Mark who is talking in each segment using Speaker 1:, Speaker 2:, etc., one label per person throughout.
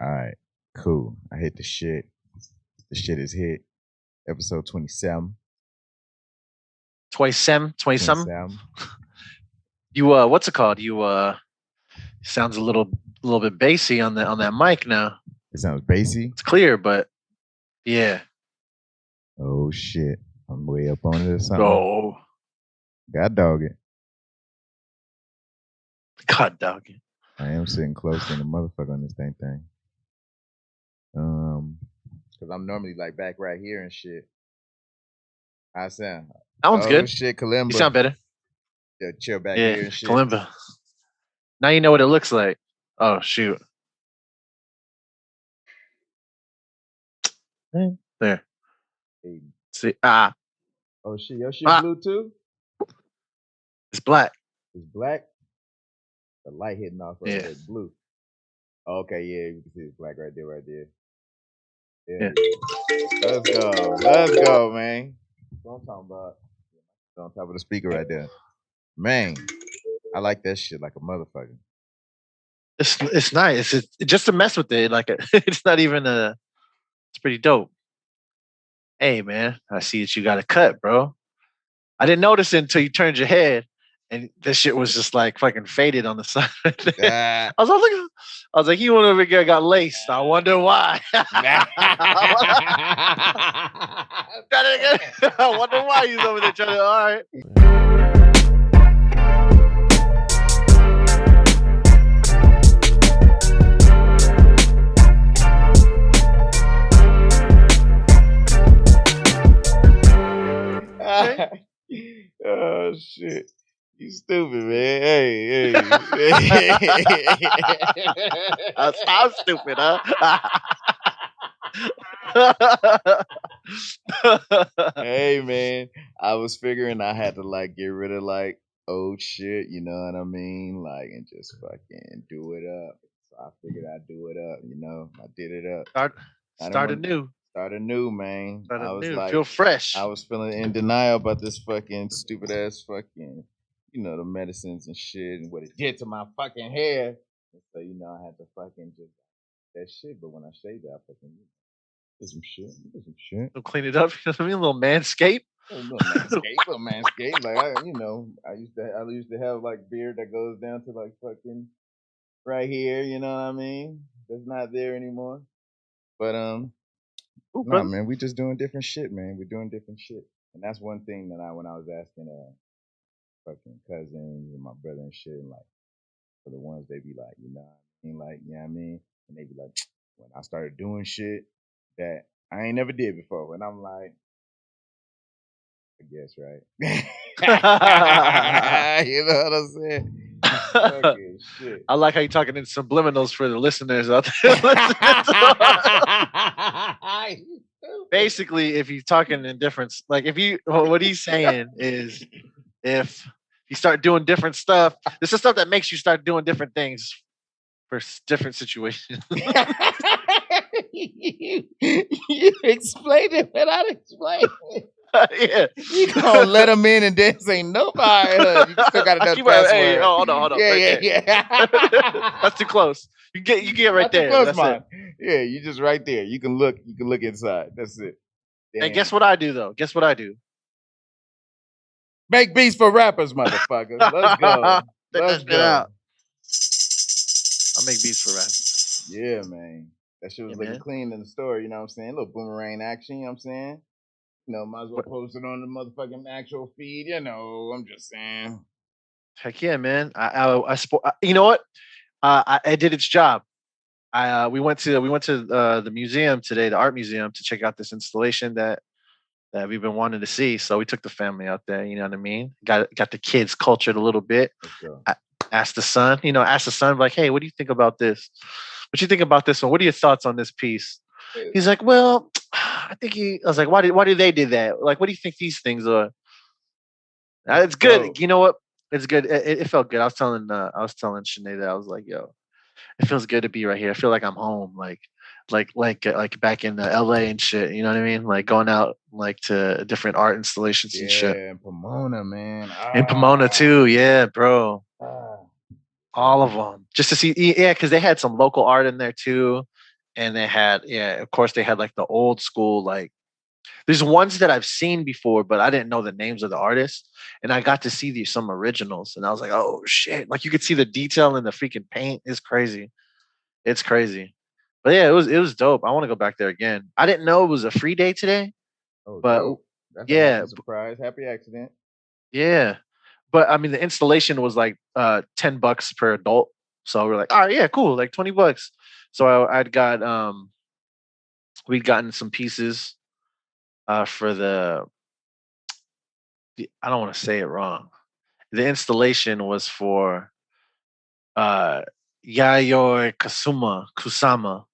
Speaker 1: All right, cool. I hit the shit. The shit is hit. Episode 27.
Speaker 2: 27.
Speaker 1: 27.
Speaker 2: You what's it called? You sounds a little bit bassy on that mic now.
Speaker 1: It sounds bassy.
Speaker 2: It's clear, but yeah.
Speaker 1: Oh shit. I'm way up on it or something.
Speaker 2: Oh.
Speaker 1: God dog it.
Speaker 2: God dog it.
Speaker 1: I am sitting close to the motherfucker on this thing. Cause I'm normally like back right here and shit. I sound.
Speaker 2: That one's good.
Speaker 1: Shit, Kalimba.
Speaker 2: You sound better.
Speaker 1: Yeah, chill back here and shit.
Speaker 2: Kalimba. Now you know what it looks like. Oh shoot. There.
Speaker 1: Hey.
Speaker 2: See
Speaker 1: Oh shit, your shit blue too?
Speaker 2: It's black.
Speaker 1: It's black? The light hitting off of it. It's blue. Okay, yeah, you can see it's black right there. Yeah. Let's go, man. That's what I'm talking about. On top of the speaker right there. Man, I like that shit like a motherfucker.
Speaker 2: It's nice. It's just to mess with it. Like it's not even it's pretty dope. Hey man, I see that you got a cut, bro. I didn't notice it until you turned your head, and this shit was just like fucking faded on the side. I was like, you went over here got laced. I wonder why. I wonder why he's over there trying to. All right.
Speaker 1: Oh shit. You stupid, man. Hey.
Speaker 2: I'm stupid, huh?
Speaker 1: Hey man, I was figuring I had to like get rid of like old shit, you know what I mean? Like and just fucking do it up. So I figured I'd do it up, you know. I did it up.
Speaker 2: Start anew.
Speaker 1: Start anew, man.
Speaker 2: I was like, feel fresh.
Speaker 1: I was feeling in denial about this fucking stupid ass fucking, you know, the medicines and shit and what it did to my fucking hair. And so, you know, I had to fucking just that shit. But when I shaved it, I fucking did some shit.
Speaker 2: You'll clean it up. You know what I mean? A little manscape.
Speaker 1: Little manscape. Like I used to have like beard that goes down to like fucking right here. You know what I mean? That's not there anymore. But nah, man, we just doing different shit, man. We're doing different shit, and that's one thing that when I was asking fucking cousins and my brother and shit, and like for the ones they be like, you know what I mean, like, you know what I mean, and they be like, when I started doing shit that I ain't never did before, and I'm like, I guess, right? You know what I'm saying? Fucking shit.
Speaker 2: I like how you're talking in subliminals for the listeners out there. Basically, if you're talking in different, like what he's saying is, if you start doing different stuff, this is stuff that makes you start doing different things for different situations.
Speaker 1: You explained it without explaining it.
Speaker 2: Yeah,
Speaker 1: you gonna let them in and then say nobody. You still got another password.
Speaker 2: Hey, hold on.
Speaker 1: Yeah.
Speaker 2: That's too close. You get right
Speaker 1: That's
Speaker 2: there.
Speaker 1: Too close,
Speaker 2: That's
Speaker 1: man.
Speaker 2: it.
Speaker 1: Yeah, you just right there. You can look inside. That's it.
Speaker 2: Damn. And guess what I do though? Guess what I do?
Speaker 1: Make beats for rappers, motherfuckers. Let's go. Let's go.
Speaker 2: Out. I make beats for rappers.
Speaker 1: Yeah, man. That shit was looking clean in the store. You know what I'm saying? A little boomerang action. You know what I'm saying? You know, might as well post it on the motherfucking actual feed. You know, I'm just saying.
Speaker 2: Heck yeah, man! You know what? I did its job. We went to the museum today, the art museum, to check out this installation that we've been wanting to see. So we took the family out there. You know what I mean? Got the kids cultured a little bit. I asked the son. Like, hey, what do you think about this? What do you think about this one? What are your thoughts on this piece? He's like, well, I think I was like, why do they do that? Like, what do you think these things are? It's good. Dope. You know what? It's good. It felt good. I was telling Sinead that I was like, yo, it feels good to be right here. I feel like I'm home. Like back in LA and shit. You know what I mean? Like going out like to different art installations and shit.
Speaker 1: Yeah, in Pomona, man.
Speaker 2: In Pomona too. Yeah, bro. All of them. Just to see, because they had some local art in there too. and they had, yeah, of course they had like the old school, like there's ones that I've seen before, but I didn't know the names of the artists, and I got to see these some originals, and I was like, oh shit! Like you could see the detail in the freaking paint. It's crazy. It's crazy. But yeah, it was dope. I want to go back there again. I didn't know it was a free day today,
Speaker 1: Oh,
Speaker 2: but
Speaker 1: dope. That's a
Speaker 2: yeah,
Speaker 1: happy surprise, happy accident.
Speaker 2: yeah. But I mean, the installation was like $10 per adult. So we're like, all right, yeah, cool, like $20. So I'd got we'd gotten some pieces for I don't want to say it wrong. The installation was for uh Yayoi Kusama.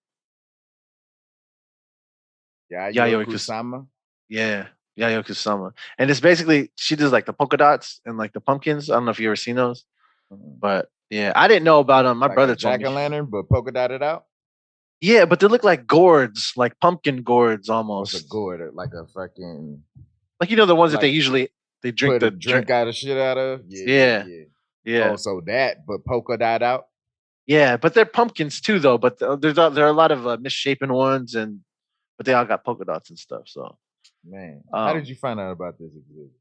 Speaker 1: Yayo
Speaker 2: Yayoi Kus
Speaker 1: Kusama.
Speaker 2: yeah, Yayoi Kusama. And it's basically she does like the polka dots and like the pumpkins. I don't know if you ever seen those.
Speaker 1: Mhm.
Speaker 2: But yeah, I didn't know about them. My
Speaker 1: Like a
Speaker 2: brother told
Speaker 1: jack
Speaker 2: me.
Speaker 1: o' lantern, but polka dotted out.
Speaker 2: Yeah, but they look like gourds, like pumpkin gourds
Speaker 1: What's a
Speaker 2: almost.
Speaker 1: gourd? Like a fucking
Speaker 2: Like the ones that
Speaker 1: like
Speaker 2: they drink
Speaker 1: put a
Speaker 2: the drink.
Speaker 1: drink out of shit out of. Yeah, yeah,
Speaker 2: Yeah,
Speaker 1: yeah. Oh,
Speaker 2: yeah,
Speaker 1: so that, but polka dot out.
Speaker 2: yeah. But they're pumpkins too, though. But there are a lot of misshapen ones, and but they all got polka dots and stuff. So
Speaker 1: Man, how did
Speaker 2: um,
Speaker 1: you find out about this exhibit?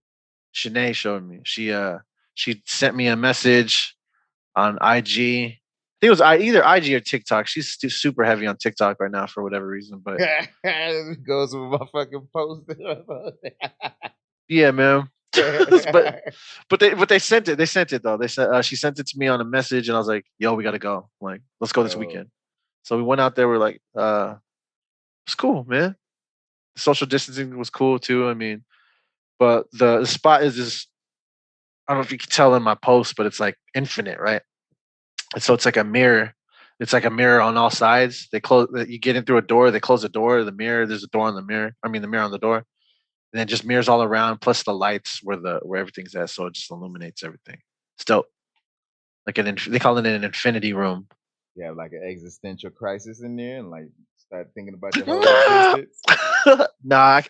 Speaker 2: Shanae showed me. She sent me a message on IG. I think it was either IG or TikTok. She's super heavy on TikTok right now for whatever reason. But
Speaker 1: It goes with my fucking post.
Speaker 2: yeah, man. but they sent it. They sent it though. They said she sent it to me on a message, and I was like, "Yo, we gotta go. Like, let's go this
Speaker 1: Oh,
Speaker 2: weekend." So we went out there. We're like, it's cool, man. Social distancing was cool too. I mean, but the spot is just, I don't know if you can tell in my post, but it's like infinite, right? And so it's like a mirror. It's like a mirror on all sides. They close. You get in through a door. They close the door. The mirror. There's a door on the mirror. I mean, the mirror on the door, and then just mirrors all around, plus the lights where everything's at. So it just illuminates everything. It's dope. Like they call it an infinity room.
Speaker 1: you have like an existential crisis in there, and like start thinking about your whole existence.
Speaker 2: Nah,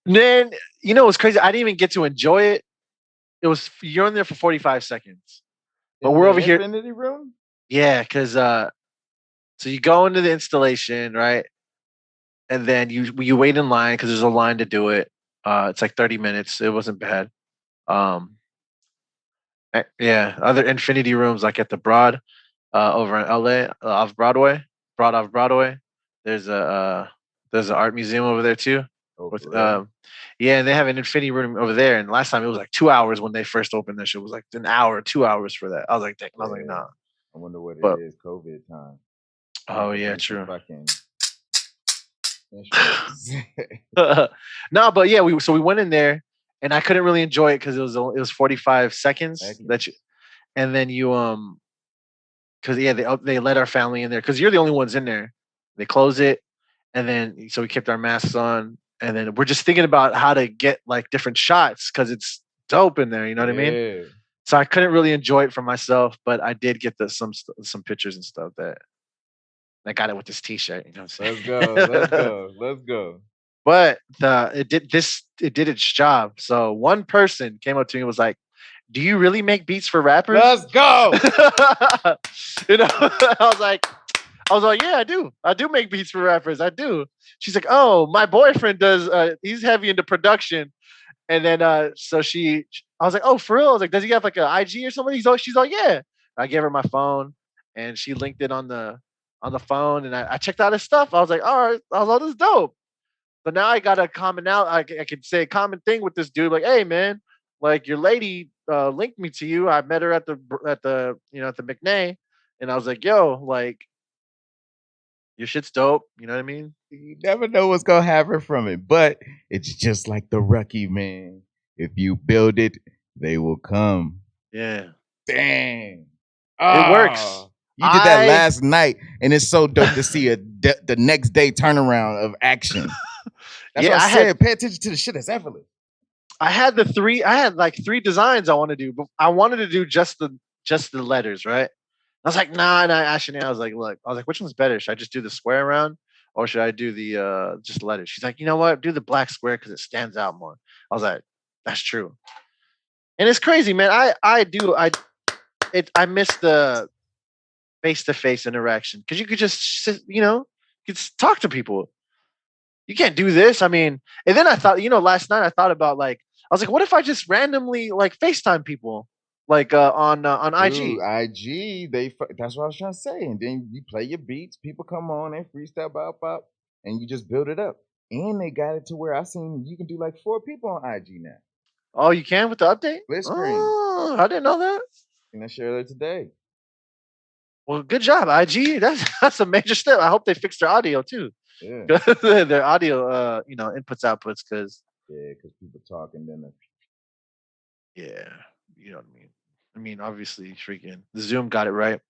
Speaker 2: man. You know what's crazy? I didn't even get to enjoy it. It was you're in there for 45 seconds, but
Speaker 1: Is
Speaker 2: we're
Speaker 1: it
Speaker 2: over
Speaker 1: an
Speaker 2: here.
Speaker 1: infinity room?
Speaker 2: Yeah, because so you go into the installation, right? And then you wait in line because there's a line to do it. It's like 30 minutes. It wasn't bad. Um, yeah, other infinity rooms like at the Broad over in LA off Broadway, Broad off Broadway. There's there's an art museum over there too.
Speaker 1: Oh, for
Speaker 2: With
Speaker 1: real?
Speaker 2: yeah, and they have an infinity room over there. And last time it was like 2 hours when they first opened this. It was like an hour, 2 hours for that. I was like, dang. I was like,
Speaker 1: Yeah.
Speaker 2: nah.
Speaker 1: I wonder what it
Speaker 2: But
Speaker 1: is. COVID time. Need
Speaker 2: oh
Speaker 1: to
Speaker 2: yeah,
Speaker 1: bring some
Speaker 2: true.
Speaker 1: fucking instruments.
Speaker 2: No, but yeah, we went in there, and I couldn't really enjoy it because it was 45 seconds that you,
Speaker 1: Seconds.
Speaker 2: and then you because yeah they let our family in there because you're the only ones in there. They close it, and then so we kept our masks on, and then we're just thinking about how to get like different shots because it's dope in there. You know what I mean?
Speaker 1: Yeah.
Speaker 2: So I couldn't really enjoy it for myself, but I did get some pictures and stuff that I got it with this T-shirt. You know what
Speaker 1: Let's
Speaker 2: I'm
Speaker 1: go. Let's
Speaker 2: saying?
Speaker 1: go. Let's go.
Speaker 2: But it did its job. So one person came up to me and was like, "Do you really make beats for rappers?"
Speaker 1: Let's go.
Speaker 2: you know, I was like, yeah, I do. I do make beats for rappers. I do. She's like, oh, my boyfriend does. He's heavy into production. And then I was like, oh, for real? I was like, does he have like an IG or something? She's like, yeah. I gave her my phone, and she linked it on the phone, and I checked out his stuff. I was like, all right, I was like, this is dope. So now I got a common out. I could say a common thing with this dude, like, hey man, like your lady linked me to you. I met her at the at the McNay, and I was like, yo, like your shit's dope. You know what I mean?
Speaker 1: You never know what's gonna happen from it, but it's just like the Rucky man. If you build it, they will come.
Speaker 2: Yeah,
Speaker 1: Dang.
Speaker 2: it works.
Speaker 1: Oh, you did that
Speaker 2: I
Speaker 1: last night, and it's so dope to see the next day turnaround of action. That's why I
Speaker 2: yeah,
Speaker 1: said pay attention to the shit that's effortless.
Speaker 2: I had I had like three designs I want to do, but I wanted to do just the letters, right? I was like, nah. Actually, I was like, look, I was like, which one's better? Should I just do the square around, or should I do the just letters? She's like, you know what? Do the black square because it stands out more. I was like, that's true. And it's crazy, man. I miss the face to face interaction because you could just sit, talk to people. You can't do this. I mean, and then I thought, last night I thought about like, I was like, what if I just randomly like FaceTime people, like on
Speaker 1: Dude,
Speaker 2: IG?
Speaker 1: IG, that's what I was trying to say. And then you play your beats, people come on and freestyle, bop, bop, and you just build it up. And they got it to where I seen you can do like 4 people on IG now.
Speaker 2: Oh, you can with the update?
Speaker 1: Split screen.
Speaker 2: Oh, I didn't know that.
Speaker 1: And I shared it today.
Speaker 2: Well, good job, IG. That's a major step. I hope they fix their audio too.
Speaker 1: Yeah.
Speaker 2: Their audio, inputs outputs, because
Speaker 1: Yeah, because people talking then.
Speaker 2: yeah, you know what I mean. I mean, obviously, freaking Zoom got it right.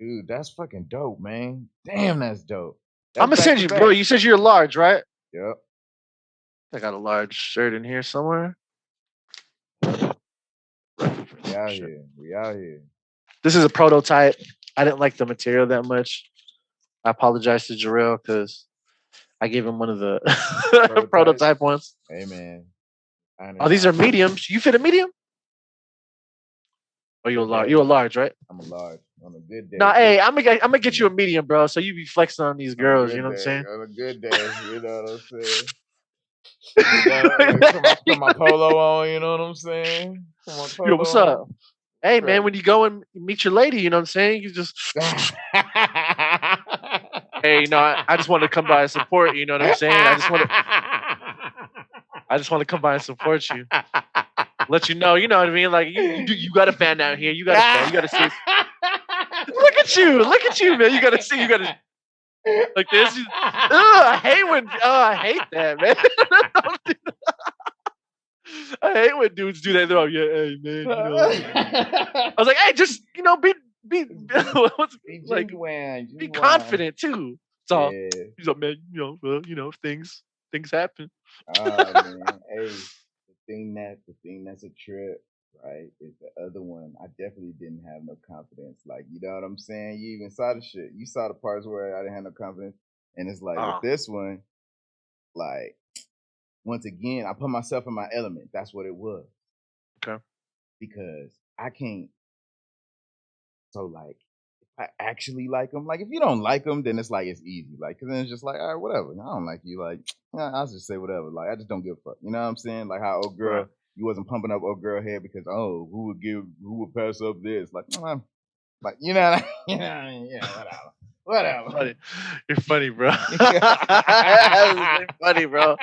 Speaker 1: Dude, that's fucking dope, man. Damn, that's dope.
Speaker 2: I'm
Speaker 1: That's
Speaker 2: gonna
Speaker 1: back
Speaker 2: send
Speaker 1: to
Speaker 2: you, bro.
Speaker 1: back.
Speaker 2: You said you're large, right?
Speaker 1: Yep.
Speaker 2: I got a large shirt in here somewhere.
Speaker 1: We out here. We out here.
Speaker 2: This is a prototype. I didn't like the material that much. I apologize to Jarrell because I gave him one of the prototype ones.
Speaker 1: Hey, man.
Speaker 2: Oh, these are mediums. You fit a medium? Oh, you're a large. You're a large, right?
Speaker 1: I'm a large on a good day.
Speaker 2: Nah, hey, I'm gonna get you a medium, bro. So you be flexing on these girls. You know what I'm saying?
Speaker 1: On a good day, you know what I'm saying. You know, like, put my polo on. You know what I'm saying? Put my polo
Speaker 2: Yo, what's up?
Speaker 1: on.
Speaker 2: Hey, man, when you go and meet your lady, you know what I'm saying? You just, hey, I just want to come by and support. You know what I'm saying? I just want to come by and support you. Let you know what I mean? Like you got a fan out here. You got a fan. You got to see. Look at you, man. You got to see. You got to like this. I hate that, man. I hate when dudes do that. They're like, yeah, hey, man. I was like, hey, just be like be confident too. So he's like, man, things happen.
Speaker 1: Man, hey, the thing that's a trip, right? Is the other one. I definitely didn't have no confidence. Like, you know what I'm saying? You even saw the shit. You saw the parts where I didn't have no confidence, and it's like with this one, like once again, I put myself in my element. That's what it was.
Speaker 2: Okay.
Speaker 1: Because I can't. So like, I actually like them. Like, if you don't like them, then it's like it's easy. Like, cause then it's just like, all right, whatever. I don't like you. Like, I'll just say whatever. Like, I just don't give a fuck. You know what I'm saying? Like how old girl, you wasn't pumping up old girl head because who would pass up this? Like, like you know, yeah, whatever.
Speaker 2: Funny. You're funny, bro. Funny, bro.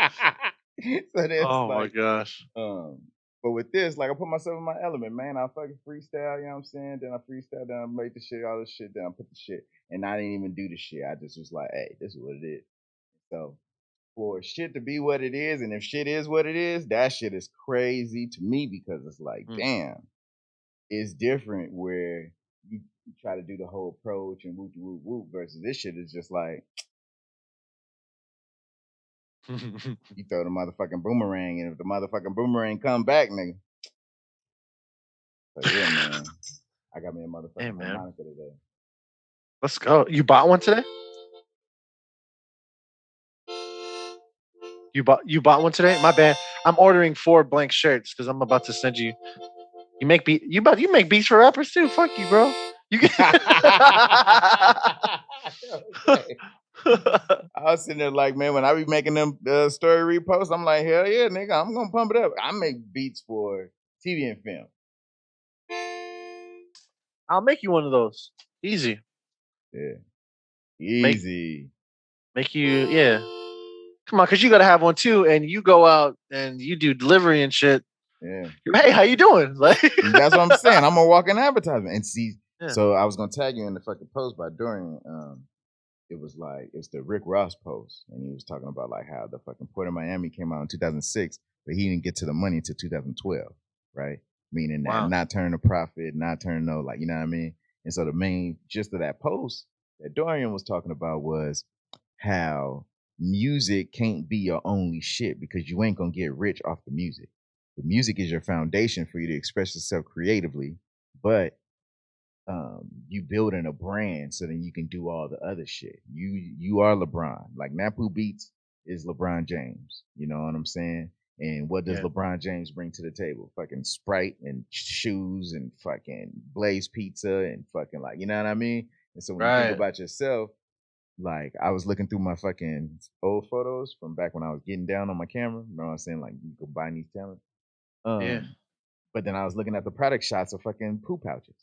Speaker 1: So that's
Speaker 2: oh my gosh.
Speaker 1: But with this, like I put myself in my element, man. I fucking freestyle, you know what I'm saying? Then I freestyle, then I make the shit, all this shit, then I put the shit. And I didn't even do the shit. I just was like, hey, this is what it is. So for shit to be what it is, and if shit is what it is, that shit is crazy to me because it's like, damn, it's different where you try to do the whole approach and whoop whoop whoop versus this shit is just like you throw the motherfucking boomerang, and if the motherfucking boomerang come back, nigga. So yeah, man. I got me a motherfucking harmonica today.
Speaker 2: Let's go. You bought one today? You bought one today? My bad. I'm ordering 4 blank shirts because I'm about to send you. You make beats for rappers too. Fuck you, bro. You can.
Speaker 1: I was sitting there like, man, when I be making them story reposts, I'm like, hell yeah, nigga, I'm gonna pump it up. I make beats for TV and film.
Speaker 2: I'll make you one of those. Easy.
Speaker 1: Yeah. Easy.
Speaker 2: Make you, yeah. Come on, because you gotta have one too, and you go out and you do delivery and shit.
Speaker 1: Yeah.
Speaker 2: Hey, how you doing? Like
Speaker 1: that's what I'm saying. I'm gonna walk in advertisement and see. Yeah. So I was gonna tag you in the fucking post by Dorian. It was like it's the Rick Ross post, and he was talking about like how the fucking Port of Miami came out in 2006, but he didn't get to the money until 2012, right? Meaning that not turning a profit, not turning no, like, you know what I mean? And so the main gist of that post that Dorian was talking about was how music can't be your only shit because you ain't gonna get rich off the music. The music is your foundation for you to express yourself creatively, but you building a brand so then you can do all the other shit. You are LeBron. Like NappooBeats is LeBron James. You know what I'm saying? And what does LeBron James bring to the table? Fucking Sprite and shoes and fucking Blaze Pizza and fucking, like, you know what I mean? And so when you think about yourself, like I was looking through my fucking old photos from back when I was getting down on my camera. You know what I'm saying? Like you could buy these talents.
Speaker 2: Yeah.
Speaker 1: But then I was looking at the product shots of fucking poo pouches.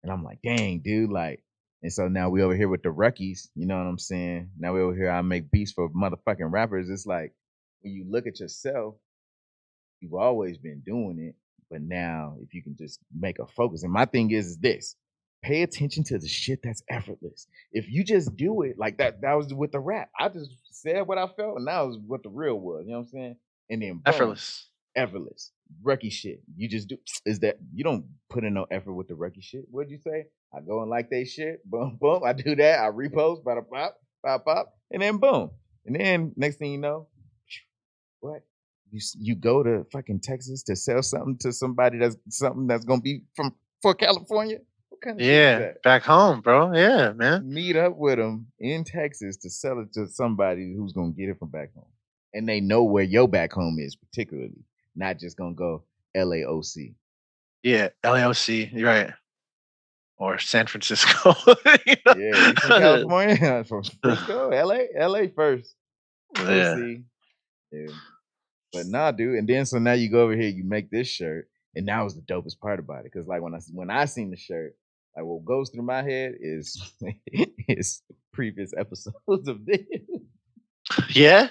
Speaker 1: And I'm like, dang, dude, like, and so now we over here with the rookies, you know what I'm saying? Now we over here, I make beats for motherfucking rappers. It's like when you look at yourself, you've always been doing it, but now if you can just make a focus, and my thing is this: pay attention to the shit that's effortless. If you just do it like that, that was with the rap. I just said what I felt, and that was what the real was. You know what I'm saying? And then boom,
Speaker 2: Effortless.
Speaker 1: effortless. Rookie shit. You just do is that you don't put in no effort with the rookie shit. What'd you say? I go and like they shit. Boom, boom. I do that. I repost, bada pop, pop, pop, and then boom. And then next thing you know, what? You go to fucking Texas to sell something to somebody that's something that's gonna be from for California. What kind of shit is
Speaker 2: Yeah.
Speaker 1: that?
Speaker 2: Back home, bro. Yeah, man.
Speaker 1: Meet up with them in Texas to sell it to somebody who's gonna get it from back home, and they know where your back home is, particularly, not just gonna go LAOC.
Speaker 2: Yeah. LAOC. You're right. Or San Francisco. You
Speaker 1: Yeah, you from
Speaker 2: know?
Speaker 1: California, from Frisco, LA first,
Speaker 2: Yeah.
Speaker 1: OC. Yeah. But nah, dude. And then so now you go over here, you make this shirt, and that was the dopest part about it. Cause like when I seen the shirt, like what goes through my head is is previous episodes of this.
Speaker 2: Yeah.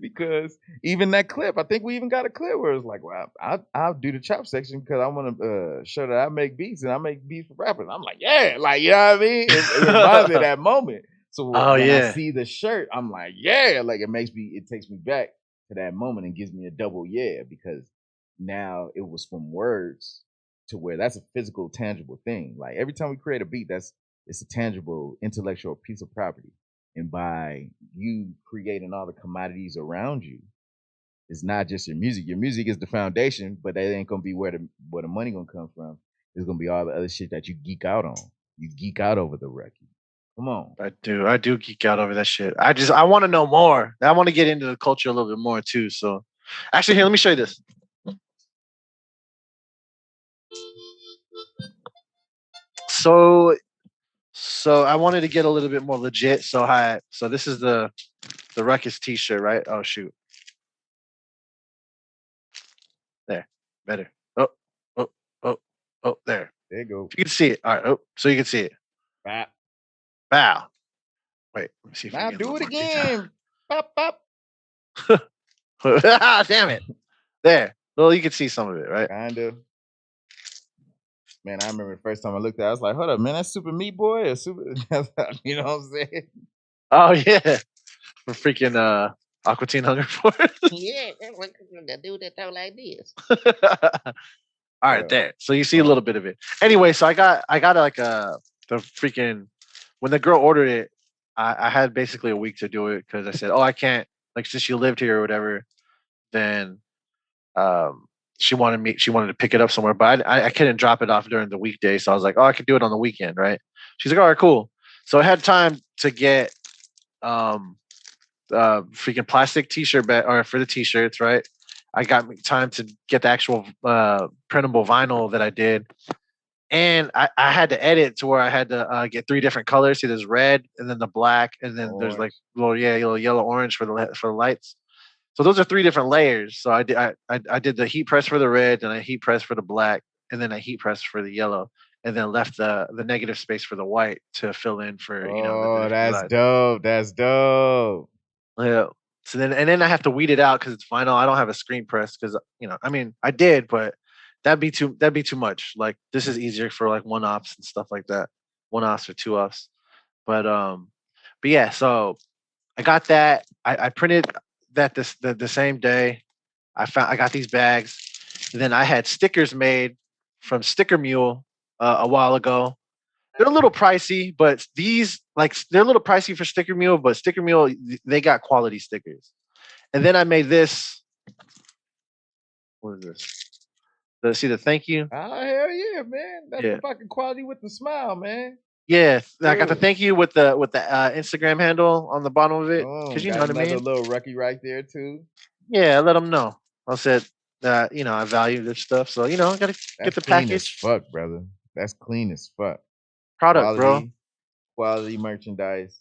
Speaker 1: Because even that clip, I think we even got a clip where it's like, well, I'll do the chop section because I want to show that I make beats and I make beats for rappers. I'm like, yeah, like you know what I mean. It reminds me of that moment. So
Speaker 2: Oh
Speaker 1: when I
Speaker 2: yeah.
Speaker 1: see the shirt, I'm like, yeah, like it takes me back to that moment and gives me a double yeah because now it was from words to where that's a physical, tangible thing. Like every time we create a beat, it's a tangible, intellectual piece of property. And by you creating all the commodities around you, it's not just your music. Your music is the foundation, but that ain't gonna be where the money gonna come from. It's gonna be all the other shit that you geek out on. You geek out over the record. Come on.
Speaker 2: I do. I do geek out over that shit. I want to know more. I want to get into the culture a little bit more too. So actually here, let me show you this. So so I wanted to get a little bit more legit. So this is the Ruckus t-shirt, right? Oh shoot. There. Better. Oh, oh, oh, oh, there.
Speaker 1: There you go.
Speaker 2: You can see it. All right. Oh, so you can see it.
Speaker 1: Bop.
Speaker 2: Wow. Wait, let me see if I can
Speaker 1: Now
Speaker 2: get a
Speaker 1: do
Speaker 2: little
Speaker 1: it
Speaker 2: more detail.
Speaker 1: again. Bop bop.
Speaker 2: Ah, damn it. There. Well, you can see some of it, right?
Speaker 1: Kinda. Man, I remember the first time I looked at it, I was like, hold up, man, that's Super Meat Boy or Super you know what I'm saying?
Speaker 2: Oh yeah. For freaking Aqua Teen Hunger Force.
Speaker 1: Yeah, the dude that talk like this.
Speaker 2: All right,
Speaker 1: Bro.
Speaker 2: there. So you see a little
Speaker 1: Um,
Speaker 2: bit of it. Anyway, so I got like the freaking when the girl ordered it, I had basically a week to do it because I said, oh, I can't like since you lived here or whatever, then um she wanted to pick it up somewhere, but I couldn't drop it off during the weekday, so I was like, oh, I could do it on the weekend, right? She's like, all right, cool. So I had time to get um freaking plastic t-shirt bag or for the t-shirts, right? I got time to get the actual printable vinyl that I did, and I had to edit to where I had to get three different colors. See, there's red, and then the black, and then there's like
Speaker 1: orange.
Speaker 2: little yellow orange for the lights. So those are three different layers. So I did the heat press for the red, and I heat press for the black, and then I heat press for the yellow, and then left the negative space for the white to fill in for the
Speaker 1: Oh,
Speaker 2: different
Speaker 1: that's
Speaker 2: lights.
Speaker 1: dope. That's dope.
Speaker 2: Yeah. So then I have to weed it out because it's final. I don't have a screen press because I mean I did, but that'd be too much. Like this is easier for like one offs and stuff like that, one offs or two offs. But but yeah. So I got that. I printed that the same day. I got these bags. And then I had stickers made from Sticker Mule a while ago. They're a little pricey, but these like they're a little pricey for Sticker Mule, but Sticker Mule they got quality stickers. And then I made this. What is this? See the thank you?
Speaker 1: Oh hell yeah, man. That's the
Speaker 2: Yeah,
Speaker 1: fucking quality with the smile, man.
Speaker 2: yeah. I got the
Speaker 1: Dude.
Speaker 2: thank you with the Instagram handle on the bottom of it because you know
Speaker 1: Got
Speaker 2: what I
Speaker 1: another
Speaker 2: mean.
Speaker 1: little rookie right there too.
Speaker 2: Yeah, I let them know. I said that I value this stuff, so I gotta get
Speaker 1: That's
Speaker 2: the
Speaker 1: clean as
Speaker 2: package
Speaker 1: fuck, brother. That's clean as fuck.
Speaker 2: product, bro.
Speaker 1: Quality. quality merchandise.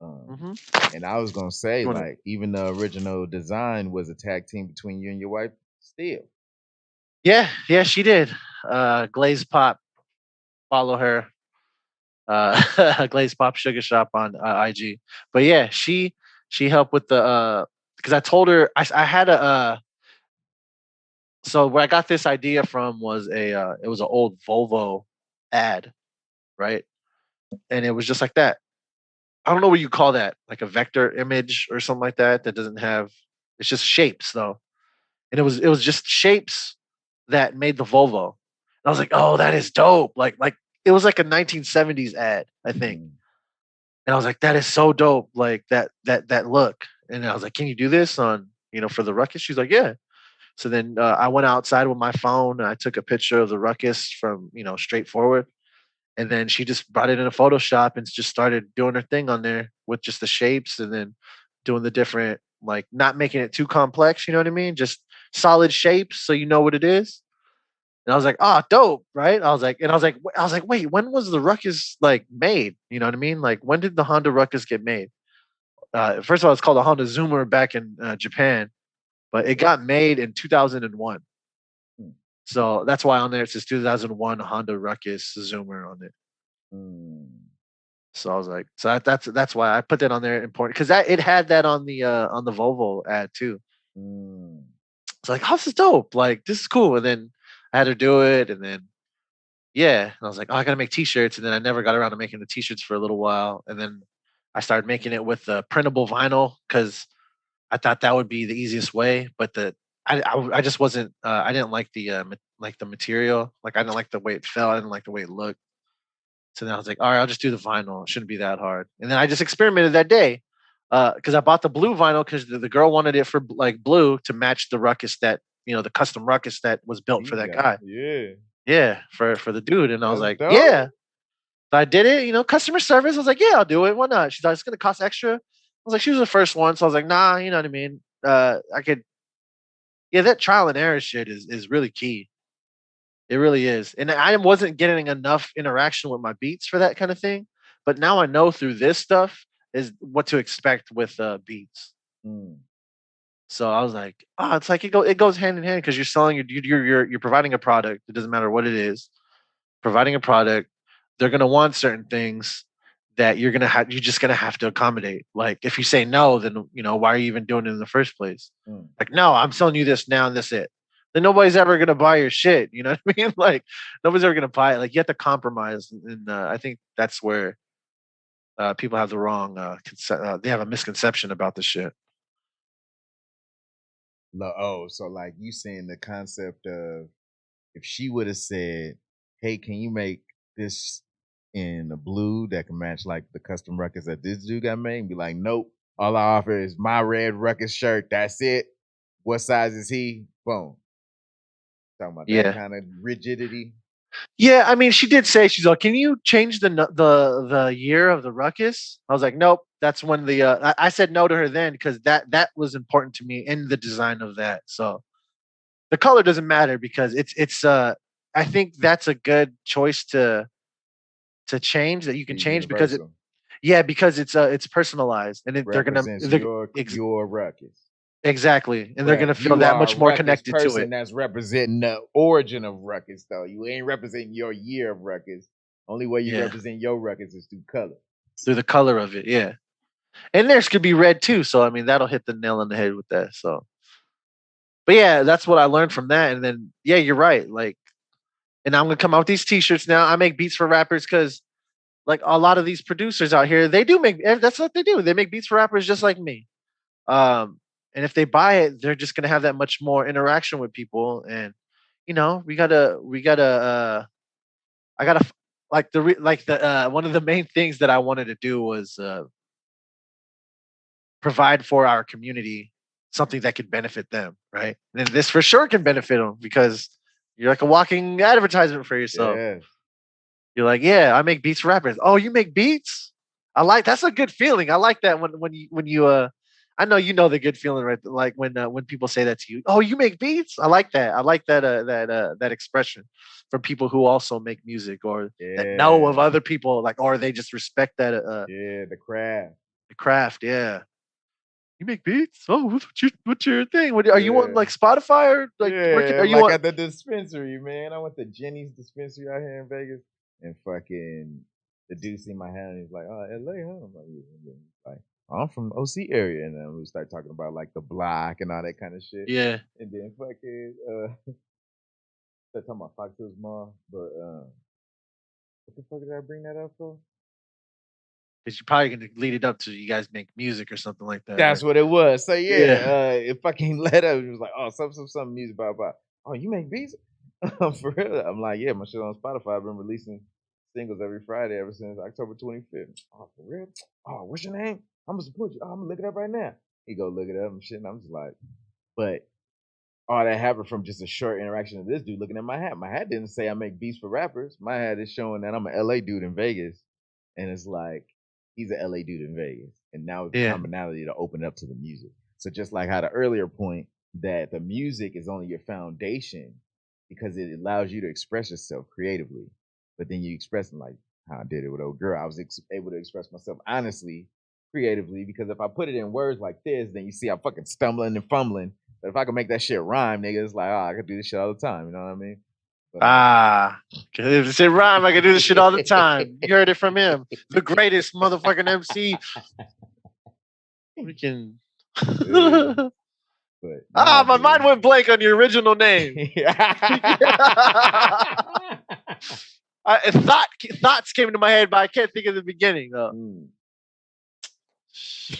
Speaker 1: Um,
Speaker 2: Hmm.
Speaker 1: and I was gonna say,
Speaker 2: You want to?
Speaker 1: like, even the original design was a tag team between you and your wife, still.
Speaker 2: Yeah, yeah, she did. Glaze Pop, follow her. Glaze Pop Sugar Shop on IG. But yeah, she helped with the because I told her I had a so where I got this idea from was a it was an old Volvo ad, right? And it was just like that. I don't know what you call that, like a vector image or something like that. That doesn't have. It's just shapes though, and it was just shapes that made the Volvo. And I was like, oh, that is dope. Like it was like a 1970s ad, I think.
Speaker 1: Mm,
Speaker 2: And I was like, that is so dope. Like that look. And I was like, can you do this on for the ruckus? She's like, yeah. So then I went outside with my phone and I took a picture of the ruckus from straight forward. And then she just brought it in a Photoshop and just started doing her thing on there with just the shapes and then doing the different, like, not making it too complex. You know what I mean? Just solid shapes so you know what it is. And I was like, oh, dope, right? I was like, wait, when was the Ruckus like made? You know what I mean? Like, when did the Honda Ruckus get made? First of all, it's called a Honda Zoomer back in Japan, but it got made in 2001.
Speaker 1: mm,
Speaker 2: So that's why on there it says 2001 Honda Ruckus Zoomer on it.
Speaker 1: mm,
Speaker 2: So I was like, so that's why I put that on there important because that it had that on the Volvo ad too.
Speaker 1: mm,
Speaker 2: It's like, oh, this is dope. Like, this is cool. And then I had to do it, and then yeah, and I was like, oh, I gotta make t-shirts, and then I never got around to making the t-shirts for a little while, and then I started making it with the printable vinyl because I thought that would be the easiest way, but I just wasn't I didn't like the like the material, like I didn't like the way it felt, I didn't like the way it looked. So then I was like, all right, I'll just do the vinyl. It shouldn't be that hard. And then I just experimented that day because I bought the blue vinyl because the girl wanted it for like blue to match the ruckus that the custom ruckus that was built
Speaker 1: he
Speaker 2: for that
Speaker 1: got,
Speaker 2: guy.
Speaker 1: yeah,
Speaker 2: Yeah, for the dude. And I was
Speaker 1: that's
Speaker 2: like, yeah.
Speaker 1: dope.
Speaker 2: So I did it. Customer service. I was like, yeah, I'll do it. Why not? She's like, it's gonna cost extra. I was like, she was the first one, so I was like, nah, you know what I mean. I could. Yeah, that trial and error shit is really key. It really is. And I wasn't getting enough interaction with my beats for that kind of thing. But now I know through this stuff is what to expect with beats.
Speaker 1: Mm,
Speaker 2: So I was like, oh, it's like it goes hand in hand because you're selling you're providing a product. It doesn't matter what it is. Providing a product, they're gonna want certain things that you're just gonna have to accommodate. Like if you say no, then why are you even doing it in the first place?
Speaker 1: mm.
Speaker 2: Like, no, I'm selling you this now and this it. Then nobody's ever gonna buy your shit. You know what I mean? Like nobody's ever gonna buy it. Like you have to compromise, and I think that's where people have the wrong they have a misconception about the shit.
Speaker 1: Oh, so like you saying the concept of if she would have said, "Hey, can you make this in a blue that can match like the custom records that this dude got made?" And be like, "Nope, all I offer is my red ruckus shirt. That's it. What size is he?" Boom. Talking about that
Speaker 2: Yeah.
Speaker 1: kind of rigidity.
Speaker 2: Yeah, I mean, she did say she's like, "Can you change the year of the ruckus?" I was like, "Nope." That's when the I said no to her then because that was important to me in the design of that. So the color doesn't matter because it's I think that's a good choice to change that you can
Speaker 1: Be
Speaker 2: change because
Speaker 1: universal.
Speaker 2: because it's personalized and
Speaker 1: Represents your ruckus.
Speaker 2: they're
Speaker 1: But
Speaker 2: gonna feel
Speaker 1: you
Speaker 2: that
Speaker 1: are a
Speaker 2: much more
Speaker 1: ruckus
Speaker 2: connected to
Speaker 1: person
Speaker 2: it
Speaker 1: that's representing the origin of ruckus, though. You ain't representing your year of ruckus. Only way you
Speaker 2: yeah
Speaker 1: represent your ruckus is through color.
Speaker 2: through the color of it, yeah. And theirs could be red too, so I mean that'll hit the nail on the head with that. So but yeah, that's what I learned from that. And then yeah, you're right. Like, and I'm gonna come out with these t-shirts now. I make beats for rappers because like a lot of these producers out here, they do make that's what they do. They make beats for rappers just like me. Um, and if they buy it, they're just gonna have that much more interaction with people. And we gotta I gotta like the one of the main things that I wanted to do was provide for our community something that could benefit them, right? And this for sure can benefit them because you're like a walking advertisement for yourself.
Speaker 1: Yes.
Speaker 2: You're like, yeah, I make beats for rappers. Oh, you make beats? I like that's a good feeling. I like that when you I know you know the good feeling, right? Like when people say that to you. Oh, you make beats? I like that. I like that expression from people who also make music or that know of
Speaker 1: Yeah,
Speaker 2: other people, like or they just respect that
Speaker 1: yeah, the craft.
Speaker 2: the craft. Yeah, you make beats? Oh, what's your thing? Are you on
Speaker 1: Yeah.
Speaker 2: like Spotify or like where can
Speaker 1: Yeah,
Speaker 2: are you
Speaker 1: like
Speaker 2: on?
Speaker 1: at the dispensary, man. I went to Jenny's dispensary out here in Vegas, and fucking the dude see my hand, and he's like, "Oh, LA, huh?" I'm like, "Yeah." Yeah." He's like, "Oh, I'm from OC area," and then we start talking about like the block and all that kind of shit,
Speaker 2: Yeah,
Speaker 1: and then fucking start talking about Fox Hills Mall, but what the fuck did I bring that up for?
Speaker 2: because you're probably gonna lead it up to you guys make music or something like that,
Speaker 1: That's
Speaker 2: right?
Speaker 1: what it was. So
Speaker 2: Yeah,
Speaker 1: yeah, it fucking led up. It was like, oh, some music, blah blah. Oh, you make beats? For real? I'm like, yeah, my shit on Spotify. I've been releasing singles every Friday ever since October 25th. Oh, for real? Oh, what's your name? I'm gonna support you. Oh, I'm gonna look it up right now. He go look it up and shit, and I'm just like, but all that happened from just a short interaction of this dude looking at my hat. My hat didn't say I make beats for rappers. My hat is showing that I'm an LA dude in Vegas. And it's like he's an LA dude in Vegas. And now it's the
Speaker 2: yeah,
Speaker 1: commonality to open up to the music. So just like how the earlier point that the music is only your foundation because it allows you to express yourself creatively. But then you express like how I did it with old girl. I was able to express myself honestly, creatively, because if I put it in words like this, then you see I'm fucking stumbling and fumbling. But if I could make that shit rhyme, nigga, it's like, oh, I could do this shit all the time. You know what I mean? But
Speaker 2: Ah, 'cause if it's in rhyme, I can do this shit all the time. You heard it from him, the greatest motherfucking MC. Freaking.
Speaker 1: yeah, but nah,
Speaker 2: My mind
Speaker 1: dude.
Speaker 2: went blank on your original name. Thoughts came into my head, but I can't think of the beginning.
Speaker 1: Mm.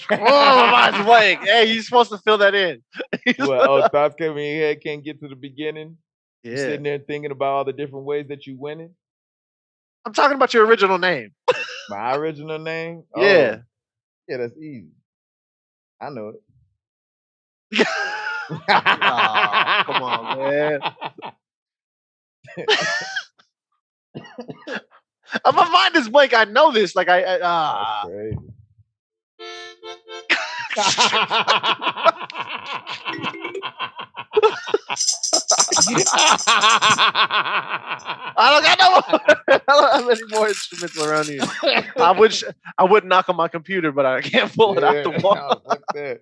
Speaker 2: Oh, my mind's blank. Hey, you're supposed to fill that in.
Speaker 1: What? Oh, thoughts came in your head, can't get to the beginning. You
Speaker 2: Yeah,
Speaker 1: sitting there thinking about all the different ways that you winning.
Speaker 2: I'm talking about your original name.
Speaker 1: My original name?
Speaker 2: Yeah.
Speaker 1: Oh, yeah, that's easy. I know
Speaker 2: Oh, come on, man.
Speaker 1: it.
Speaker 2: My mind is blank. I know this. Like
Speaker 1: That's crazy.
Speaker 2: I don't got no more. I don't have any more instruments around here. I wish I would knock on my computer, but I can't pull it out the
Speaker 1: Yeah,
Speaker 2: wall.
Speaker 1: nah, fuck that.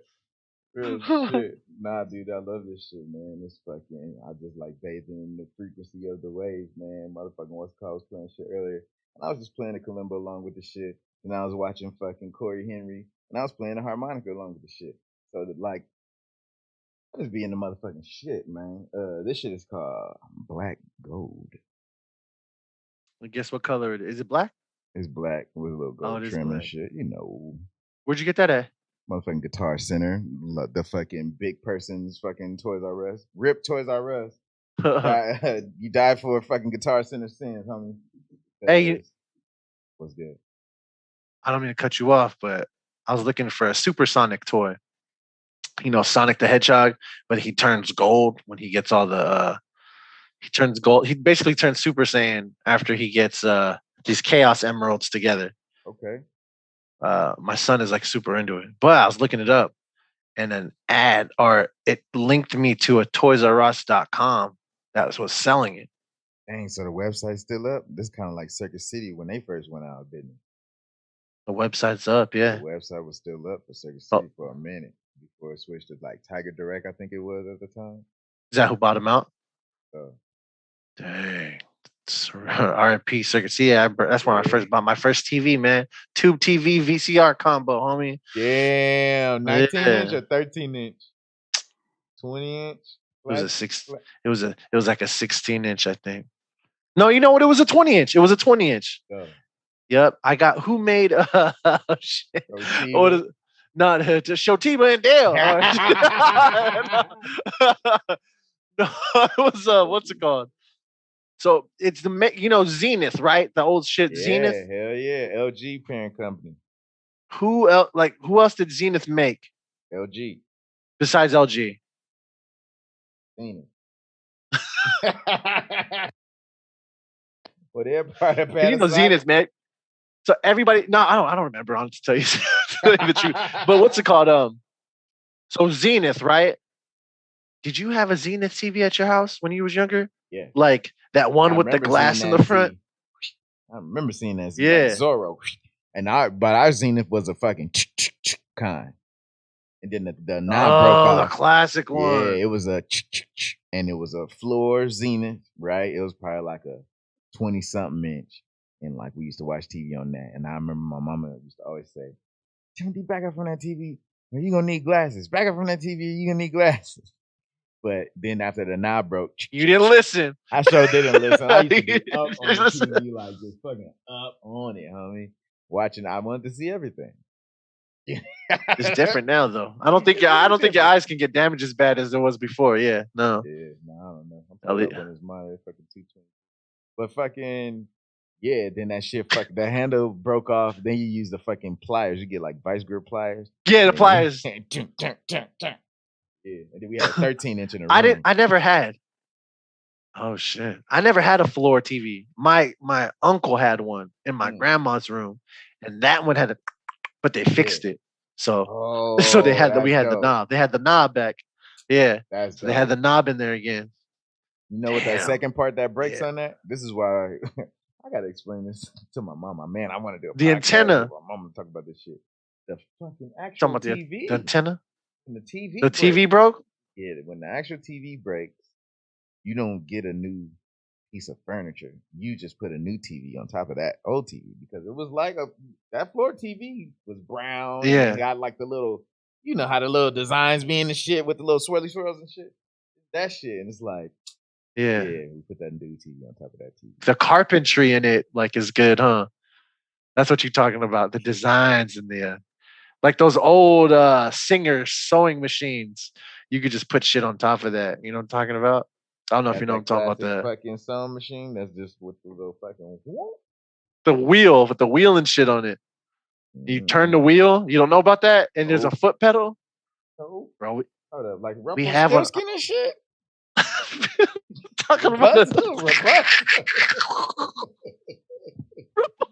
Speaker 1: Real shit. Nah, dude, I love this shit, man. It's fucking, I just like bathing in the frequency of the waves, man. Motherfucking what's called was playing shit earlier. And I was just playing the kalimba along with the shit. And I was watching fucking Corey Henry. And I was playing the harmonica along with the shit. So that like I just be in the motherfucking shit, man. This shit is called Black Gold.
Speaker 2: Guess what color it is? Is it black?
Speaker 1: It's black with a little
Speaker 2: Oh,
Speaker 1: gold
Speaker 2: it is
Speaker 1: trim and
Speaker 2: black.
Speaker 1: shit, you know.
Speaker 2: Where'd you get that at?
Speaker 1: Motherfucking Guitar Center, the fucking big person's fucking Toys R Us. Rip Toys R Us. You died for a fucking Guitar Center sins, homie.
Speaker 2: Hey,
Speaker 1: What's good?
Speaker 2: I don't mean to cut you off, but I was looking for a supersonic toy. You know, Sonic the Hedgehog, but he turns gold when he gets all the he turns gold. He basically turns Super Saiyan after he gets these Chaos Emeralds together.
Speaker 1: Okay.
Speaker 2: My son is like super into it. But I was looking it up and an ad or it linked me to a toysrus.com that was selling it.
Speaker 1: Dang, so the website's still up? This kind of like Circus City when they first went out, didn't it?
Speaker 2: The website's up,
Speaker 1: The
Speaker 2: yeah.
Speaker 1: website was still up for Circus
Speaker 2: Oh,
Speaker 1: City for a minute before it switched to like Tiger Direct, I think it was at the time.
Speaker 2: is that who bought him out?
Speaker 1: So
Speaker 2: Dang. RP Circuit. Yeah, that's where I
Speaker 1: yeah.
Speaker 2: first bought my first TV, man. Tube TV VCR combo, homie.
Speaker 1: Damn, 19 inch
Speaker 2: Yeah.
Speaker 1: or 13 inch? 20 inch?
Speaker 2: It was a
Speaker 1: Flat,
Speaker 2: six.
Speaker 1: flat.
Speaker 2: It was like a 16-inch, I think. No, you know what? It was a 20-inch. It was a 20-inch.
Speaker 1: So,
Speaker 2: Yep. I got who made shit. What
Speaker 1: Toshiba.
Speaker 2: is not to Shotiba and Dale. No, it was what's it called? So it's Zenith, right? The old shit Zenith.
Speaker 1: Yeah, hell yeah. LG parent company.
Speaker 2: Who else did Zenith make
Speaker 1: LG.
Speaker 2: besides LG?
Speaker 1: Seen it. Well, they're part of
Speaker 2: Because
Speaker 1: Panasonic.
Speaker 2: Zenith, man. So everybody, no, I don't remember. Honestly, to tell you, to tell you the truth. But what's it called? So Zenith, right? Did you have a Zenith TV at your house when you was younger?
Speaker 1: Yeah,
Speaker 2: Like that one
Speaker 1: I
Speaker 2: with the
Speaker 1: remember seeing
Speaker 2: glass in
Speaker 1: that
Speaker 2: the front?
Speaker 1: Z. I remember seeing that Z like
Speaker 2: Yeah.
Speaker 1: Zorro, but our Zenith was a fucking kind, and then the knob broke
Speaker 2: Oh, the
Speaker 1: off.
Speaker 2: classic
Speaker 1: Yeah,
Speaker 2: one.
Speaker 1: it was a and it was a floor Zenith, right? It was probably like a 20 something inch, and like we used to watch TV on that. And I remember my mama used to always say, "Chandy, back up from that TV. You gonna need glasses. Back up from that TV. You gonna need glasses." But then after the knob broke,
Speaker 2: You didn't listen.
Speaker 1: I sure didn't listen. I used to
Speaker 2: You
Speaker 1: be up on
Speaker 2: didn't
Speaker 1: the
Speaker 2: listen.
Speaker 1: TV, like just fucking up on it, homie. Watching, I wanted to see everything.
Speaker 2: It's different now, though. I don't think your eyes can get damaged as bad as it was before. Yeah, no.
Speaker 1: Yeah, no, I don't know. I'm
Speaker 2: At
Speaker 1: pulled up on his monitor, fucking 220. But fucking yeah, then that shit, fuck, the handle broke off. Then you use the fucking pliers. You get like vice grip pliers.
Speaker 2: Yeah, the
Speaker 1: And then
Speaker 2: pliers.
Speaker 1: yeah, and then we had a 13 inch in the
Speaker 2: I didn't.
Speaker 1: room.
Speaker 2: I never had. Oh shit! I never had a floor TV. My uncle had one in my grandma's room, and that one had a, but they
Speaker 1: Yeah.
Speaker 2: fixed it. So they
Speaker 1: Oh,
Speaker 2: had we
Speaker 1: that's
Speaker 2: had the
Speaker 1: dope.
Speaker 2: knob. They had the knob back. Yeah.
Speaker 1: That's
Speaker 2: So they had
Speaker 1: dope.
Speaker 2: the knob in there again.
Speaker 1: You know what that
Speaker 2: Damn.
Speaker 1: second part that breaks
Speaker 2: Yeah.
Speaker 1: on that? This is why I gotta explain this to my mama. Man, I want to do a
Speaker 2: The
Speaker 1: podcast
Speaker 2: antenna.
Speaker 1: with my mama to talk about this shit. The fucking
Speaker 2: Talking
Speaker 1: actual
Speaker 2: about
Speaker 1: TV.
Speaker 2: the antenna.
Speaker 1: When the TV
Speaker 2: The
Speaker 1: breaks.
Speaker 2: TV broke.
Speaker 1: Yeah, when the actual TV breaks, you don't get a new piece of furniture. You just put a new TV on top of that old TV because it was like that floor TV was brown and
Speaker 2: Yeah.
Speaker 1: it got like the little, you know how the little designs be in the shit with the little swirly swirls and shit. That shit, and it's like,
Speaker 2: Yeah.
Speaker 1: we put that new TV on top of that TV.
Speaker 2: The carpentry in it like is good, huh? That's what you're talking about. The designs in there. Like those old Singer sewing machines. You could just put shit on top of that. You know what I'm talking about? I don't know if
Speaker 1: Got
Speaker 2: you know what
Speaker 1: that
Speaker 2: I'm talking about.
Speaker 1: classic
Speaker 2: The
Speaker 1: fucking sewing machine that's just with the little fucking whoop.
Speaker 2: the wheel with the wheel and shit on it. You turn the wheel. You don't know about that? And there's a foot pedal.
Speaker 1: Oh,
Speaker 2: Bro,
Speaker 1: hold up, like
Speaker 2: we have one.
Speaker 1: Rumpelstiltskin and shit.
Speaker 2: Talking about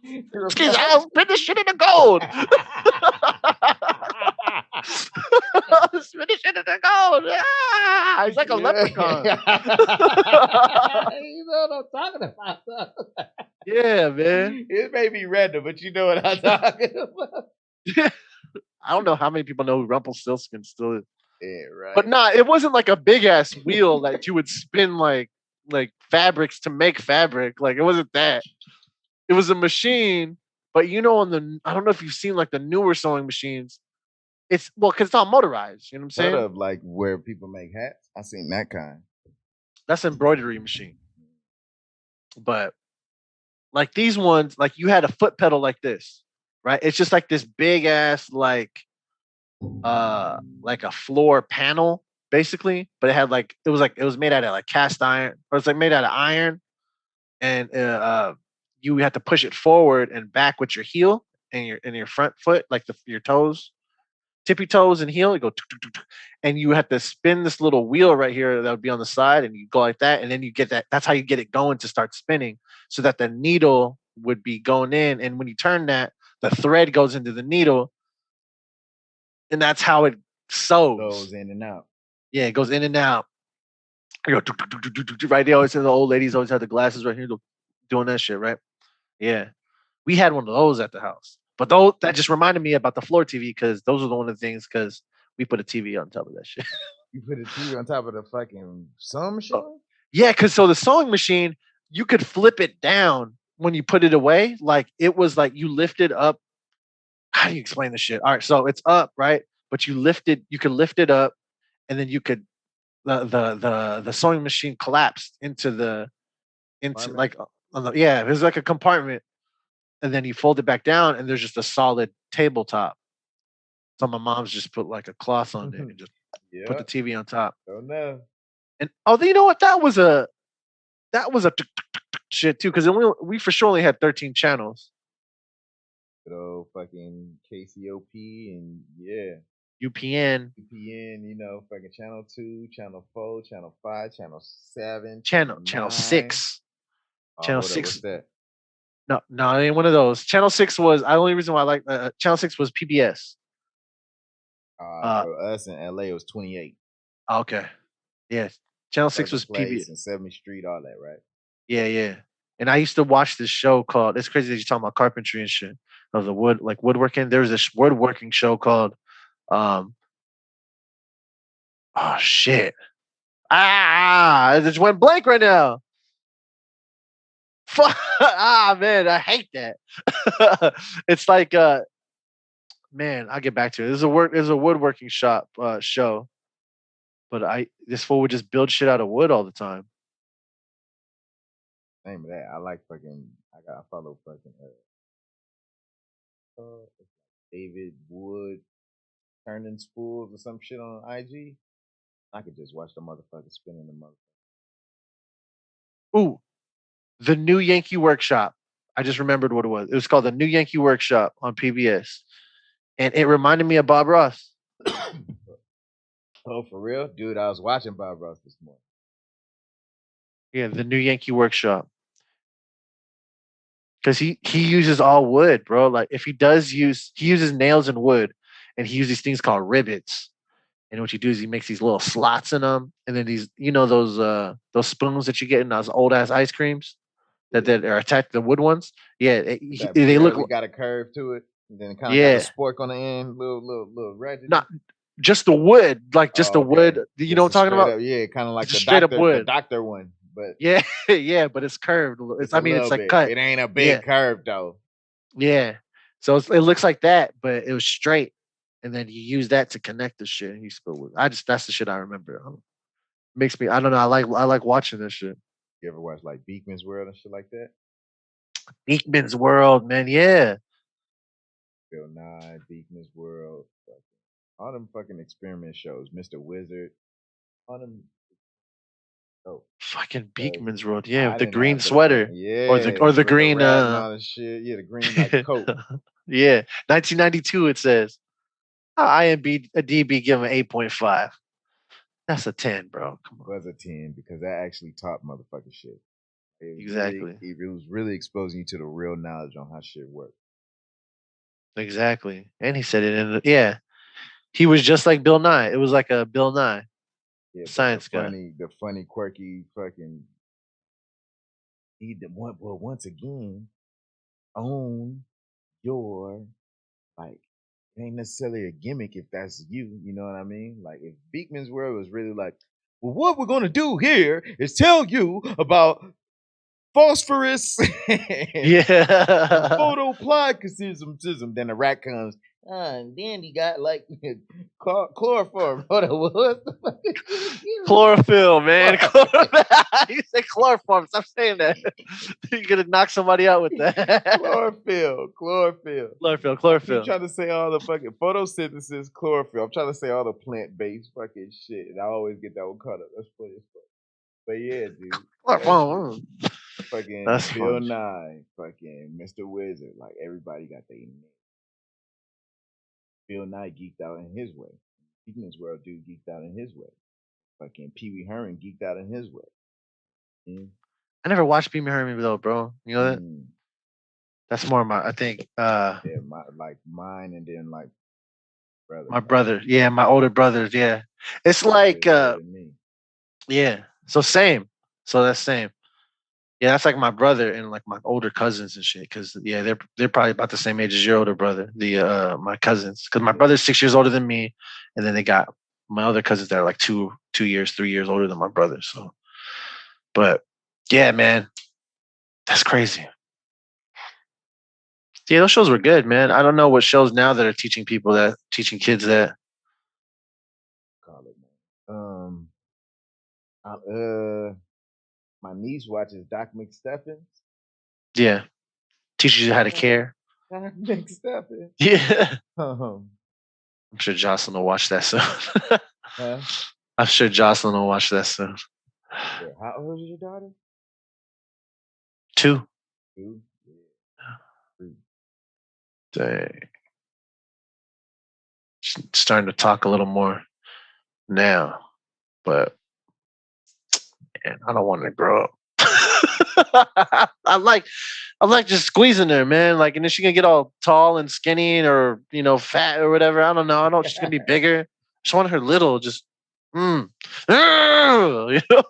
Speaker 2: I'll spin this shit into gold. Spin this shit into gold. Ah, he's like a leprechaun.
Speaker 1: You know what I'm talking about.
Speaker 2: Yeah, man.
Speaker 1: It may be random, but you know what I'm talking about.
Speaker 2: I don't know how many people know who Rumpelstiltskin still is.
Speaker 1: Yeah, right.
Speaker 2: But nah, it wasn't like a big ass wheel that you would spin like fabrics to make fabric. Like it wasn't that. It was a machine, but you know, I don't know if you've seen like the newer sewing machines. It's because it's all motorized. You know what I'm saying?
Speaker 1: Sort of like where people make hats. I seen that kind.
Speaker 2: That's an embroidery machine. But like these ones, like you had a foot pedal like this, right? It's just like this big ass like a floor panel basically, but it was made out of like cast iron, or it's like made out of iron, and you had to push it forward and back with your heel and your front foot, like your toes, tippy toes and heel. You go, and you have to spin this little wheel right here that would be on the side, and you go like that, and then you get that. That's how you get it going to start spinning, so that the needle would be going in, and when you turn that, the thread goes into the needle, and that's how it sews.
Speaker 1: Goes in and out.
Speaker 2: Yeah, it goes in and out. You go right there. Always the old ladies always had the glasses right here doing that shit, right? Yeah. We had one of those at the house. But that just reminded me about the floor TV because those are one of the things because we put a TV on top of that shit.
Speaker 1: You put a TV on top of the fucking sewing machine?
Speaker 2: Yeah, because so the sewing machine, you could flip it down when you put it away. Like it was like you lifted up. How do you explain this shit? All right, so it's up, right? But you could lift it up, and then you could the sewing machine collapsed into like there's like a compartment, and then you fold it back down, and there's just a solid tabletop. So my mom's just put like a cloth on it and just put the TV on top.
Speaker 1: Oh no!
Speaker 2: And you know what? That was a shit too because we for sure only had 13 channels.
Speaker 1: Good fucking KCOP and
Speaker 2: UPN,
Speaker 1: you know, fucking channel 2, channel 4, channel 5, channel 7,
Speaker 2: channel 6. Channel 6.
Speaker 1: What's that?
Speaker 2: No, it ain't one of those. Channel 6 was the only reason why I like Channel 6 was PBS. Uh,
Speaker 1: For us in LA, it was 28.
Speaker 2: okay, yeah. Channel 6
Speaker 1: Pleasant
Speaker 2: was PB.
Speaker 1: Place and 70th Street, all that, right?
Speaker 2: Yeah, yeah. And I used to watch this show called. It's crazy that you're talking about carpentry and shit of the wood, like woodworking. There was this woodworking show called. Um, oh shit! I just went blank right now. Man, I hate that. It's like man, I'll get back to it. There's a woodworking shop show, but this fool would just build shit out of wood all the time.
Speaker 1: Name of that. I like fucking. I follow fucking David Wood turning spools or some shit on IG. I could just watch the motherfucker spinning the mother.
Speaker 2: Ooh, the New Yankee Workshop. I just remembered what it was. It was called the New Yankee Workshop on PBS, and it reminded me of Bob Ross.
Speaker 1: Oh, for real, dude! I was watching Bob Ross this morning.
Speaker 2: Yeah, the New Yankee Workshop. Because he uses all wood, bro. Like if he uses nails and wood, and he uses these things called rivets. And what you do is he makes these little slots in them, and then those spoons that you get in those old ass ice creams
Speaker 1: Yeah,
Speaker 2: that are attached to the wood ones. Yeah,
Speaker 1: that
Speaker 2: they look
Speaker 1: barely got a curve to it, and then kind of got the
Speaker 2: yeah,
Speaker 1: spork on the end, little ratchet.
Speaker 2: not just the wood, like just the
Speaker 1: Oh, okay.
Speaker 2: wood. You know
Speaker 1: Just
Speaker 2: what
Speaker 1: a
Speaker 2: I'm talking
Speaker 1: straight
Speaker 2: about?
Speaker 1: up, yeah, kind of like
Speaker 2: It's just straight up
Speaker 1: the
Speaker 2: wood.
Speaker 1: doctor one, but
Speaker 2: Yeah, yeah, but it's curved.
Speaker 1: just
Speaker 2: I
Speaker 1: a
Speaker 2: mean, it's
Speaker 1: little
Speaker 2: like
Speaker 1: bit.
Speaker 2: cut.
Speaker 1: It ain't a
Speaker 2: Yeah,
Speaker 1: big curve though.
Speaker 2: yeah. So it looks like that, but it was straight, and then you use that to connect the shit. And you spill wood. That's the shit I remember. Makes me. I don't know. I like watching this shit.
Speaker 1: You ever watch like Beekman's World and shit like that?
Speaker 2: Beekman's World, man. Yeah,
Speaker 1: Bill Nye, Beekman's World, all them fucking experiment shows, Mr. Wizard, all them. Oh,
Speaker 2: fucking
Speaker 1: because
Speaker 2: Beekman's World. Yeah, with
Speaker 1: I
Speaker 2: the
Speaker 1: didn't
Speaker 2: green
Speaker 1: have the
Speaker 2: sweater
Speaker 1: fucking
Speaker 2: or the
Speaker 1: with the
Speaker 2: green.
Speaker 1: rat and all the shit. Yeah, the green like coat
Speaker 2: Yeah, 1992. It says IMB a DB give him 8.5. That's a 10, bro. Come on.
Speaker 1: was a 10 because that actually taught motherfucking shit.
Speaker 2: Exactly.
Speaker 1: It was really exposing you to the real knowledge on how shit works.
Speaker 2: Exactly. And he said it yeah. He was just like Bill Nye. It was like a Bill Nye
Speaker 1: Yeah, but
Speaker 2: science guy.
Speaker 1: the funny, quirky, fucking. Well, once again, own your like. It ain't necessarily a gimmick if that's you. You know what I mean? Like if Beekman's World was really like, well, what we're gonna do here is tell you about phosphorus and
Speaker 2: Yeah.
Speaker 1: photoplastism. Then the rat comes, and then he got like chloroform. What the fuck is you?
Speaker 2: Chlorophyll, man. You say chloroform. Stop saying that. You're gonna knock somebody out with that.
Speaker 1: Chlorophyll.
Speaker 2: Chlorophyll,
Speaker 1: I keep
Speaker 2: chlorophyll.
Speaker 1: trying to say all the fucking photosynthesis, chlorophyll. I'm trying to say all the plant based fucking shit, and I always get that one cut up. That's funny as fuck. But yeah, dude, that shit.
Speaker 2: Chlorophyll.
Speaker 1: Fucking
Speaker 2: That's
Speaker 1: Bill
Speaker 2: funny.
Speaker 1: Nye, fucking Mr. Wizard, like everybody got their name. Bill Nye geeked out in his way. Beekman's World dude geeked out in his way. Fucking Pee Wee Herman geeked out in his way. Mm.
Speaker 2: I never watched Beamer Herman though, bro. You know that?
Speaker 1: Mm.
Speaker 2: That's more my I think
Speaker 1: Yeah, like mine, and then like brother,
Speaker 2: my
Speaker 1: like
Speaker 2: brother. Yeah, my older brothers, yeah. It's
Speaker 1: 6 years
Speaker 2: like
Speaker 1: older than me.
Speaker 2: yeah. So same. So that's same. Yeah, that's like my brother and like my older cousins and shit. Cause yeah, they're probably about the same age as your older brother. The my cousins. Cause my
Speaker 1: Yeah.
Speaker 2: brother's 6 years older than me, and then they got my other cousins that are like 2 years, 3 years older than my brother. So, but yeah, man, that's crazy. Yeah, those shows were good, man. I don't know what shows now that are teaching kids that.
Speaker 1: Call it, man. I, my niece watches Doc McStuffins.
Speaker 2: Yeah, teaches you how to
Speaker 1: Doc
Speaker 2: care.
Speaker 1: McStuffins.
Speaker 2: Yeah,
Speaker 1: Um,
Speaker 2: I'm sure Jocelyn will watch that soon.
Speaker 1: huh?
Speaker 2: I'm sure Jocelyn will watch that soon.
Speaker 1: Yeah. How old is your daughter?
Speaker 2: 2.
Speaker 1: 2. Yeah. 3.
Speaker 2: Dang. Starting to talk a little more now, but man, I don't want to grow up. I like I like just squeezing her, man. Like, and then she gonna get all tall and skinny or fat or whatever. I don't know. I don't. She's gonna be bigger. I just want her little. Just mm. you know.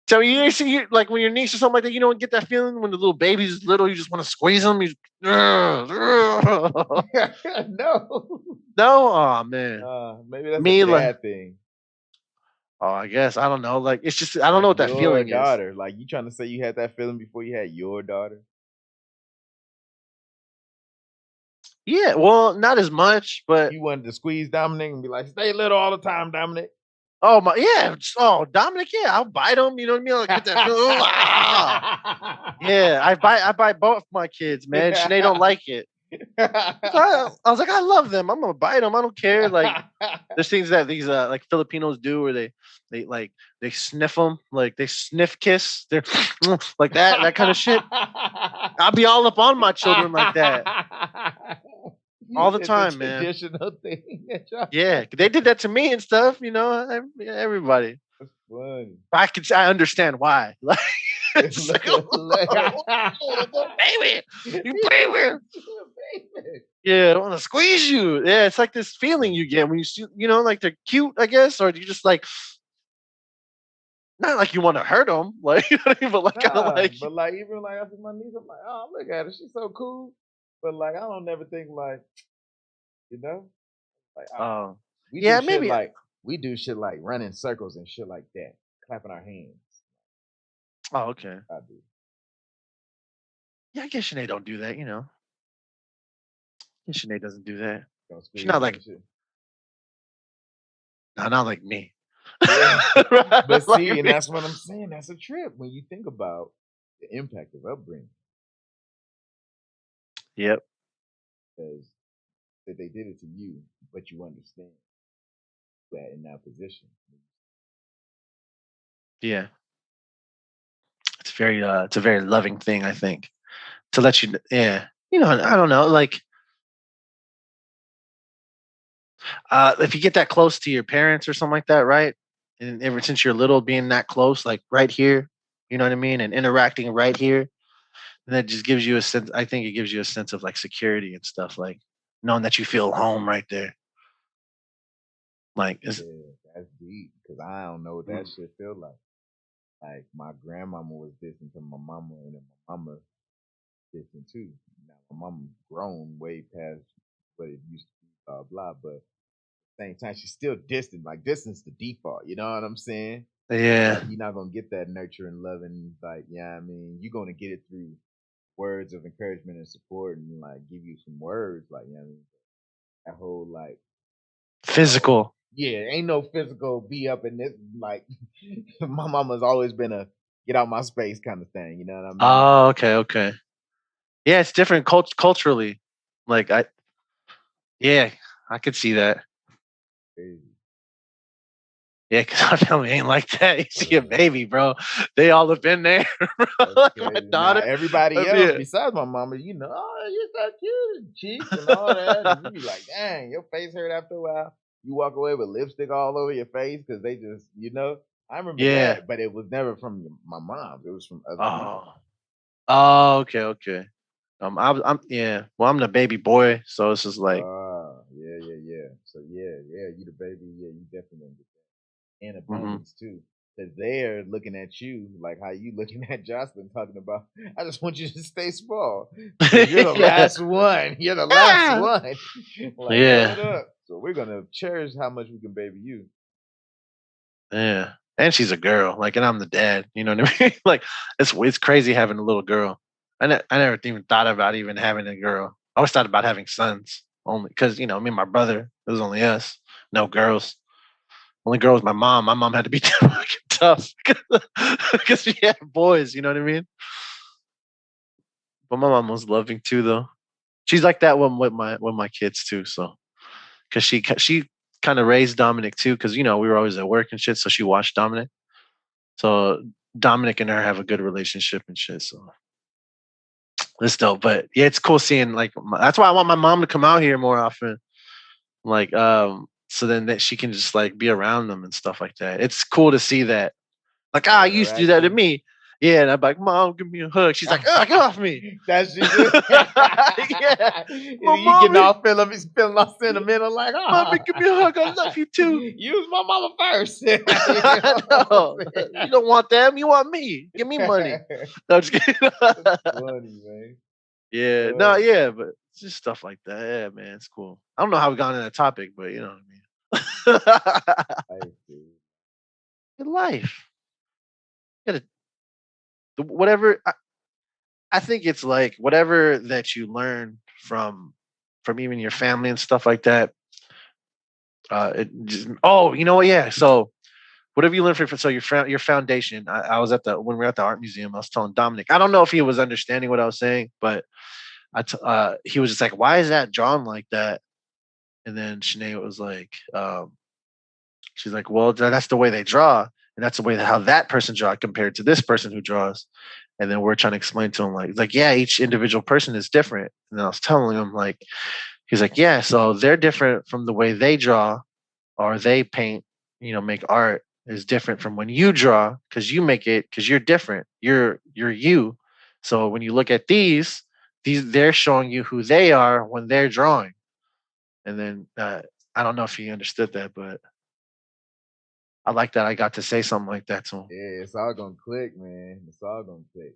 Speaker 2: So you see, like when your niece or something like that, you don't get that feeling when the little baby's little. You just want to squeeze them. You no.
Speaker 1: No.
Speaker 2: Oh man,
Speaker 1: Maybe that's a
Speaker 2: me like.
Speaker 1: dad thing.
Speaker 2: Oh, I guess I don't know. Like it's just I don't know
Speaker 1: Like
Speaker 2: what that
Speaker 1: your
Speaker 2: feeling is.
Speaker 1: daughter. Like you trying to say you had that feeling before you had your daughter?
Speaker 2: Yeah, well, not as much, but
Speaker 1: You wanted to squeeze Dominic and be like, stay little all the time, Dominic.
Speaker 2: oh my, yeah. Oh, Dominic, yeah, I'll bite him. You know what I mean? Like get that feeling. Yeah, I bite both my kids, man. Sinead don't like it. So I was like, I love them. I'm gonna bite them. I don't care. Like there's things that these like Filipinos do where they like they sniff them, like they sniff kiss. They're like that kind of shit. I'll be all up on my children like that all the
Speaker 1: It's a
Speaker 2: time, man.
Speaker 1: traditional thing.
Speaker 2: Yeah, they did that to me and stuff. Everybody.
Speaker 1: That's funny.
Speaker 2: I understand why. Like, it's like, oh, baby, you baby. Yeah, I want to squeeze you. Yeah, it's like this feeling you get when you see, like they're cute, I guess, or you just like not like you want to hurt them, like you know what I mean, but like kind of
Speaker 1: Nah,
Speaker 2: like,
Speaker 1: but like even like I see my niece, I'm like, oh look at her, she's so cool. But like I don't never think like, you know, like
Speaker 2: oh,
Speaker 1: we do
Speaker 2: yeah,
Speaker 1: shit
Speaker 2: maybe.
Speaker 1: like running circles and shit like that, clapping our hands.
Speaker 2: Oh, okay.
Speaker 1: I do.
Speaker 2: Yeah, I guess Sinead don't do that. Yeah, Sinead doesn't do that.
Speaker 1: Don't
Speaker 2: She's
Speaker 1: squeeze
Speaker 2: not
Speaker 1: them
Speaker 2: like
Speaker 1: and shit.
Speaker 2: no, not like me.
Speaker 1: Yeah. But see,
Speaker 2: Like
Speaker 1: and
Speaker 2: me.
Speaker 1: that's what I'm saying. That's a trip when you think about the impact of upbringing.
Speaker 2: Yep.
Speaker 1: Because that they did it to you, but you understand that in that position.
Speaker 2: Yeah. It's a very loving thing, I think, to let you. Yeah. I don't know. Like, if you get that close to your parents or something like that, right? And ever since you're little, being that close, like right here, you know what I mean, and interacting right here, and that just gives you a sense. I think it gives you a sense of like security and stuff, like knowing that you feel home right there. Like,
Speaker 1: Yeah, that's deep. Because I don't know what that
Speaker 2: mm,
Speaker 1: shit feel like. Like my grandmama was distant to my mama, and then my mama distant too. Now my mama grown way past what it used to be, blah blah. But same time, she's still distant. Like distance the default. You know what I'm saying?
Speaker 2: yeah,
Speaker 1: Like you're not gonna get that nurture and loving. Like yeah, I mean, you're gonna get it through words of encouragement and support, and like give you some words. Like you know, what I mean? That whole like oh
Speaker 2: physical.
Speaker 1: yeah, ain't no physical be up in this. Like my mama's always been a get out my space kind of thing. You know what I mean?
Speaker 2: Oh, okay, okay. Yeah, it's different culturally. Like yeah, I could see that.
Speaker 1: Crazy.
Speaker 2: Yeah, because our family ain't like that. You see a
Speaker 1: Uh,
Speaker 2: baby, bro. They all up in there, bro.
Speaker 1: that's
Speaker 2: Like my
Speaker 1: crazy. Now
Speaker 2: daughter.
Speaker 1: everybody else
Speaker 2: Yeah.
Speaker 1: besides my mama, you know, oh, you're so cute, and cheeks and all that, and you be like, dang, your face hurt after a while. You walk away with lipstick all over your face because they just, you know. I remember
Speaker 2: Yeah.
Speaker 1: that, but it was never from my mom. It was from other people.
Speaker 2: Oh. Oh, okay, okay. I'm yeah. Well, I'm the baby boy, so it's just like,
Speaker 1: Ah, yeah, yeah, yeah. So yeah, you the baby. Yeah, you definitely gonna get that. And
Speaker 2: hmm
Speaker 1: abundance too. Because they're looking at you like how you looking at Jocelyn talking about, I just want you to stay small. Because you're the
Speaker 2: yeah,
Speaker 1: last one. You're the last
Speaker 2: ah!
Speaker 1: one. Like,
Speaker 2: Yeah,
Speaker 1: shut up. So we're gonna cherish how much we can baby you.
Speaker 2: yeah. And she's a girl, like, and I'm the dad. You know what I mean? Like, it's crazy having a little girl. I never even thought about even having a girl. I always thought about having sons only because me and my brother. It was only us, no girls. Only girl was my mom. My mom had to be fucking tough because she had boys. You know what I mean? But my mom was loving too, though. She's like that one with my kids too. So because she kind of raised Dominic too, because we were always at work and shit. So she watched Dominic. So Dominic and her have a good relationship and shit. So it's dope. But yeah, it's cool seeing like that's why I want my mom to come out here more often. Like so then that she can just like be around them and stuff like that. It's cool to see that. Like,
Speaker 1: That
Speaker 2: you used to do that to
Speaker 1: interaction.
Speaker 2: me. Yeah, and I'm like, Mom, give me a hug. She's like, oh, get off me.
Speaker 1: That's you do.
Speaker 2: Yeah. My
Speaker 1: You getting
Speaker 2: mommy,
Speaker 1: all feeling, he's feeling all sentimental, like,
Speaker 2: mommy, give me a hug. I love you too.
Speaker 1: use my mama first. You
Speaker 2: I
Speaker 1: know
Speaker 2: know.
Speaker 1: what I'm
Speaker 2: You don't want them, you want me. Give me money.
Speaker 1: saying?
Speaker 2: No, I'm just kidding.
Speaker 1: That's funny, man.
Speaker 2: Yeah, no,
Speaker 1: Uh,
Speaker 2: yeah, but it's just stuff like that. Yeah, man, it's cool. I don't know how we got into that topic, but you know what I mean.
Speaker 1: I see.
Speaker 2: In life, you gotta, whatever. I think it's like whatever that you learn from even your family and stuff like that. It just, oh, you know what? Yeah. So whatever you learn from so your foundation. I was at the when we were at the art museum. I was telling Dominic. I don't know if he was understanding what I was saying, but he was just like, "Why is that drawn like that?" And then Sinead was like, she's like, "Well, that's the way they draw, and that's the way how that person draw compared to this person who draws." And then we're trying to explain to him like, yeah, each individual person is different. And then I was telling him like, he's like, yeah, so they're different from the way they draw or they paint, make art is different from when you draw because you make it because you're different. You're you. So when you look at these they're showing you who they are when they're drawing. And then I don't know if he understood that, but I like that I got to say something like that to him.
Speaker 1: Yeah, it's all gonna click, man. It's all gonna click.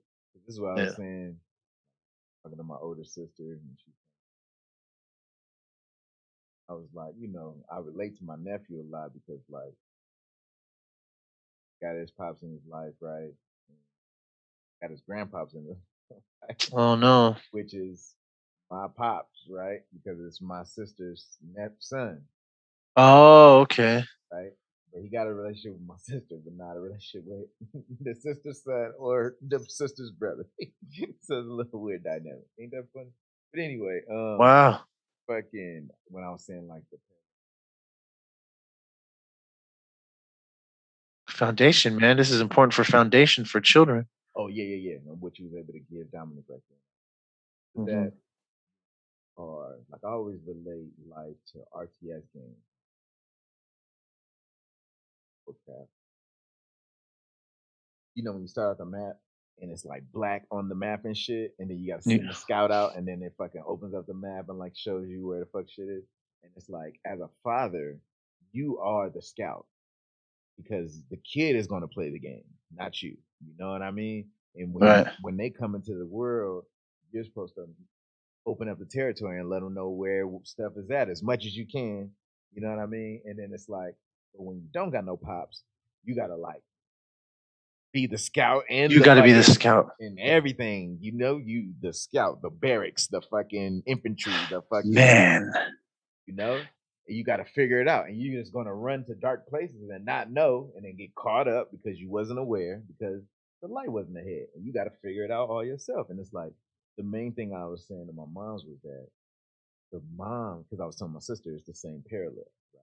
Speaker 1: This is what I was
Speaker 2: Yeah.
Speaker 1: saying, talking to my older sister, and I was like, I relate to my nephew a lot because, like, got his pops in his life, right? Got his grandpops in his life,
Speaker 2: Oh no.
Speaker 1: which is my pops, right? Because it's my sister's son,
Speaker 2: Oh, okay.
Speaker 1: right? But he got a relationship with my sister, but not a relationship with the sister's son or the sister's brother. So it's a little weird dynamic. Ain't that funny? But anyway,
Speaker 2: Wow.
Speaker 1: fucking when I was saying like the
Speaker 2: Foundation, man. This is important for foundation for children.
Speaker 1: oh yeah, and what you was able to give Dominic right there. But
Speaker 2: Hmm.
Speaker 1: that or like I always relate life to RTS games. Okay. When you start at the map and it's like black on the map and shit, and then you gotta
Speaker 2: Yeah.
Speaker 1: send the scout out, and then it fucking opens up the map and like shows you where the fuck shit is. And it's like, as a father, you are the scout because the kid is gonna play the game, not you. You know what I mean? And
Speaker 2: Right.
Speaker 1: when they come into the world, you're supposed to open up the territory and let them know where stuff is at as much as you can. You know what I mean? And then it's like, but when you don't got no pops, you gotta like be the scout and
Speaker 2: You
Speaker 1: the
Speaker 2: got to be the
Speaker 1: fucking
Speaker 2: scout.
Speaker 1: and everything. You the scout, the barracks, the fucking infantry, the fucking
Speaker 2: Man.
Speaker 1: and you got to figure it out. And you're just gonna run to dark places and not know, and then get caught up because you wasn't aware because the light wasn't ahead, and you got to figure it out all yourself. And it's like the main thing I was saying to my mom's was that the mom, because I was telling my sister, it's the same parallel. Right?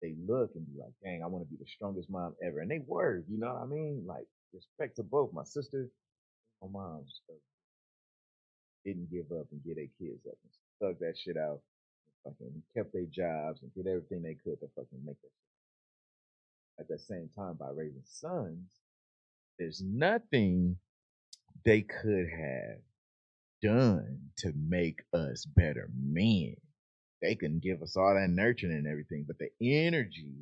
Speaker 1: They look and be like, dang, I want to be the strongest mom ever. And they were, you know what I mean? Like, respect to both. My sister, my mom didn't give up and get their kids up and stuck that shit out. And fucking kept their jobs and did everything they could to fucking make it. At the same time, by raising sons, there's nothing they could have done to make us better men. They can give us all that nurturing and everything, but the energy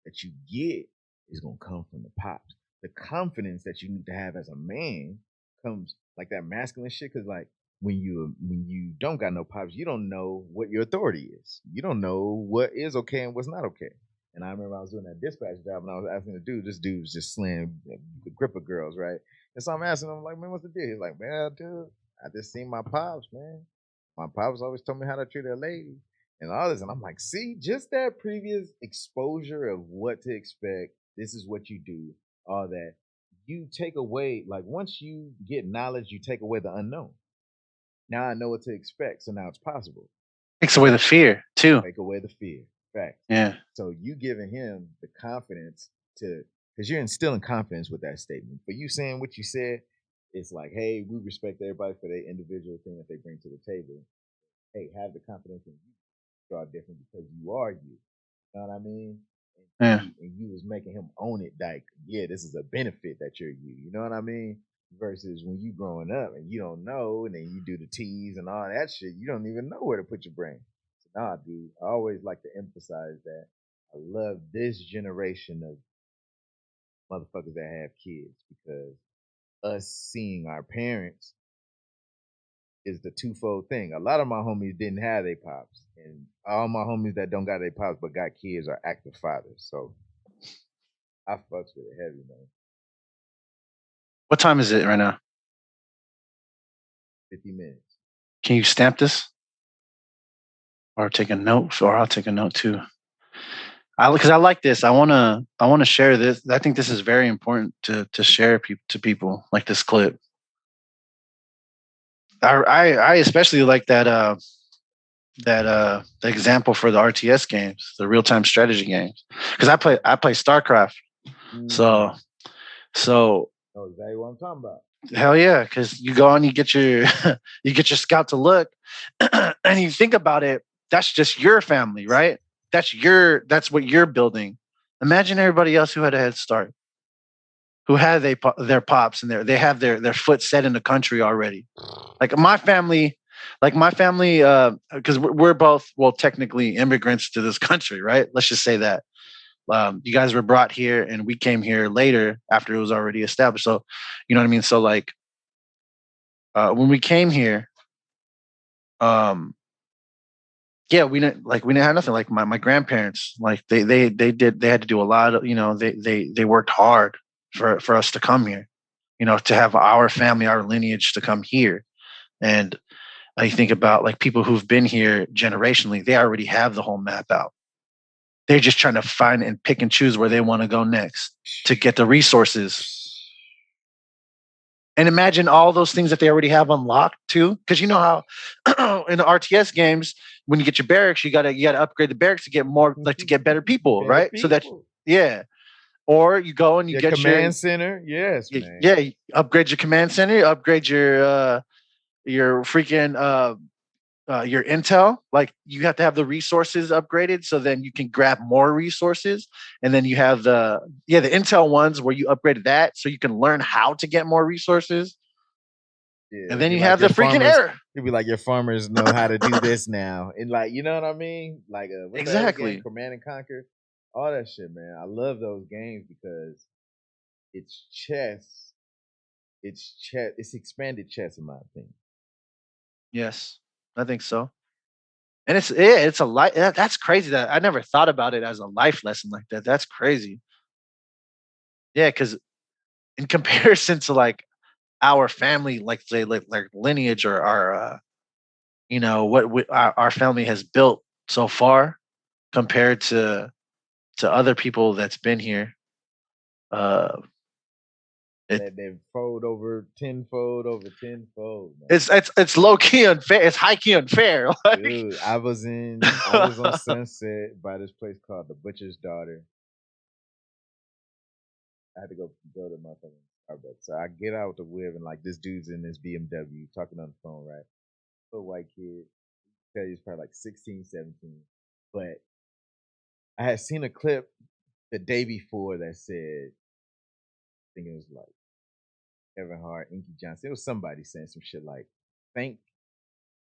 Speaker 1: that you get is gonna come from the pops. The confidence that you need to have as a man comes like that masculine shit. Cause like when you don't got no pops, you don't know what your authority is. You don't know what is okay and what's not okay. And I remember I was doing that dispatch job and I was asking the dude, this dude was just slaying the grip of girls, right? And so I'm asking him, like, man, what's the deal? He's like, man, dude, I just seen my pops, man. My pops always told me how to treat a lady and all this. And I'm like, see, just that previous exposure of what to expect, this is what you do, all that. You take away, like, once you get knowledge, you take away the unknown. Now I know what to expect. So now it's possible.
Speaker 2: Takes away the fear too.
Speaker 1: Take away the fear. Fact.
Speaker 2: Yeah.
Speaker 1: So you giving him the confidence to, because you're instilling confidence with that statement. But you saying what you said, it's like, hey, we respect everybody for their individual thing that they bring to the table. Hey, have the confidence in you. Draw different because you are you. You know what I mean?
Speaker 2: Yeah.
Speaker 1: And you was making him own it. Like, yeah, this is a benefit that you're you. You know what I mean? versus when you growing up and you don't know, and then you do the T's and all that shit. You don't even know where to put your brain. So now I do. I always like to emphasize that I love this generation of motherfuckers that have kids because us seeing our parents is the twofold thing. A lot of my homies didn't have their pops, and all my homies that don't got their pops but got kids are active fathers. So I fucks with it heavy, man.
Speaker 2: What time is it right now?
Speaker 1: 50 minutes.
Speaker 2: Can you stamp this or take a note? Or I'll take a note too. I because I like this. I wanna share this. I think this is very important to share to people like this clip. I especially like that the example for the RTS games, the real time strategy games, because I play StarCraft.
Speaker 1: Mm.
Speaker 2: So so
Speaker 1: Oh, exactly what I'm talking about.
Speaker 2: hell yeah, because you go on, you get your you get your scout to look, and you think about it. That's just your family, right? That's what you're building. Imagine everybody else who had a head start, who had their pops and they have their foot set in the country already. Like my family, because we're both, well, technically immigrants to this country, right? Let's just say that. You guys were brought here and we came here later after it was already established. So, you know what I mean? So, like, when we came here, um, yeah, we didn't have nothing. Like my grandparents, like they had to do a lot of, they worked hard for us to come here, to have our family, our lineage to come here. And you think about like people who've been here generationally, they already have the whole map out. They're just trying to find and pick and choose where they want to go next to get the resources. And imagine all those things that they already have unlocked too. Because you know how in the RTS games, when you get your barracks, you gotta upgrade the barracks to get more, like, to get better people,
Speaker 1: Better
Speaker 2: right? So that,
Speaker 1: people.
Speaker 2: yeah. Or you go and you
Speaker 1: Your
Speaker 2: get your,
Speaker 1: command center, yes,
Speaker 2: yeah,
Speaker 1: man.
Speaker 2: you upgrade your command center, you upgrade your freaking your intel. Like you have to have the resources upgraded so then you can grab more resources. And then you have the intel ones where you upgraded that so you can learn how to get more resources.
Speaker 1: Yeah,
Speaker 2: And
Speaker 1: it'd
Speaker 2: then
Speaker 1: be
Speaker 2: you
Speaker 1: like
Speaker 2: have the
Speaker 1: your
Speaker 2: freaking
Speaker 1: farmers.
Speaker 2: error.
Speaker 1: It'd be like your farmers know how to do this now, and like you know what I mean. Like what's that other game?
Speaker 2: Exactly.
Speaker 1: Command and Conquer. All that shit, man. I love those games because it's chess. It's chess. It's expanded chess, in my opinion.
Speaker 2: Yes, I think so. And it's a life. That's crazy that I never thought about it as a life lesson like that. That's crazy. Yeah, because in comparison to like our family, like say like lineage or our what our family has built so far compared to other people that's been here. Uh, it
Speaker 1: That they fold over tenfold over tenfold, man.
Speaker 2: it's low key unfair. It's high key unfair. Like,
Speaker 1: Dude, I was on Sunset by this place called the Butcher's Daughter. I had to go to my fucking Starbucks. So I get out the whip and like this dude's in this BMW talking on the phone, right? Little white kid. Tell you he's probably like 16, 17. But I had seen a clip the day before that said, I think it was like Kevin Hart, Inky Johnson. It was somebody saying some shit like, thank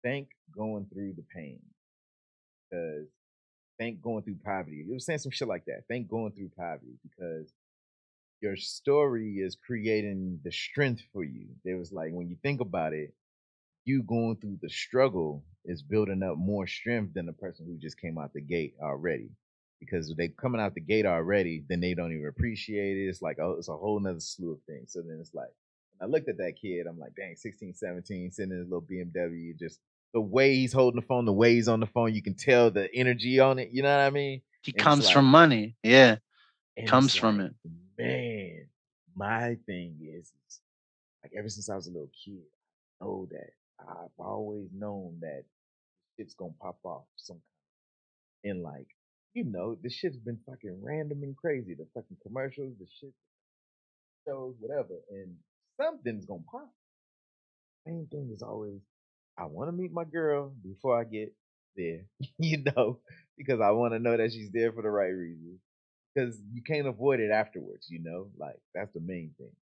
Speaker 1: thank going through the pain. Because thank going through poverty. It was saying some shit like that. Thank going through poverty because your story is creating the strength for you. There was like when you think about it, you going through the struggle is building up more strength than the person who just came out the gate already. Because if they coming out the gate already, then they don't even appreciate it. It's like, oh, it's a whole nother slew of things. So then it's like, when I looked at that kid, I'm like, dang, 16, 17, sitting in his little BMW, just the way he's holding the phone, the way he's on the phone, you can tell the energy on it. You know what I mean?
Speaker 2: he
Speaker 1: And it's
Speaker 2: comes from
Speaker 1: like,
Speaker 2: money. Yeah,
Speaker 1: and it's
Speaker 2: comes from
Speaker 1: like,
Speaker 2: it.
Speaker 1: man, my thing is like ever since I was a little kid, I know that I've always known that it's gonna pop off some and like, this shit's been fucking random and crazy. The fucking commercials, the shit, shows, whatever, and something's gonna pop. Main thing is always I wanna meet my girl before I get there, because I wanna know that she's there for the right reason. Because you can't avoid it afterwards, like that's the main thing.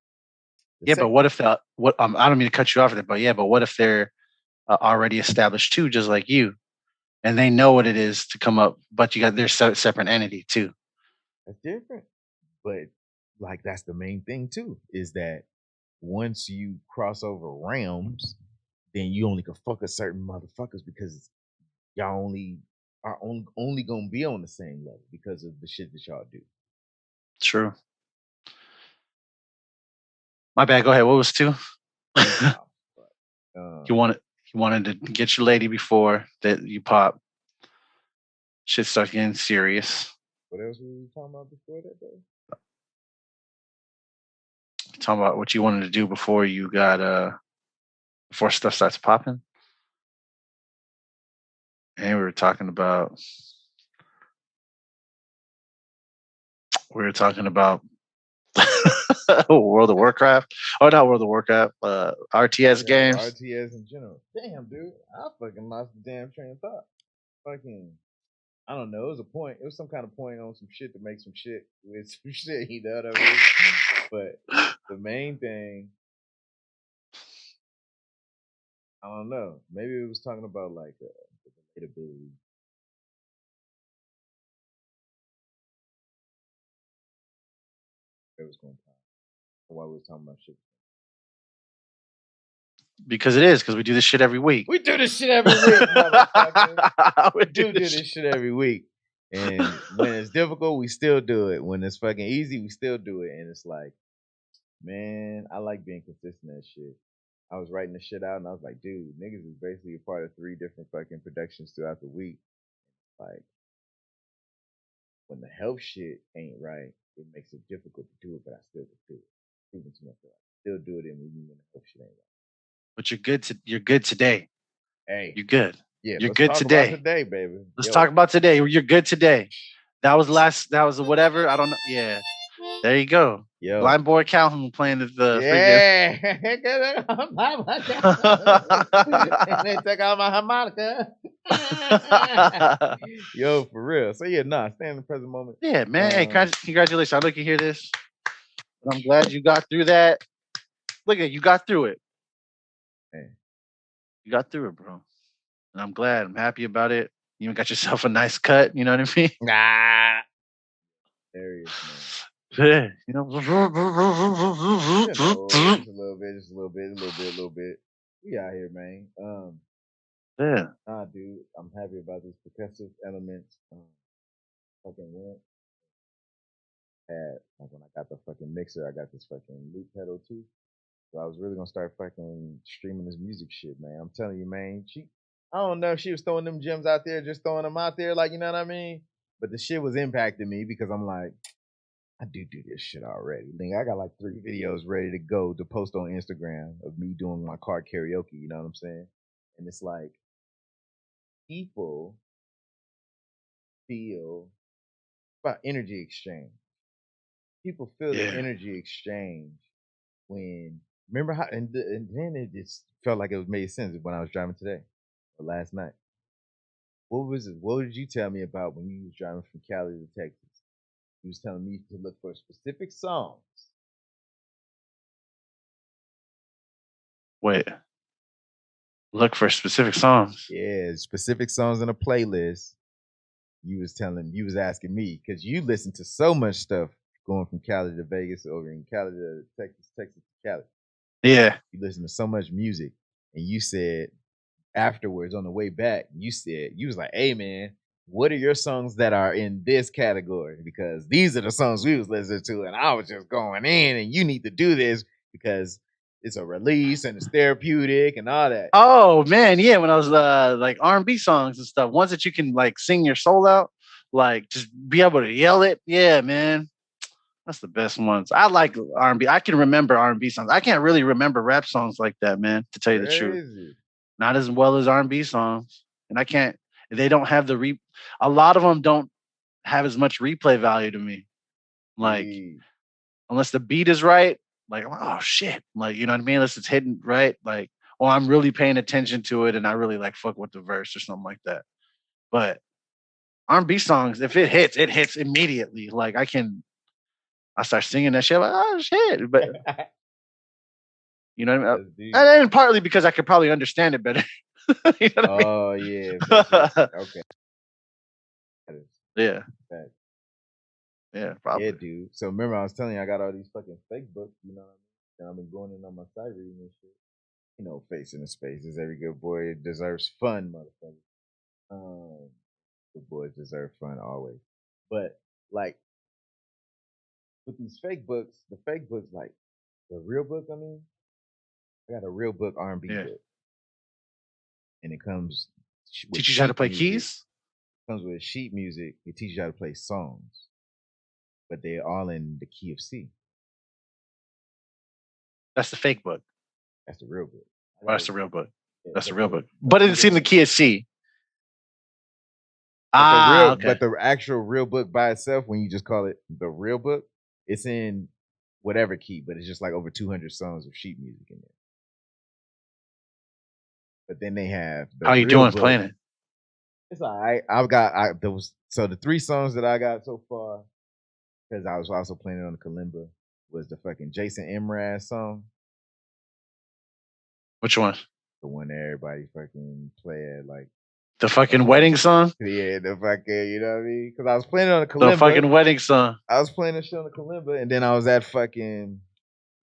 Speaker 1: The
Speaker 2: Yeah, but
Speaker 1: second,
Speaker 2: what if the what? I don't mean to cut you off there, but yeah, but what if they're already established too, just like you, and they know what it is to come up, but you got their separate entity too.
Speaker 1: that's different. But like that's the main thing too, is that once you cross over realms, then you only can fuck with certain motherfuckers because y'all only gonna be on the same level because of the shit that y'all do.
Speaker 2: True. My bad. Go ahead. What was two?
Speaker 1: Nah, but,
Speaker 2: you wanted you wanted to get your lady before that you pop. Shit starts getting serious.
Speaker 1: what else were we talking about before that though?
Speaker 2: Talking about what you wanted to do before you got before stuff starts popping. And we were talking about World of Warcraft. Oh, not World of Warcraft. RTS
Speaker 1: Yeah,
Speaker 2: games.
Speaker 1: RTS in general. Damn, dude, I fucking lost the damn train of thought. Fucking, I don't know. It was a point. It was some kind of point on some shit to make some shit with some shit. You know what I mean? But the main thing, I don't know. Maybe it was talking about like the relatability. It was going to why we was talking about shit.
Speaker 2: Because it is, because we do this shit every week.
Speaker 1: We do this shit every week, motherfucker. We do this shit every week. And when it's difficult, we still do it. When it's fucking easy, we still do it. And it's like, man, I like being consistent at shit. I was writing the shit out and I was like, dude, niggas is basically a part of 3 different fucking productions throughout the week. Like, when the health shit ain't right, it makes it difficult to do it, but I still can do it. Proving to myself. I still do it even when the health shit ain't right.
Speaker 2: But you're good today.
Speaker 1: Hey.
Speaker 2: You're good.
Speaker 1: Yeah,
Speaker 2: you're
Speaker 1: let's
Speaker 2: good
Speaker 1: talk
Speaker 2: today.
Speaker 1: about today, baby.
Speaker 2: Let's talk about today. You're good today. That was whatever. I don't know. Yeah. There you go.
Speaker 1: Yo.
Speaker 2: Blind Boy Calhoun playing the
Speaker 1: yeah. And they took out my harmonica. Yo, for real. So yeah, stay in the present moment.
Speaker 2: Yeah, man. Hey, congratulations. I'd like to hear this. I'm glad you got through that. Look at you got through it.
Speaker 1: Hey.
Speaker 2: You got through it, bro. And I'm glad. I'm happy about it. You even got yourself a nice cut. You know what I mean?
Speaker 1: Nah. There he is, man.
Speaker 2: Yeah, you know.
Speaker 1: Just a little bit. We out here, man.
Speaker 2: Yeah.
Speaker 1: Nah, dude, I'm happy about these percussive elements. Fucking went. Like when I got the fucking mixer, I got this fucking loop pedal too. So I was really gonna start fucking streaming this music shit, man. I'm telling you, man. I don't know if she was throwing them gems out there, just throwing them out there, like you know what I mean. But the shit was impacting me because I'm like, I do this shit already. I got like 3 videos ready to go to post on Instagram of me doing my car karaoke. You know what I'm saying? And it's like people feel about energy exchange. People feel the energy exchange when remember how and then it just felt like it was made sense when I was driving today or last night. What was it? What did you tell me about when you was driving from Cali to Texas? You was telling me to look for specific songs.
Speaker 2: Wait. Look for specific songs.
Speaker 1: Yeah, specific songs in a playlist. You was asking me because you listen to so much stuff going from Cali to Vegas or in Cali to Texas, Texas to Cali.
Speaker 2: Yeah.
Speaker 1: You listen to so much music, and you said afterwards on the way back, you was like, "Hey man, what are your songs that are in this category? Because these are the songs we was listening to, and I was just going in, and you need to do this because it's a release and it's therapeutic and all that."
Speaker 2: Oh man, yeah. When I was like R&B songs and stuff, ones that you can like sing your soul out, like just be able to yell it. Yeah, man, that's the best ones. I like R&B. I can remember R&B songs. I can't really remember rap songs like that, man. To tell you the truth, not as well as R&B songs. And I can't. They don't have a lot of them don't have as much replay value to me. Like unless the beat is right, like oh shit, like you know what I mean. Unless it's hidden right, like or I'm really paying attention to it and I really like fuck with the verse or something like that. But R&B songs, if it hits immediately. Like I start singing that shit like oh shit, but You know what I mean?
Speaker 1: That's deep.
Speaker 2: And partly because I could probably understand it better. You know what
Speaker 1: Oh yeah, but just
Speaker 2: I mean?
Speaker 1: okay. That is
Speaker 2: Yeah,
Speaker 1: that.
Speaker 2: yeah,
Speaker 1: Yeah,
Speaker 2: probably.
Speaker 1: dude. So remember, I was telling you I got all these fucking fake books. You know what I mean? And I've been going in on my site reading and shit. You know, facing the spaces. Every good boy deserves fun, motherfucker. Good boys deserve fun always. But like with these fake books, the fake books, like the real book. I mean, I got a real book R&B
Speaker 2: Yeah.
Speaker 1: book, and it comes with
Speaker 2: Teach you how to
Speaker 1: sheet
Speaker 2: play
Speaker 1: music.
Speaker 2: keys.
Speaker 1: Comes with sheet music. It teaches you how to play songs, but they're all in the key of C.
Speaker 2: That's the fake book.
Speaker 1: That's the real book. I
Speaker 2: Oh,
Speaker 1: got
Speaker 2: that's
Speaker 1: it.
Speaker 2: the real book.
Speaker 1: Yeah,
Speaker 2: That's the
Speaker 1: but
Speaker 2: real book.
Speaker 1: but
Speaker 2: But it's in the
Speaker 1: even
Speaker 2: key of C.
Speaker 1: real,
Speaker 2: Okay.
Speaker 1: but the actual real book by itself, when you just call it the real book, it's in whatever key, but it's just like over 200 songs of sheet music in there. But then they have the
Speaker 2: How you
Speaker 1: real
Speaker 2: doing
Speaker 1: book.
Speaker 2: playing it?
Speaker 1: It's all right. I've got those. So the 3 songs that I got so far, because I was also playing it on the kalimba, was the fucking Jason Mraz song,
Speaker 2: Which one?
Speaker 1: the one that everybody fucking play at like
Speaker 2: The fucking
Speaker 1: fucking
Speaker 2: wedding song?
Speaker 1: yeah, the fucking you know what I mean? Because I was playing it on the
Speaker 2: The
Speaker 1: kalimba.
Speaker 2: fucking wedding song.
Speaker 1: I was playing the shit on the kalimba, and then I was at fucking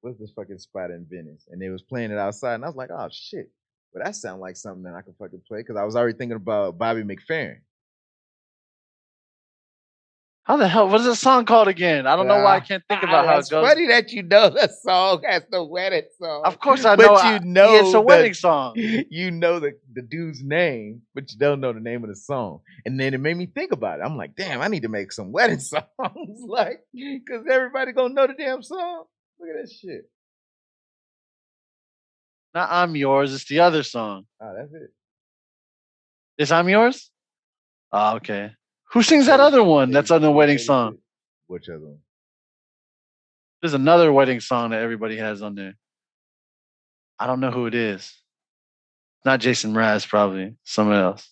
Speaker 1: what's this fucking spot in Venice, and they was playing it outside, and I was like, oh shit, but that sounds like something that I could fucking play because I was already thinking about Bobby McFerrin.
Speaker 2: How the hell? What is this song called again? I don't know why I can't think about how it
Speaker 1: That's
Speaker 2: goes.
Speaker 1: funny that you know the song has the wedding song.
Speaker 2: Of course I know.
Speaker 1: But you
Speaker 2: Yeah,
Speaker 1: know
Speaker 2: it's a wedding song.
Speaker 1: You know the dude's name, but you don't know the name of the song. And then it made me think about it. I'm like, damn, I need to make some wedding songs, like, because everybody gonna know the damn song. Look at that shit.
Speaker 2: Not I'm yours. It's the other song.
Speaker 1: Oh, that's it.
Speaker 2: It's I'm yours. Oh, okay. Who sings that
Speaker 1: Say
Speaker 2: other one?
Speaker 1: say
Speaker 2: That's on the
Speaker 1: say
Speaker 2: wedding
Speaker 1: say this
Speaker 2: song.
Speaker 1: shit. Which other one?
Speaker 2: There's another wedding song that everybody has on there. I don't know who it is. Not Jason Mraz, probably someone else.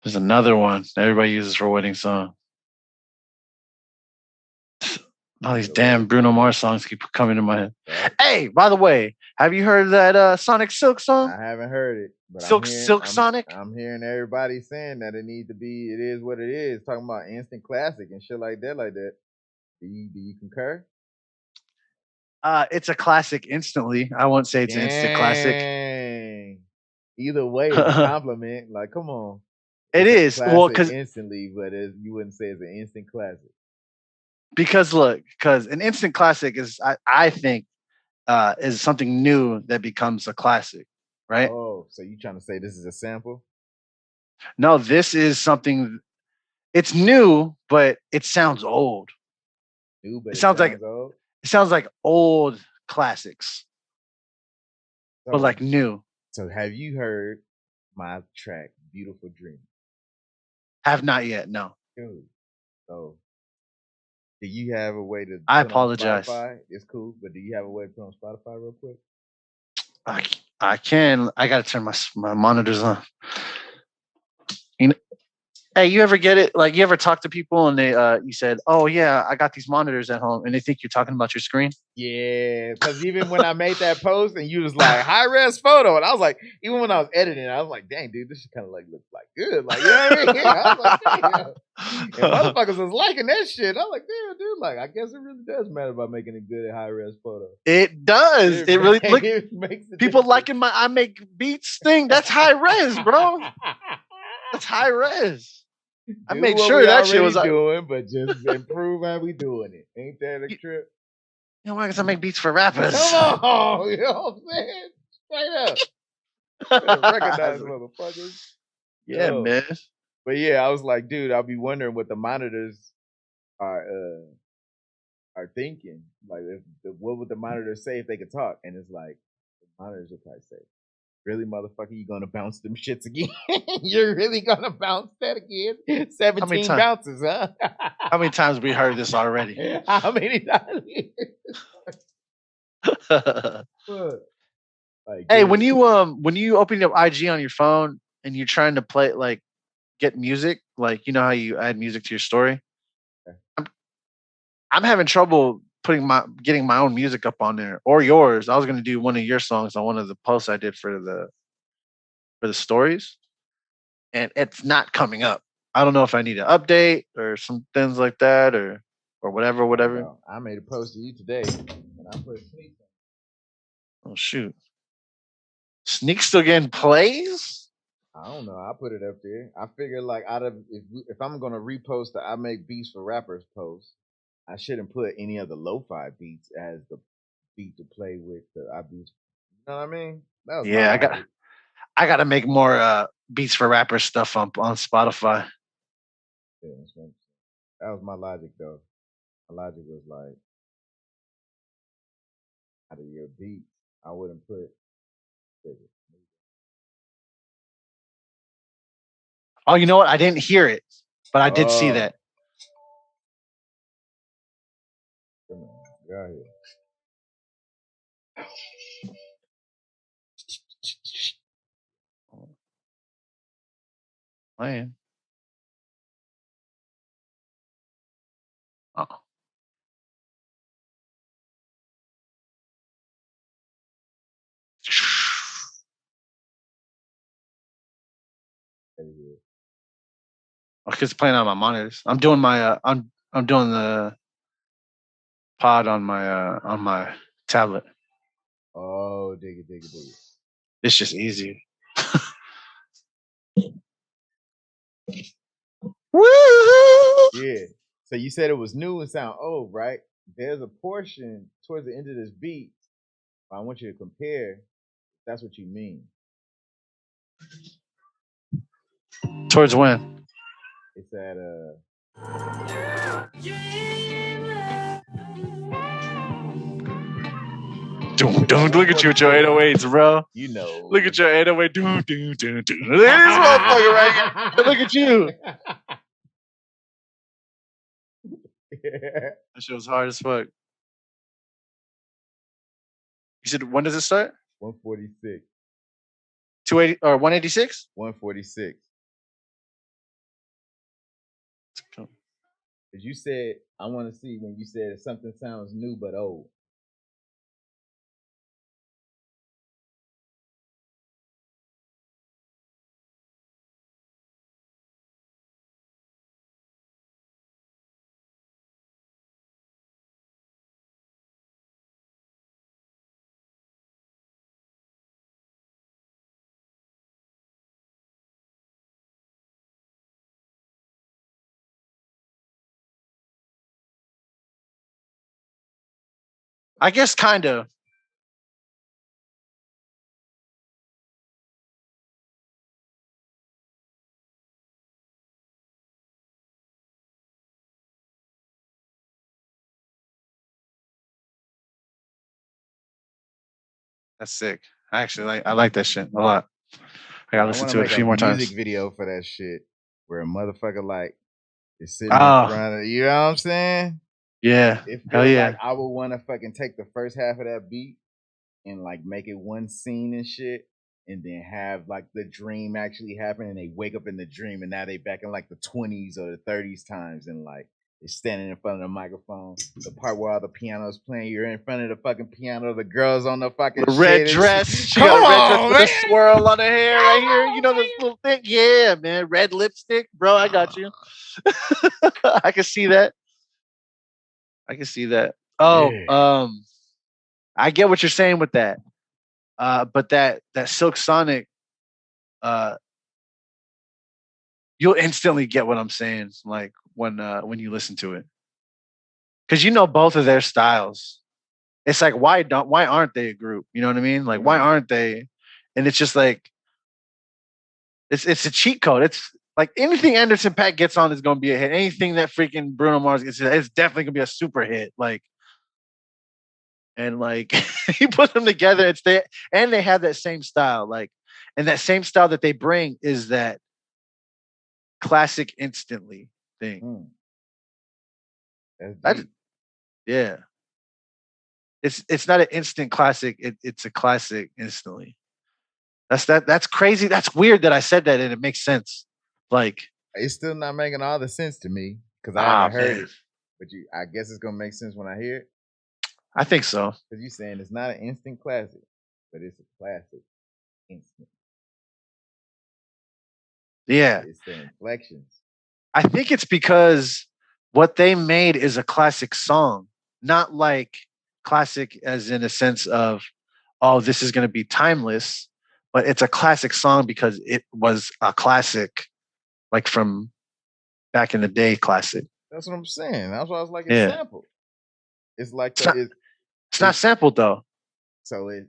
Speaker 2: There's another one that everybody uses for a wedding song. All these damn Bruno Mars songs keep coming to my head.
Speaker 1: Right.
Speaker 2: Hey, by the way, have you heard that Sonic Silk song?
Speaker 1: I haven't heard it, but
Speaker 2: Silk Sonic?
Speaker 1: I'm hearing everybody saying that it needs to be. It is what it is. Talking about instant classic and shit like that, like that. Do you concur?
Speaker 2: It's a classic instantly. I won't say it's an instant classic.
Speaker 1: Dang. Either way, it's a compliment. Like, come on.
Speaker 2: It
Speaker 1: It's
Speaker 2: is. Well, because
Speaker 1: instantly, but you wouldn't say it's an instant classic.
Speaker 2: look, because an instant classic is I think is something new that becomes a classic, right?
Speaker 1: Oh, so you trying to say this is a sample?
Speaker 2: No, this is something. It's new, but it sounds old.
Speaker 1: New, but
Speaker 2: It
Speaker 1: it
Speaker 2: sounds like
Speaker 1: old.
Speaker 2: it sounds like old classics,
Speaker 1: So,
Speaker 2: but like new.
Speaker 1: So have you heard my track "Beautiful Dream"?
Speaker 2: Have not yet. No,
Speaker 1: Dude, so do you have a way to
Speaker 2: I
Speaker 1: put on
Speaker 2: apologize.
Speaker 1: Spotify? It's cool, but do you have a way to put on Spotify real quick?
Speaker 2: I can. I gotta turn my monitors on. You know, hey, you ever get it? Like, you ever talk to people and they you said, "Oh yeah, I got these monitors at home," and they think you're talking about your screen?
Speaker 1: Yeah, because even when I made that post and you was like high res photo, and I was like, even when I was editing, I was like, dang, dude, this should kind of like look like good, like you know what I mean? I was like, damn. And motherfuckers was liking that shit. I was like, damn, dude, like I guess it really does matter about making a good high res photo.
Speaker 2: It does. It really look.
Speaker 1: It makes
Speaker 2: People liking my I make beats thing. That's high res, bro. That's high res. I made sure that shit was
Speaker 1: doing, but just improve how we doing it. Ain't that a trip?
Speaker 2: You know why? Because I make beats for rappers.
Speaker 1: Come on, you know what I'm saying? Straight up. Recognize motherfuckers.
Speaker 2: Yeah, man.
Speaker 1: But yeah, I was like, dude, I'll be wondering what the monitors are thinking. Like, what would the monitors say if they could talk? And it's like, the monitors would probably say, really, motherfucker, you gonna bounce them shits again? You're really gonna bounce that again? 17 bounces, huh?
Speaker 2: How many times we heard this already?
Speaker 1: How many times?
Speaker 2: Like, hey, when you open up IG on your phone and you're trying to play, like, get music, like, you know how you add music to your story? I'm having trouble getting my own music up on there or yours. I was gonna do one of your songs on one of the posts I did for the stories, and it's not coming up. I don't know if I need to update or some things like that or whatever,
Speaker 1: Oh
Speaker 2: whatever.
Speaker 1: no, I made a post to you today, and I put Sneak.
Speaker 2: Oh shoot, Sneak still getting plays.
Speaker 1: I don't know. I put it up there. I figured like out of if I'm gonna repost the I make beats for rappers post, I shouldn't put any of the lo-fi beats as the beat to play with the I beats. You know what I mean? That was my
Speaker 2: Yeah,
Speaker 1: logic.
Speaker 2: I gotta make more beats for rappers stuff on Spotify.
Speaker 1: Yeah, that was my logic though. My logic was like out of your beats, I wouldn't put.
Speaker 2: Oh, you know what? I didn't hear it, but I did see
Speaker 1: Oh,
Speaker 2: that.
Speaker 1: come on, get out here.
Speaker 2: Man. Oh. Okay, it's playing on my monitors. I'm doing my I'm doing the pod on my tablet.
Speaker 1: Oh, dig it, dig it, dig it.
Speaker 2: It's just easier. Woo!
Speaker 1: Yeah. So you said it was new and sound old, right? There's a portion towards the end of this beat. I want you to compare. If that's what you mean.
Speaker 2: Towards when?
Speaker 1: It's at
Speaker 2: Don't look at you with your 808s, bro.
Speaker 1: you know.
Speaker 2: Look at your 808. Look at this motherfucker right here. Look at you. That shit was hard as fuck. You said when does it start?
Speaker 1: 146.
Speaker 2: 280 or 186?
Speaker 1: 146. Because you said, I want to see when you said something sounds new but old.
Speaker 2: I guess kind of. That's sick. I like that shit a lot. I gotta
Speaker 1: I
Speaker 2: listen
Speaker 1: want to
Speaker 2: to it a
Speaker 1: make a
Speaker 2: few more
Speaker 1: music
Speaker 2: times.
Speaker 1: video for that shit where a motherfucker like is sitting in
Speaker 2: Oh,
Speaker 1: front of you know what I'm saying?
Speaker 2: yeah.
Speaker 1: It
Speaker 2: Hell
Speaker 1: feels
Speaker 2: yeah.
Speaker 1: like I would want to fucking take the first half of that beat and like make it one scene and shit, and then have like the dream actually happen, and they wake up in the dream, and now they back in like the 20s or the 30s times, and like they're standing in front of the microphone. The part where all the piano's playing, you're in front of the fucking piano, the girls on the fucking
Speaker 2: The red
Speaker 1: shit and
Speaker 2: dress.
Speaker 1: shit.
Speaker 2: She
Speaker 1: Come
Speaker 2: got a red dress
Speaker 1: on,
Speaker 2: with
Speaker 1: man.
Speaker 2: a swirl on her hair right here. You know this little thing? Yeah, man. Red lipstick. Bro, I got you. I can see that. I can see that. Oh,
Speaker 1: Yeah.
Speaker 2: I get what you're saying with that. But that Silk Sonic, uh, you'll instantly get what I'm saying. Like when you listen to it, because you know both of their styles. It's like why aren't they a group? You know what I mean? Like why aren't they? And it's just like it's a cheat code. It's like anything Anderson Paak gets on is gonna be a hit. Anything that freaking Bruno Mars gets, it's definitely gonna be a super hit. Like and like he put them together. And they have that same style. Like and that same style that they bring is that classic instantly thing.
Speaker 1: That's
Speaker 2: That
Speaker 1: deep.
Speaker 2: yeah. It's not an instant classic. It's a classic instantly. That's crazy. That's weird that I said that and it makes sense. Like
Speaker 1: It's still not making all the sense to me because I haven't heard
Speaker 2: man.
Speaker 1: it. But I guess it's gonna make sense when I hear it.
Speaker 2: I think so.
Speaker 1: Because you're saying it's not an instant classic, but it's a classic instant.
Speaker 2: Yeah.
Speaker 1: It's the inflections.
Speaker 2: I think it's because what they made is a classic song, not like classic as in a sense of, oh, this is going to be timeless, but it's a classic song because it was a classic, like from back in the day, classic.
Speaker 1: That's what I'm saying. That's why I was like, it's
Speaker 2: Yeah.
Speaker 1: sampled. It's like
Speaker 2: It's not sampled though.
Speaker 1: So it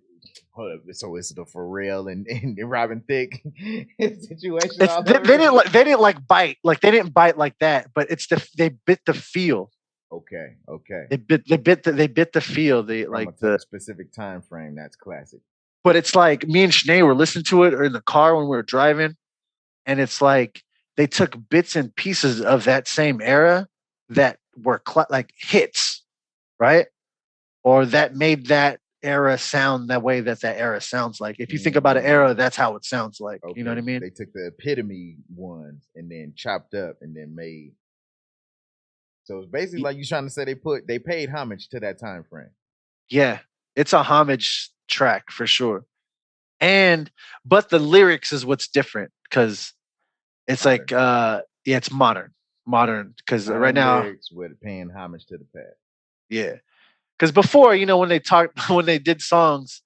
Speaker 1: hold up. So it's the Pharrell and Robin Thicke situation.
Speaker 2: They didn't like bite like that, but it's they bit the feel.
Speaker 1: Okay.
Speaker 2: They bit the feel. They
Speaker 1: From
Speaker 2: like
Speaker 1: the specific time frame. That's classic.
Speaker 2: But it's like me and Sinead were listening to it or in the car when we were driving, and it's like they took bits and pieces of that same era that were like hits, right? Or that made that era sound that way that era sounds like. If you think about an era, that's how it sounds like. Okay. You know what I mean?
Speaker 1: They took the epitome ones and then chopped up and then made. So it's basically like you trying to say they paid homage to that time frame.
Speaker 2: Yeah, it's a homage track for sure. But the lyrics is what's different because it's modern. Like yeah, it's modern because right now
Speaker 1: lyrics with paying homage to the past.
Speaker 2: Yeah, because before, you know, when they did songs,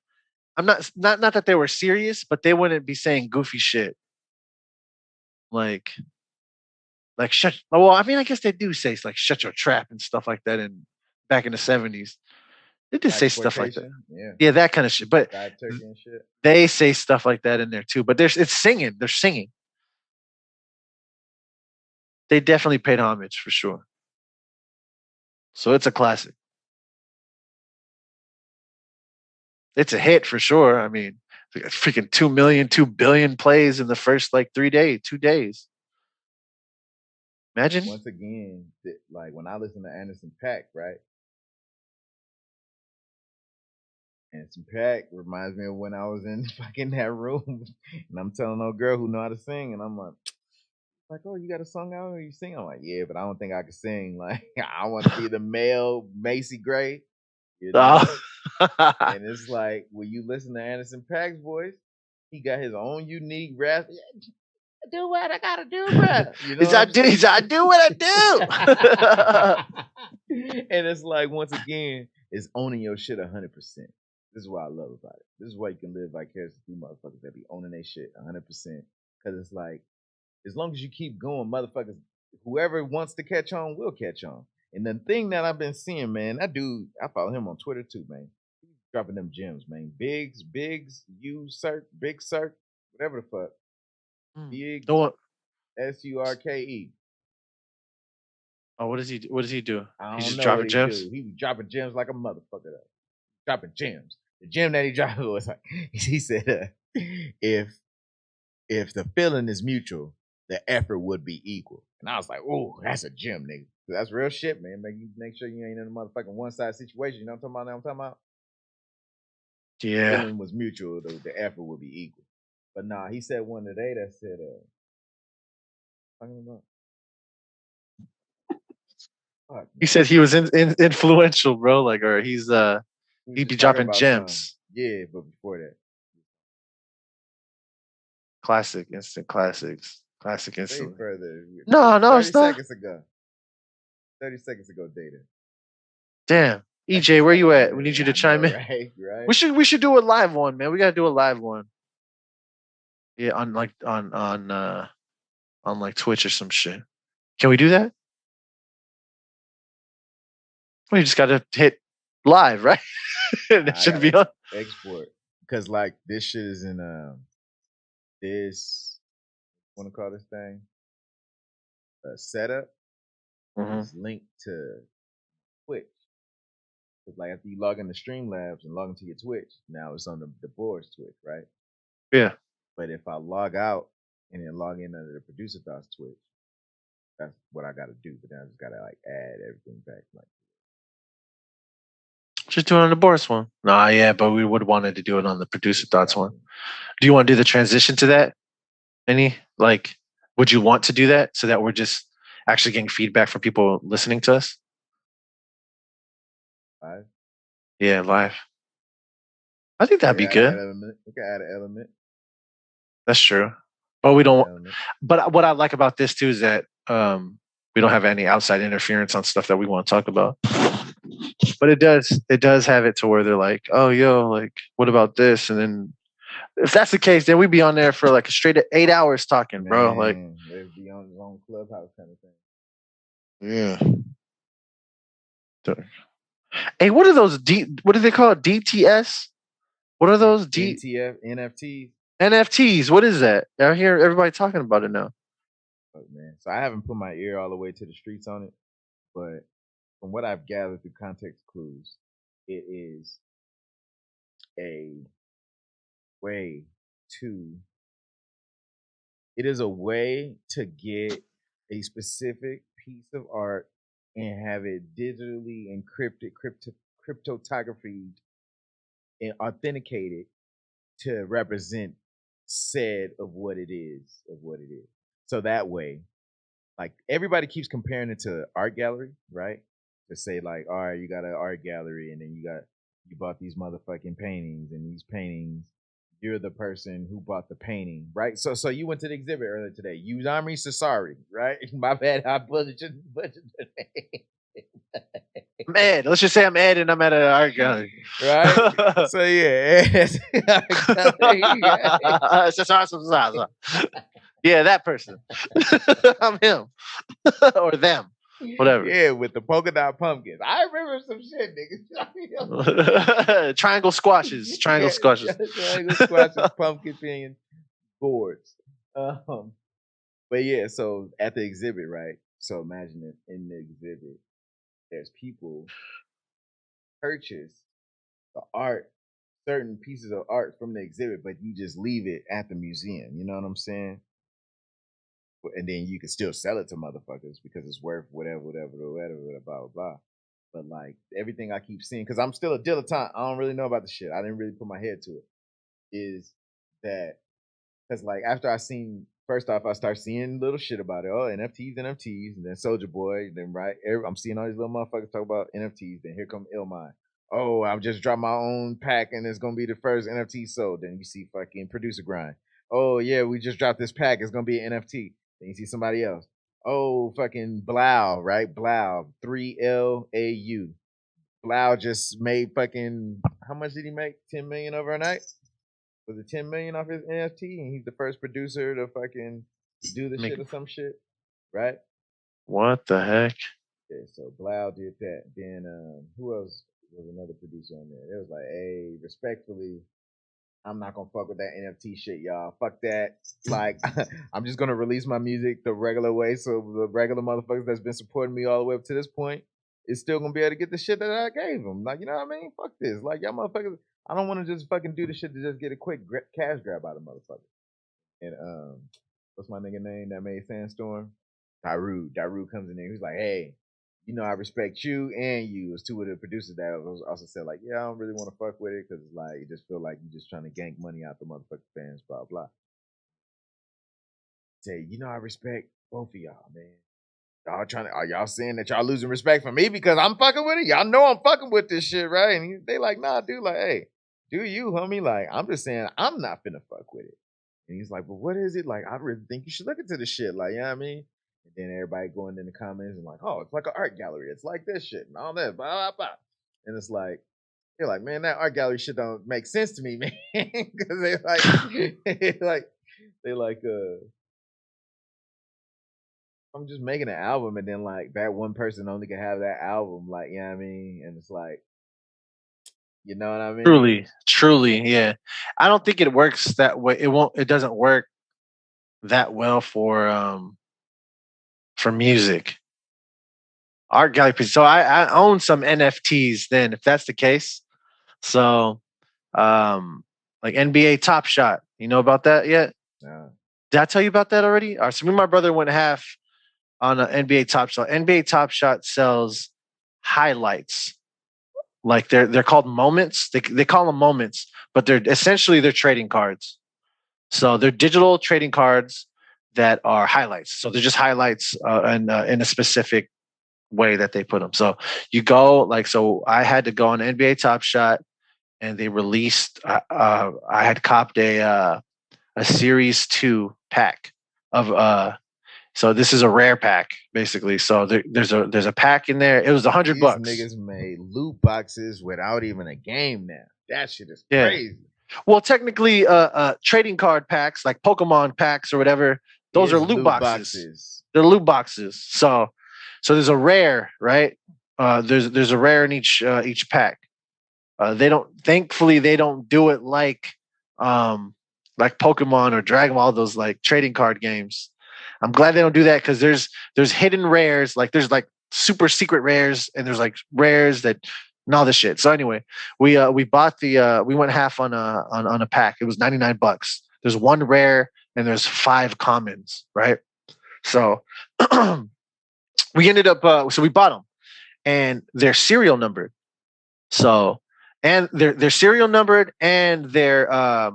Speaker 2: I'm not that they were serious, but they wouldn't be saying goofy shit like shut. Well, I mean, I guess they do say like shut your trap and stuff like that. And back in the '70s, they did say stuff like that. Yeah, that kind of shit. But
Speaker 1: shit.
Speaker 2: They say stuff like that in there too. But it's singing. They're singing. They definitely paid homage for sure. So it's a classic. It's a hit for sure. I mean, freaking 2 billion plays in the first like 2 days. Imagine.
Speaker 1: Once again, like when I listen to Anderson .Paak, right? Anderson .Paak reminds me of when I was in fucking that room and I'm telling no girl who know how to sing, and I'm like, oh, you got a song out? Or you sing? I'm like, yeah, but I don't think I can sing. Like, I want to be the male Macy Gray, you know. And it's like when you listen to Anderson .Paak's voice, he got his own unique rap. Do what I gotta do, bro. You know
Speaker 2: I do what I
Speaker 1: do. And it's like, once again, it's owning your shit 100%. This is what I love about it. This is why you can live vicariously through motherfuckers that be owning their shit 100%. Because it's like, as long as you keep going, motherfuckers, whoever wants to catch on will catch on. And the thing that I've been seeing, man, that dude, I follow him on Twitter too, man. He's dropping them gems, man. Biggs, Big Surk, whatever the fuck. Big Surke.
Speaker 2: Oh, what does he do?
Speaker 1: He's just dropping gems. He be dropping gems like a motherfucker. Though. Dropping gems. The gem that he dropped was like, he said, if the feeling is mutual, the effort would be equal. And I was like, oh, that's a gem, nigga. That's real shit, man. Make sure you ain't in a motherfucking one side situation. You know what I'm talking about?
Speaker 2: Yeah.
Speaker 1: The feeling was mutual, though the effort would be equal. But nah, he said one today that said, I don't know.
Speaker 2: He said he was influential, bro. Like, or he'd be dropping gems.
Speaker 1: Yeah, but before that,
Speaker 2: classic, instant classics, classic instant.
Speaker 1: Further.
Speaker 2: No,
Speaker 1: 30 seconds ago. 30 seconds ago, data.
Speaker 2: Damn, EJ, where you at? We need you to chime in.
Speaker 1: Right.
Speaker 2: We should do a live one, man. We gotta do a live one. Yeah, on like Twitch or some shit. Can we do that? We just got to hit live, right? That shouldn't be on
Speaker 1: export because like this shit is in this. Want to call this thing a setup? Mm-hmm. It's linked to Twitch. It's like after you log into Streamlabs and log into your Twitch, now it's on the Boris Twitch, right?
Speaker 2: Yeah.
Speaker 1: But if I log out and then log in under the Producer Thoughts Twitch, that's what I got to do. But then I just got to like add everything back. Like,
Speaker 2: just do it on the Boris one. Nah, yeah, but we would wanted to do it on the Producer Thoughts one. Do you want to do the transition to that? Would you want to do that so that we're just actually getting feedback from people listening to us?
Speaker 1: Live.
Speaker 2: Yeah, live. I think
Speaker 1: We
Speaker 2: that'd
Speaker 1: can
Speaker 2: be
Speaker 1: add that
Speaker 2: good.
Speaker 1: element. We can add an element.
Speaker 2: That's true. But we
Speaker 1: Add an
Speaker 2: don't.
Speaker 1: element.
Speaker 2: But what I like about this too is that we don't have any outside interference on stuff that we want to talk about. But it does have it to where they're like, oh yo, like what about this? And then if that's the case, then we'd be on there for like a straight 8 hours talking, bro. Like,
Speaker 1: Man, they'd be on his own clubhouse kind of thing.
Speaker 2: yeah. Hey, what are those what do they call it? DTS? What are those
Speaker 1: NTF, NFTs.
Speaker 2: NFTs? What is that? I hear everybody talking about it now.
Speaker 1: Fuck, man. So I haven't put my ear all the way to the streets on it, but from what I've gathered through context clues, it is a way to it is a way to get a specific piece of art and have it digitally encrypted, cryptography, and authenticated to represent said of what it is. So that way, like everybody keeps comparing it to art gallery, right? To say like, all right, you got an art gallery, and then you bought these motherfucking paintings, and these paintings, you're the person who bought the painting, right? So you went to the exhibit earlier today. Yuzami Sasari, right? My bad, I budgeted
Speaker 2: I'm Ed. Let's just say I'm Ed and I'm at an art gallery.
Speaker 1: right? So yeah,
Speaker 2: Yeah, that person. I'm him. Or them. Whatever.
Speaker 1: yeah, with the polka dot pumpkins. I remember some shit, niggas.
Speaker 2: Triangle squashes. Triangle
Speaker 1: Yeah,
Speaker 2: squashes.
Speaker 1: triangle squashes, pumpkin pins, boards. Um, but yeah, so at the exhibit, right? So imagine it in the exhibit, there's people purchase the art, certain pieces of art from the exhibit, but you just leave it at the museum. You know what I'm saying? And then you can still sell it to motherfuckers because it's worth whatever, blah blah blah. But like everything I keep seeing, because I'm still a dilettante, I don't really know about the shit. I didn't really put my head to it. Is that because like after I seen first off, I start seeing little shit about it. Oh, NFTs, and then Soldier Boy. Then I'm seeing all these little motherfuckers talk about NFTs. Then here come Illmind. Oh, I've just dropped my own pack, and it's gonna be the first NFT sold. Then you see fucking Producer Grind. Oh yeah, we just dropped this pack. It's gonna be an NFT. Then you see somebody else. Oh, fucking Blau, right? Blau, 3LAU. Blau just made fucking how much did he make? 10 million overnight? Was it 10 million off his NFT? And he's the first producer to fucking do the shit or some shit, right?
Speaker 2: What the heck?
Speaker 1: Yeah, so Blau did that. Then who else was another producer on there? It was like, hey, respectfully, I'm not gonna fuck with that NFT shit, y'all. Fuck that. Like, I'm just gonna release my music the regular way, so the regular motherfuckers that's been supporting me all the way up to this point is still gonna be able to get the shit that I gave them. Like, you know what I mean? Fuck this. Like, y'all motherfuckers. I don't want to just fucking do the shit to just get a quick cash grab out of motherfuckers. And what's my nigga name that made Sandstorm? Daru. Daru comes in there. He's like, hey, you know, I respect you and you. As two of the producers that also said, like, yeah, I don't really want to fuck with it because it's like, it just feel like you're just trying to gank money out the motherfucking fans, blah, blah. Say, you know, I respect both of y'all, man. Are y'all saying that y'all losing respect for me because I'm fucking with it? Y'all know I'm fucking with this shit, right? And they like, nah, dude, like, hey, do you, homie? Like, I'm just saying I'm not finna fuck with it. And he's like, well, what is it? Like, I really think you should look into this shit. Like, you know what I mean? And then everybody going in the comments and like, oh, it's like an art gallery. It's like this shit and all that, blah, blah, blah. And it's like, they're like, man, that art gallery shit don't make sense to me, man. Because they like, I'm just making an album and then like that one person only can have that album, like, you know what I mean? And it's like, you know what I mean?
Speaker 2: Truly, yeah. I don't think it works that way. It doesn't work that well for music. Art gallery. So I own some NFTs then, if that's the case. So like NBA Top Shot. You know about that yet?
Speaker 1: Nah.
Speaker 2: Did I tell you about that already? All right, so me and my brother went half on an NBA Top Shot. NBA Top Shot sells highlights. Like they're called moments. They call them moments, but they're trading cards. So they're digital trading cards that are highlights. So they're just highlights in a specific way that they put them. So you go like, so I had to go on NBA Top Shot, and they released. I had copped a Series 2 pack of So this is a rare pack, basically. So there's a pack in there. It was
Speaker 1: These
Speaker 2: $100.
Speaker 1: niggas made loot boxes without even a game now. That shit is
Speaker 2: Yeah.
Speaker 1: crazy.
Speaker 2: Well, technically, trading card packs like Pokemon packs or whatever, those are
Speaker 1: Is
Speaker 2: loot
Speaker 1: loot
Speaker 2: boxes.
Speaker 1: boxes.
Speaker 2: They're loot boxes. So there's a rare, right? There's a rare in each pack. They don't. Thankfully, they don't do it like Pokemon or Dragon Ball, those like trading card games. I'm glad they don't do that because there's hidden rares, like there's like super secret rares, and there's like rares that and all this shit. So anyway, we bought we went half on a pack. It was $99. There's one rare and there's 5 commons, right? So we ended up so we bought them, and they're serial numbered. So and they're serial numbered, and they're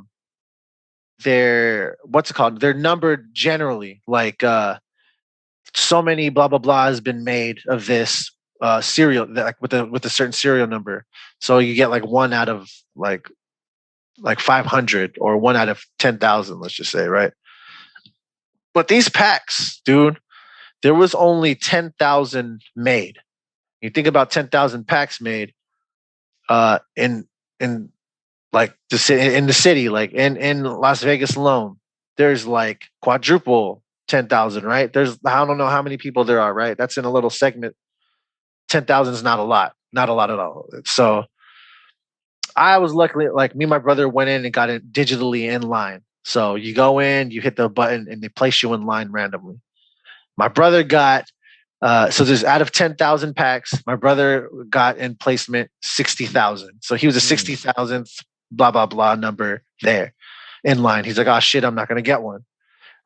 Speaker 2: what's it called? They're numbered generally, like so many blah blah blah has been made of this serial, like with a certain serial number. So you get like one out of like 500 or one out of 10,000, let's just say, right? But these packs, dude, there was only 10,000 made. You think about 10,000 packs made in like the city, like in Las Vegas alone, there's like quadruple 10,000, right? There's I don't know how many people there are, right? That's in a little segment. 10,000 is not a lot at all. So I was luckily like me and my brother went in and got it digitally in line. So you go in, you hit the button, and they place you in line randomly. My brother got so there's out of 10,000 packs, my brother got in placement 60,000. So he was a 60,000th blah blah blah number there in line. He's like, "Oh shit, I'm not going to get one."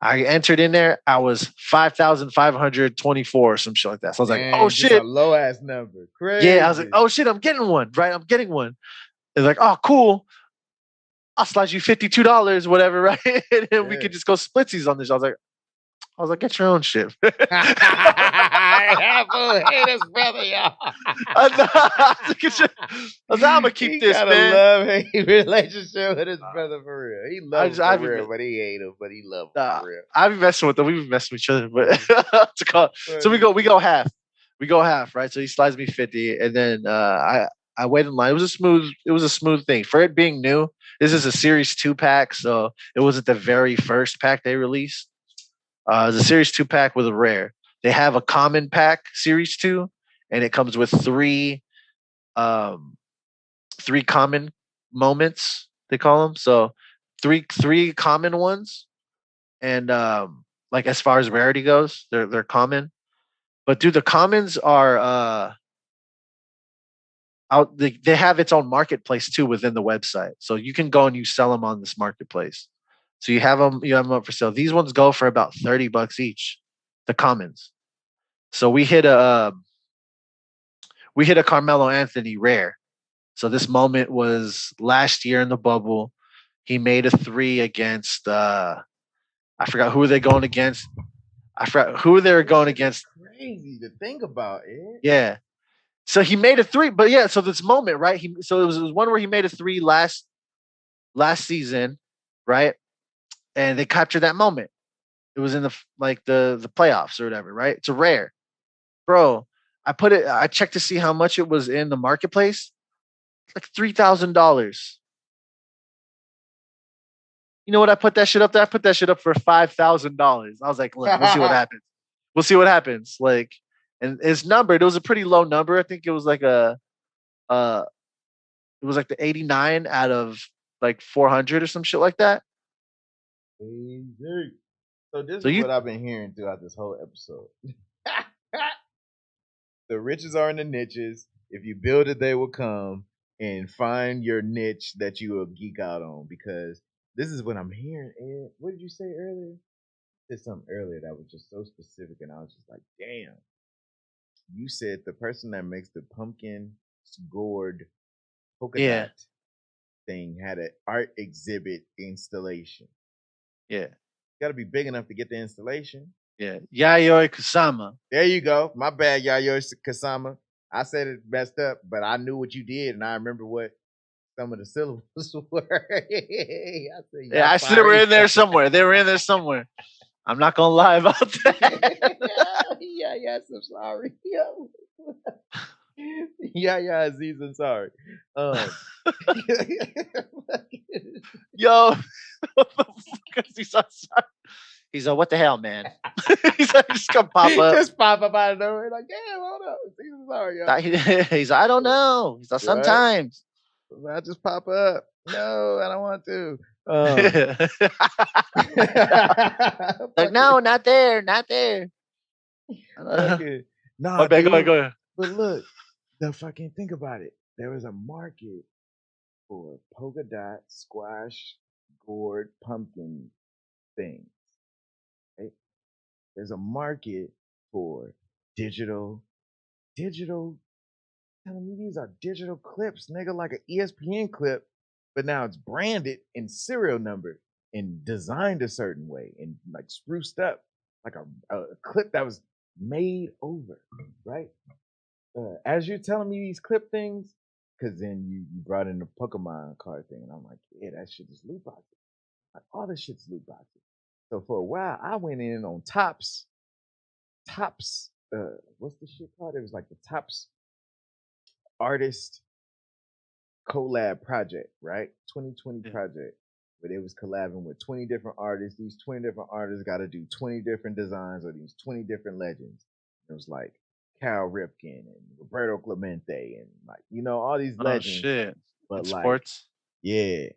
Speaker 2: I entered in there. I was 5,524 or some shit like that. So I was like, "Oh
Speaker 1: Just a
Speaker 2: shit."
Speaker 1: low ass number. Crazy.
Speaker 2: Yeah, I was like, "Oh shit, I'm getting one." Right? I'm getting one. It's like, "Oh, cool. I'll slide you $52, whatever, right?" And then we could just go splitsies on this. I was like, get your own shit.
Speaker 1: Apple hate his brother, y'all.
Speaker 2: I was like, I'm gonna keep
Speaker 1: He
Speaker 2: this,
Speaker 1: got a
Speaker 2: man.
Speaker 1: love-hate relationship with his brother for real. He loves him
Speaker 2: I've
Speaker 1: for
Speaker 2: been,
Speaker 1: real, but he hate him, but he love him for real.
Speaker 2: I've been messing with them. We've been messing with each other, but to call. So we go half. We go half, right? So he slides me 50, and then I wait in line. It was a smooth thing for it being new. This is a Series 2 pack, so it wasn't the very first pack they released. The Series 2 pack with a rare. They have a common pack Series 2, and it comes with um, three common moments, they call them. So three common ones, and like as far as rarity goes, they're common. But dude, the commons are out. They have its own marketplace too within the website, so you can go and you sell them on this marketplace. So you have them up for sale. These ones go for about $30 each. The commons. So we hit a Carmelo Anthony rare. So this moment was last year in the bubble. He made a 3 against I forgot who were they going against. I forgot who they were going against.
Speaker 1: Crazy to think about it.
Speaker 2: Yeah. So he made a 3, but yeah, so this moment, right? So it was one where he made a 3 last season, right? And they captured that moment. It was in the playoffs or whatever, right? It's a rare. Bro, I checked to see how much it was in the marketplace. It's like $3,000. You know what? I put that shit up there. I put that shit up for $5,000. I was like, look, we'll see what happens. We'll see what happens. Like, and it's numbered. It was a pretty low number. I think it was like uh, it was like the 89 out of like 400 or some shit like that.
Speaker 1: Easy. So this
Speaker 2: So
Speaker 1: is
Speaker 2: you,
Speaker 1: what I've been hearing throughout this whole episode. The riches are in the niches. If you build it, they will come. And find your niche that you will geek out on. Because this is what I'm hearing. Ed, what did you say earlier? You said something earlier that was just so specific, and I was just like, damn. You said the person that makes the pumpkin gourd polka
Speaker 2: yeah,
Speaker 1: dot thing had an art exhibit installation.
Speaker 2: yeah.
Speaker 1: Got to be big enough to get the installation.
Speaker 2: Yeah, Yayoi Kusama.
Speaker 1: There you go. My bad, Yayoi Kasama. I said it messed up, but I knew what you did, and I remember what some of the syllables were. I said,
Speaker 2: Yeah,
Speaker 1: "Y'all
Speaker 2: I said they were
Speaker 1: sorry."
Speaker 2: in there somewhere. They were in there somewhere. I'm not gonna lie about that.
Speaker 1: Yeah, yes, I'm sorry. Yeah, yeah, Aziz, I'm sorry. Um,
Speaker 2: Yo, what the fuck is he so sorry? He's like, what the hell, man? He's like, just gonna pop up.
Speaker 1: just pop up out of nowhere, like, damn, hold up, Aziz, I'm sorry, yo.
Speaker 2: He's like, I don't know. He's like,
Speaker 1: What?
Speaker 2: sometimes.
Speaker 1: I just pop up. No, I don't want to.
Speaker 2: Like,
Speaker 1: Fucking,
Speaker 2: no, not there, not there.
Speaker 1: fucking,
Speaker 2: My
Speaker 1: nah,
Speaker 2: bad, go ahead,
Speaker 1: dude.
Speaker 2: go ahead.
Speaker 1: But look, the fucking think about it. There was a market for polka dot, squash, gourd, pumpkin things. Right? There's a market for digital, digital. Telling me these are digital clips, nigga, like an ESPN clip, but now it's branded and serial numbered and designed a certain way and like spruced up, like a clip that was made over, right? As you're telling me these clip things, because then you brought in the Pokemon card thing, and I'm like, yeah, that shit is loot boxes. Like all this shit's loot boxes. So for a while, I went in on Tops. What's the shit called? It was like the Tops artist collab project, right? 2020
Speaker 2: Yeah.
Speaker 1: project, but it was collabing with 20 different artists. These 20 different artists got to do 20 different designs or these 20 different legends. It was like Cal Ripken and Roberto Clemente and like, all these
Speaker 2: Oh
Speaker 1: legends,
Speaker 2: shit.
Speaker 1: but
Speaker 2: In
Speaker 1: like,
Speaker 2: sports.
Speaker 1: yeah.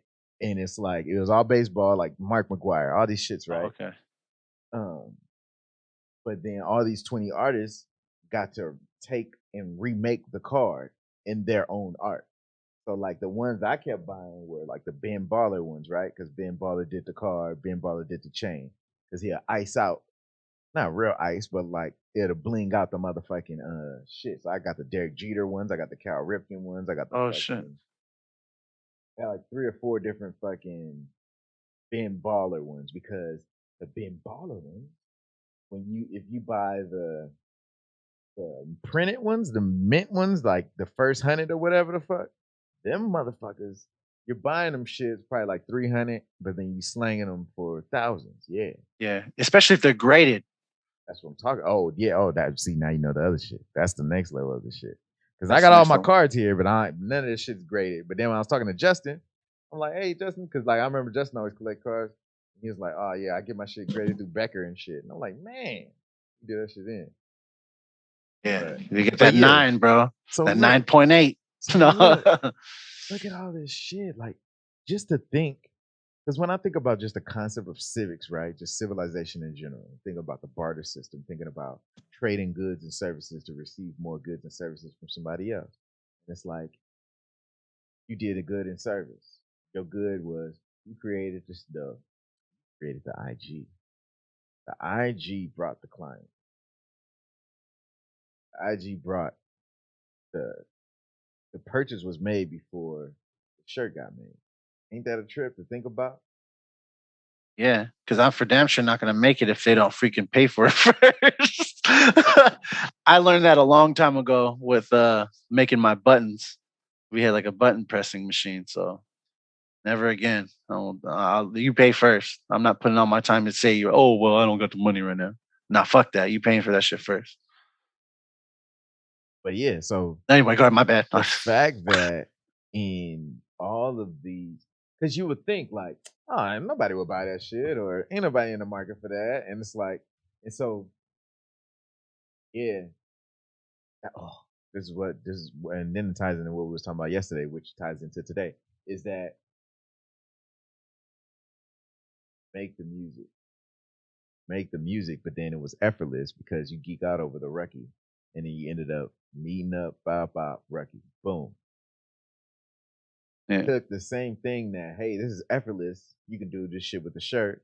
Speaker 1: And it's like, it was all baseball, like Mark McGuire, all these shits,
Speaker 2: Oh,
Speaker 1: right?
Speaker 2: okay.
Speaker 1: Um, but then all these 20 artists got to take and remake the card in their own art. So like the ones I kept buying were like the Ben Baller ones, right? Because Ben Baller did the card, Ben Baller did the chain. Because he'll ice out, not real ice, but like it'll bling out the motherfucking shit. So I got the Derek Jeter ones, I got the Cal Ripken ones, I got the
Speaker 2: Oh shit.
Speaker 1: fucking I got like 3 or 4 different fucking Ben Baller ones because the Ben Baller ones, when you if you buy the printed ones, the mint ones, like the first 100 or whatever the fuck, them motherfuckers, you're buying them shits probably like 300, but then you slanging them for thousands. Yeah,
Speaker 2: Yeah. Especially if they're graded.
Speaker 1: that's what I'm talking. Oh yeah, oh that. See now you know the other shit. That's the next level of the shit. Because I
Speaker 2: That's
Speaker 1: got
Speaker 2: the
Speaker 1: all
Speaker 2: next
Speaker 1: my
Speaker 2: level.
Speaker 1: cards here, but none of this shit's graded. But then when I was talking to Justin, I'm like, hey Justin, because like I remember Justin always collect cards. He was like, oh yeah, I get my shit graded through Becker and shit. And I'm like, man, you do that shit in.
Speaker 2: Yeah.
Speaker 1: But
Speaker 2: You get
Speaker 1: but
Speaker 2: that
Speaker 1: yeah.
Speaker 2: 9, bro.
Speaker 1: So
Speaker 2: That
Speaker 1: look,
Speaker 2: 9.8.
Speaker 1: so
Speaker 2: No.
Speaker 1: look at all this shit. Like, just to think, because when I think about just the concept of civics, right? Just civilization in general, think about the barter system, thinking about trading goods and services to receive more goods and services from somebody else. And it's like you did a good in service. Your good was you created the stuff, created the IG. The IG brought the client. The IG brought the the purchase was made before the shirt got made. Ain't that a trip to think about?
Speaker 2: Yeah, because I'm for damn sure not going to make it if they don't freaking pay for it first. I learned that a long time ago with making my buttons. We had like a button pressing machine, so never again. You pay first. I'm not putting all my time to say you. Oh well, I don't got the money right now. Nah, fuck that. You paying for that shit first.
Speaker 1: But yeah, so
Speaker 2: Anyway, go ahead. My bad.
Speaker 1: the fact that in all of these, because you would think like, oh, nobody would buy that shit, or ain't nobody in the market for that, and it's like, and so yeah, oh, and then it ties into what we was talking about yesterday, which ties into today, is that make the music, make the music, but then it was effortless because you geek out over the Rucky, and then you ended up meeting up, bop, Rucky, boom.
Speaker 2: Yeah,
Speaker 1: Took the same thing that, hey, this is effortless. You can do this shit with the shirt.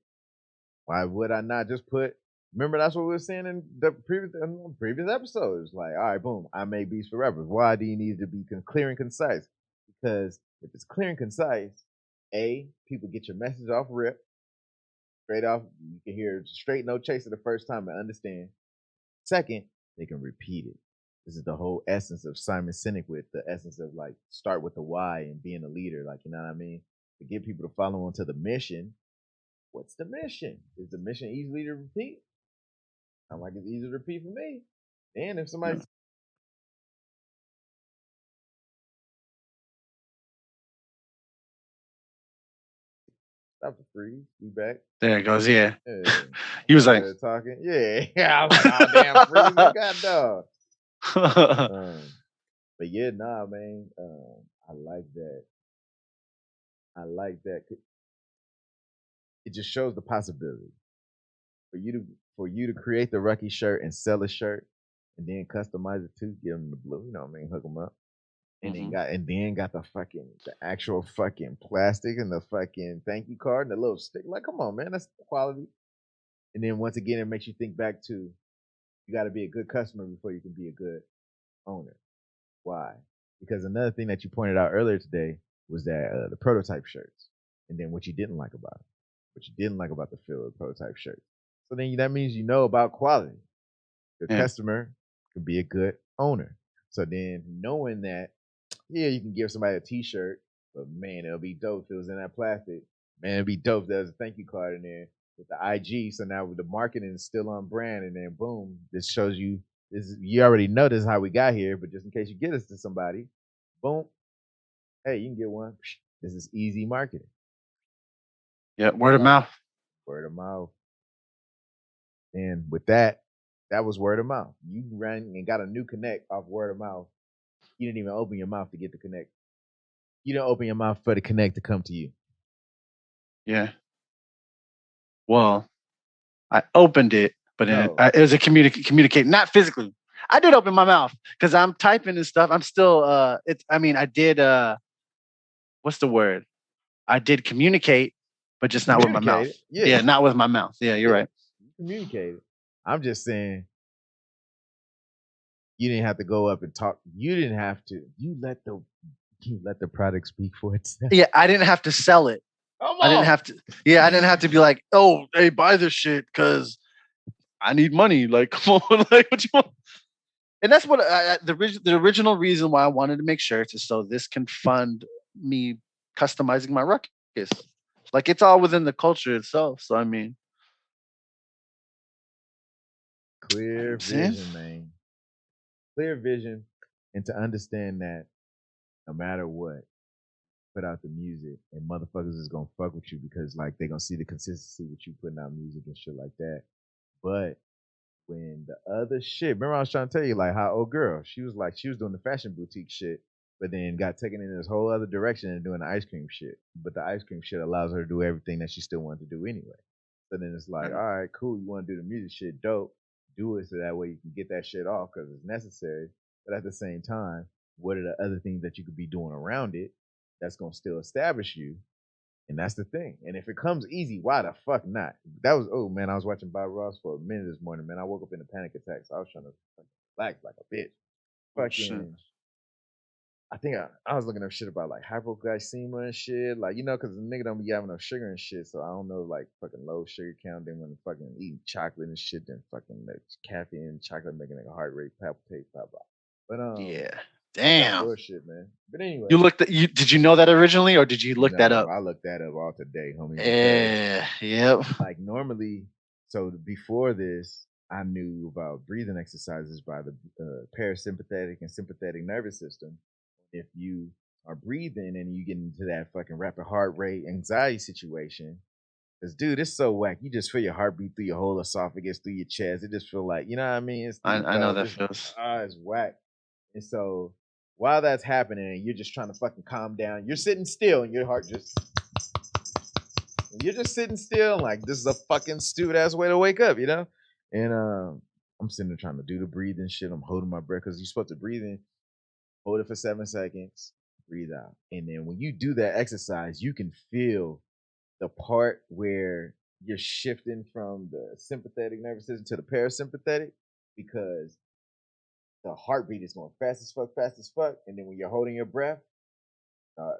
Speaker 1: Why would I not just put? Remember, that's what we were saying in the previous episodes. Like, all right, boom, I made beats forever. Why do you need to be clear and concise? Because if it's clear and concise, a people get your message off rip. Straight off, you can hear straight no chaser the first time and understand. Second, they can repeat it. This is the whole essence of Simon Sinek with the essence of like start with the why and being a leader. Like, you know what I mean? To get people to follow onto the mission. What's the mission? Is the mission easily to repeat? I'm like it's easy to repeat for me. And if
Speaker 2: Yeah.
Speaker 1: somebody stop the freeze, be back.
Speaker 2: There it goes. Yeah.
Speaker 1: Yeah.
Speaker 2: He
Speaker 1: I'm
Speaker 2: was
Speaker 1: over
Speaker 2: like,
Speaker 1: there talking. Yeah. Yeah. I was like, oh damn, freeze it, god dog. Um, but yeah, nah, man. I like that. I like that. It just shows the possibility for you to create the Rucky shirt and sell a shirt, and then customize it too. Give them the blue, you know what I mean? Hook them up,
Speaker 2: hmm
Speaker 1: and then got the actual fucking plastic and the fucking thank you card and the little stick. Like, come on, man, that's quality. And then once again, it makes you think back to you got to be a good customer before you can be a good owner. Why? Because another thing that you pointed out earlier today was that the prototype shirts, and then what you didn't like about it, what you didn't like about the feel of the prototype shirts. So then that means you know about quality. Your
Speaker 2: Yeah.
Speaker 1: customer could be a good owner. So then knowing that, yeah, you can give somebody a T-shirt, but man, it'll be dope if it was in that plastic. Man, it'd be dope if there's a thank you card in there with the IG. So now with the marketing is still on brand, and then boom, this shows you this. You already know this is how we got here, but just in case you get us to somebody, boom, hey, you can get one. This is easy marketing.
Speaker 2: Yeah. Word of mouth.
Speaker 1: Word of mouth. And with that, that was word of mouth. You ran and got a new connect off word of mouth. You didn't even open your mouth to get the connect. You didn't open your mouth for the connect to come to you.
Speaker 2: Yeah. Well, I opened it, but then
Speaker 1: No.
Speaker 2: it was a communicate, not physically. I did open my mouth because I'm typing and stuff. I'm still, it's, I mean, I did, what's the word? I did communicate, but
Speaker 1: You
Speaker 2: just not with my mouth.
Speaker 1: communicated. Yeah.
Speaker 2: Yeah. Not with my mouth. Yeah. You're
Speaker 1: Yeah.
Speaker 2: right.
Speaker 1: You communicated. I'm just saying you didn't have to go up and talk. You didn't have to. You let the product speak for itself.
Speaker 2: Yeah. I didn't have to sell it.
Speaker 1: Come
Speaker 2: I didn't
Speaker 1: on.
Speaker 2: have to, yeah. I didn't have to be like, oh, hey, buy this shit because I need money. Like, come on. Like, what you want? And that's what the original reason why I wanted to make shirts is so this can fund me customizing my ruckus. Like it's all within the culture itself. So I mean, you know what
Speaker 1: Clear
Speaker 2: I'm saying?
Speaker 1: vision, man. Clear vision, and to understand that no matter what, put out the music and motherfuckers is gonna fuck with you because like they gonna see the consistency with you putting out music and shit like that. But when the other shit, remember I was trying to tell you like how old girl, she was like she was doing the fashion boutique shit, but then got taken in this whole other direction and doing the ice cream shit. But the ice cream shit allows her to do everything that she still wanted to do anyway. So then it's like,
Speaker 2: Yeah.
Speaker 1: all right, cool, you want to do the music shit, dope. Do it so that way you can get that shit off because it's necessary. But at the same time, what are the other things that you could be doing around it that's gonna still establish you? And that's the thing. And if it comes easy, why the fuck not? That was oh man, I was watching Bob Ross for a minute this morning, man. I woke up in a panic attack, so I was trying to relax like a bitch.
Speaker 2: Oh shit.
Speaker 1: Fucking I think I was looking up shit about like hypoglycemia and shit, like because the nigga don't be having no sugar and shit, so I don't know like fucking low sugar count. Then when fucking eating chocolate and shit, then fucking like caffeine and chocolate making like a heart rate palpitate, blah blah. But
Speaker 2: Yeah.
Speaker 1: all kind of
Speaker 2: Damn.
Speaker 1: bullshit, man. But anyway,
Speaker 2: You looked at you did you know that originally or did you look that
Speaker 1: no,
Speaker 2: up?
Speaker 1: I looked that up all today, homie, because
Speaker 2: Yep.
Speaker 1: like normally, so before this, I knew about breathing exercises by the parasympathetic and sympathetic nervous system. If you are breathing and you get into that fucking rapid heart rate anxiety situation, because dude, it's so whack. You just feel your heartbeat through your whole esophagus, through your chest. It just feel like what I mean. It's through your
Speaker 2: I know
Speaker 1: belly.
Speaker 2: that
Speaker 1: Just
Speaker 2: feels.
Speaker 1: it's whack. And so while that's happening, you're just trying to fucking calm down. You're sitting still, and your heart just you're just sitting still, like this is a fucking stupid ass way to wake up, you know? And I'm sitting there trying to do the breathing shit. I'm holding my breath because you're supposed to breathe in, hold it for 7 seconds, breathe out. And then when you do that exercise, you can feel the part where you're shifting from the sympathetic nervous system to the parasympathetic because the heartbeat is going fast as fuck, and then when you're holding your breath,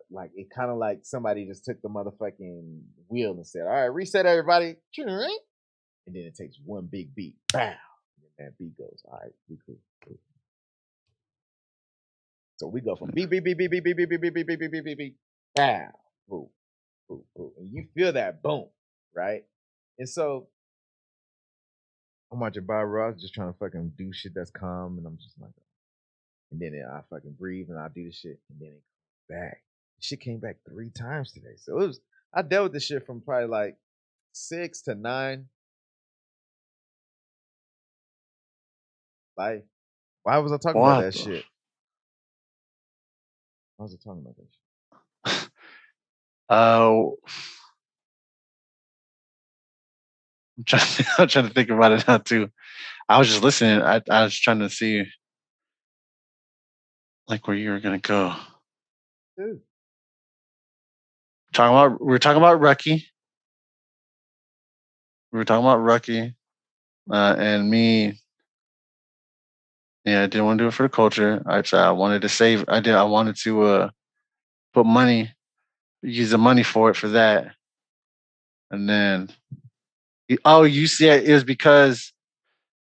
Speaker 1: Like it kind of like somebody just took the motherfucking wheel and said, "All right, reset everybody," and then it takes one big beat, bow, and then that beat goes, "All right, we cool." Cool. So we go from beep beep beep beep beep beep beep beep beep beep beep beep beep beep beep, bow, boom, boom, boom, and you feel that boom, right? And so I'm watching Bob Ross just trying to fucking do shit that's calm, and I'm just like, and then I fucking breathe and I do the shit, and then it comes back. Shit came back 3 times today, so it was. I dealt with this shit from probably like 6 to 9. Like, why was I talking about
Speaker 2: What?
Speaker 1: that shit? Why was I talking about that shit?
Speaker 2: Uh, I'm trying to think about it now too. I was just listening. I was trying to see like where you were gonna go.
Speaker 1: Dude,
Speaker 2: We were talking about Rucky. We were talking about Rucky, and me. Yeah, I didn't want to do it for the culture. I wanted to save. I did. I wanted to put money, use the money for it for that, and then oh, you see, it was because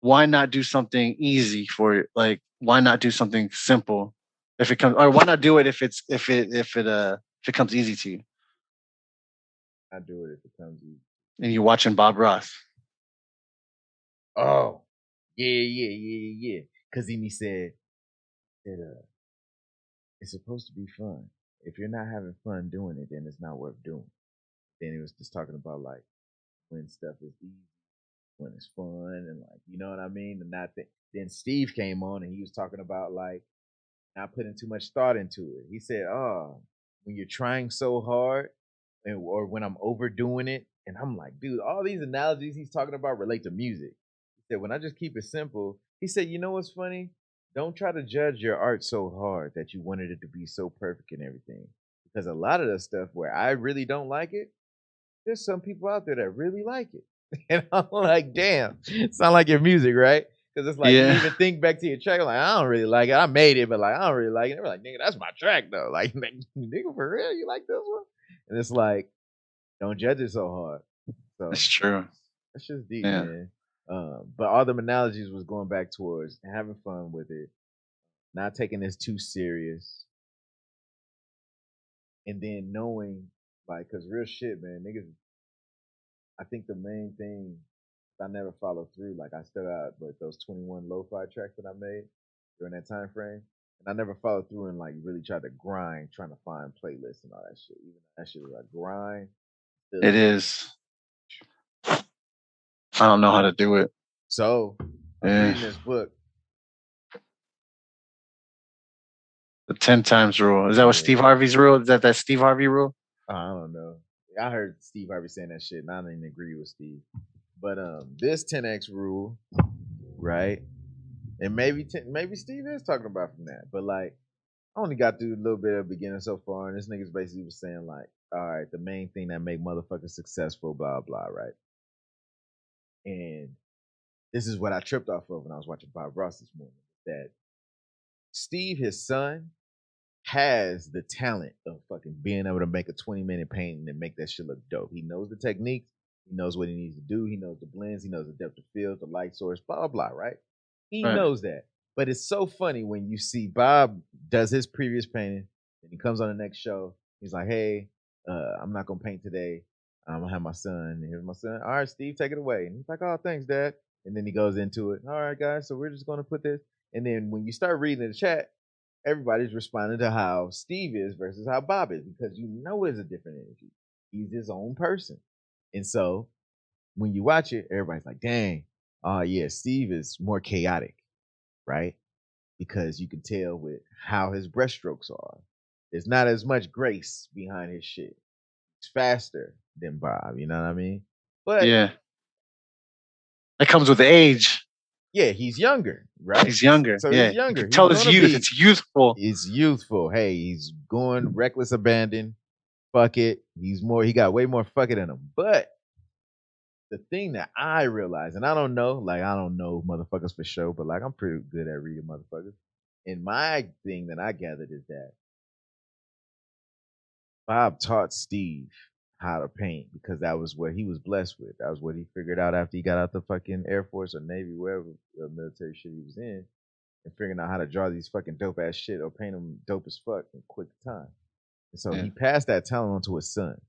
Speaker 2: why not do something easy for it? Like why not do something simple if it comes, or why not do it if it comes easy to you
Speaker 1: I do it if it comes easy.
Speaker 2: and you're watching Bob Ross.
Speaker 1: Oh, yeah. Because then he said that it's supposed to be fun. If you're not having fun doing it, then it's not worth doing. Then he was just talking about like when stuff is easy, when it's fun, and like you know what I mean. And not that. Then Steve came on and he was talking about like not putting too much thought into it. He said, "Oh, when you're trying so hard, or when I'm overdoing it," and I'm like, "Dude, all these analogies he's talking about relate to music." He said, "When I just keep it simple," he said, "You know what's funny? Don't try to judge your art so hard that you wanted it to be so perfect and everything, because a lot of the stuff where I really don't like it, there's some people out there that really like it." And I'm like, damn, sound like your music, right? Because it's like you
Speaker 2: Yeah,
Speaker 1: even think back to your track, like, I don't really like it. I made it, but like, I don't really like it. They were like, nigga, that's my track though. Like, nigga, for real, you like this one? And it's like, don't judge it so hard. So
Speaker 2: that's true.
Speaker 1: that's just deep,
Speaker 2: Yeah,
Speaker 1: man. But all the analogies was going back towards having fun with it, not taking this too serious, and then knowing, like, cause real shit, man, niggas. I think the main thing I never followed through. Like I still got but those 21 lo-fi tracks that I made during that time frame, and I never followed through and like really tried to grind, trying to find playlists and all that shit. Even that shit was like grind.
Speaker 2: it
Speaker 1: Still,
Speaker 2: is. I don't know how to do it.
Speaker 1: so I was
Speaker 2: Yeah,
Speaker 1: reading this book.
Speaker 2: the 10 times rule. Is that what
Speaker 1: Yeah,
Speaker 2: Steve Harvey's rule? Is that Steve Harvey rule?
Speaker 1: I don't know. I heard Steve Harvey saying that shit, and I didn't agree with Steve. But this 10x rule, right? And maybe Steve is talking about from that, but like I only got through a little bit of beginning so far, and this nigga's basically was saying like, all right, the main thing that make motherfuckers successful, blah blah, right? And this is what I tripped off of when I was watching Bob Ross this morning. That Steve, his son, has the talent of fucking being able to make a 20-minute painting and make that shit look dope. He knows the techniques, he knows what he needs to do, he knows the blends, he knows the depth of field, the light source, blah blah, right? He
Speaker 2: Right.
Speaker 1: knows that. But it's so funny when you see Bob does his previous painting and he comes on the next show. He's like, "Hey, I'm not gonna paint today. I'm gonna have my son. And here's my son. All right, Steve, take it away." And he's like, "Oh, thanks, Dad." And then he goes into it. All right, guys. So we're just gonna put this. And then when you start reading the chat, everybody's responding to how Steve is versus how Bob is because you know it's a different energy. He's his own person. And so when you watch it, everybody's like, dang, yeah, Steve is more chaotic, right? Because you can tell with how his brushstrokes are. There's not as much grace behind his shit. It's faster than Bob, you know what I mean? But
Speaker 2: Yeah, that comes with age.
Speaker 1: yeah, he's younger, right?
Speaker 2: He's younger.
Speaker 1: So he's
Speaker 2: Yeah, you
Speaker 1: younger.
Speaker 2: can
Speaker 1: He's
Speaker 2: tell his
Speaker 1: gonna
Speaker 2: youth.
Speaker 1: be
Speaker 2: It's youthful.
Speaker 1: he's youthful. Hey, he's going reckless abandon. Fuck it. He got way more fuck it in him. But the thing that I realize, and I don't know, like I don't know motherfuckers for sure, but like I'm pretty good at reading motherfuckers. And my thing that I gathered is that Bob taught Steve how to paint because that was what he was blessed with. That was what he figured out after he got out the fucking Air Force or Navy, wherever military shit he was in, and figuring out how to draw these fucking dope ass shit or paint them dope as fuck in quick time. And so
Speaker 2: Yeah.
Speaker 1: he passed that talent on to his son.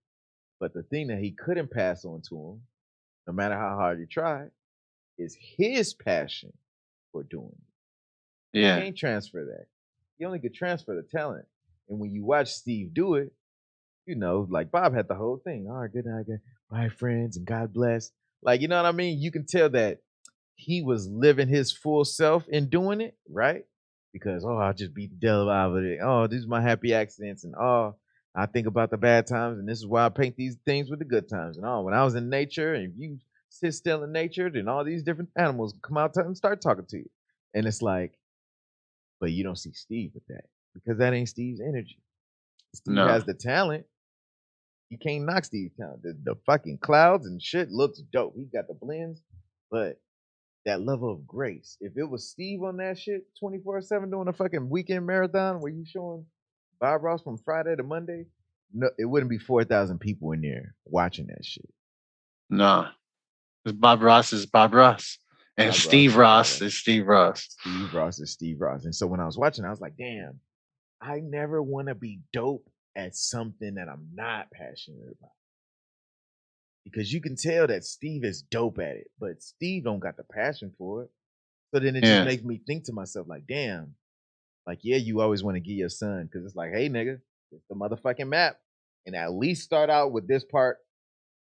Speaker 1: But the thing that he couldn't pass on to him, no matter how hard he tried, is his passion for doing it.
Speaker 2: Yeah.
Speaker 1: Can't transfer that. You only could transfer the talent. And when you watch Steve do it, like Bob had the whole thing. All right, good night, good. Bye, friends, and God bless. Like, you know what I mean? You can tell that he was living his full self in doing it, right? Because I'll just beat the devil out of it. Oh, these are my happy accidents, and I think about the bad times, and this is why I paint these things with the good times. And when I was in nature, and if you sit still in nature, then all these different animals come out and start talking to you. And it's like, but you don't see Steve with that because that ain't Steve's energy. Steve
Speaker 2: No.
Speaker 1: has the talent. You can't knock Steve's talent. The fucking clouds and shit looks dope. He got the blends, but that level of grace. If it was Steve on that shit 24/7 doing a fucking weekend marathon where you showing Bob Ross from Friday to Monday, no, it wouldn't be 4,000 people in there watching that shit.
Speaker 2: No. 'Cause Bob Ross is Bob Ross. And
Speaker 1: Bob Ross
Speaker 2: Steve
Speaker 1: is Bob
Speaker 2: Ross
Speaker 1: Ross.
Speaker 2: is Steve Ross.
Speaker 1: Steve Ross is Steve Ross. And so when I was watching, I was like, damn, I never want to be dope at something that I'm not passionate about. Because you can tell that Steve is dope at it, but Steve don't got the passion for it. So then it just
Speaker 2: Yeah.
Speaker 1: makes me think to myself, like, damn, like, yeah, you always want to give your son because it's like, hey, nigga, it's the motherfucking map. And at least start out with this part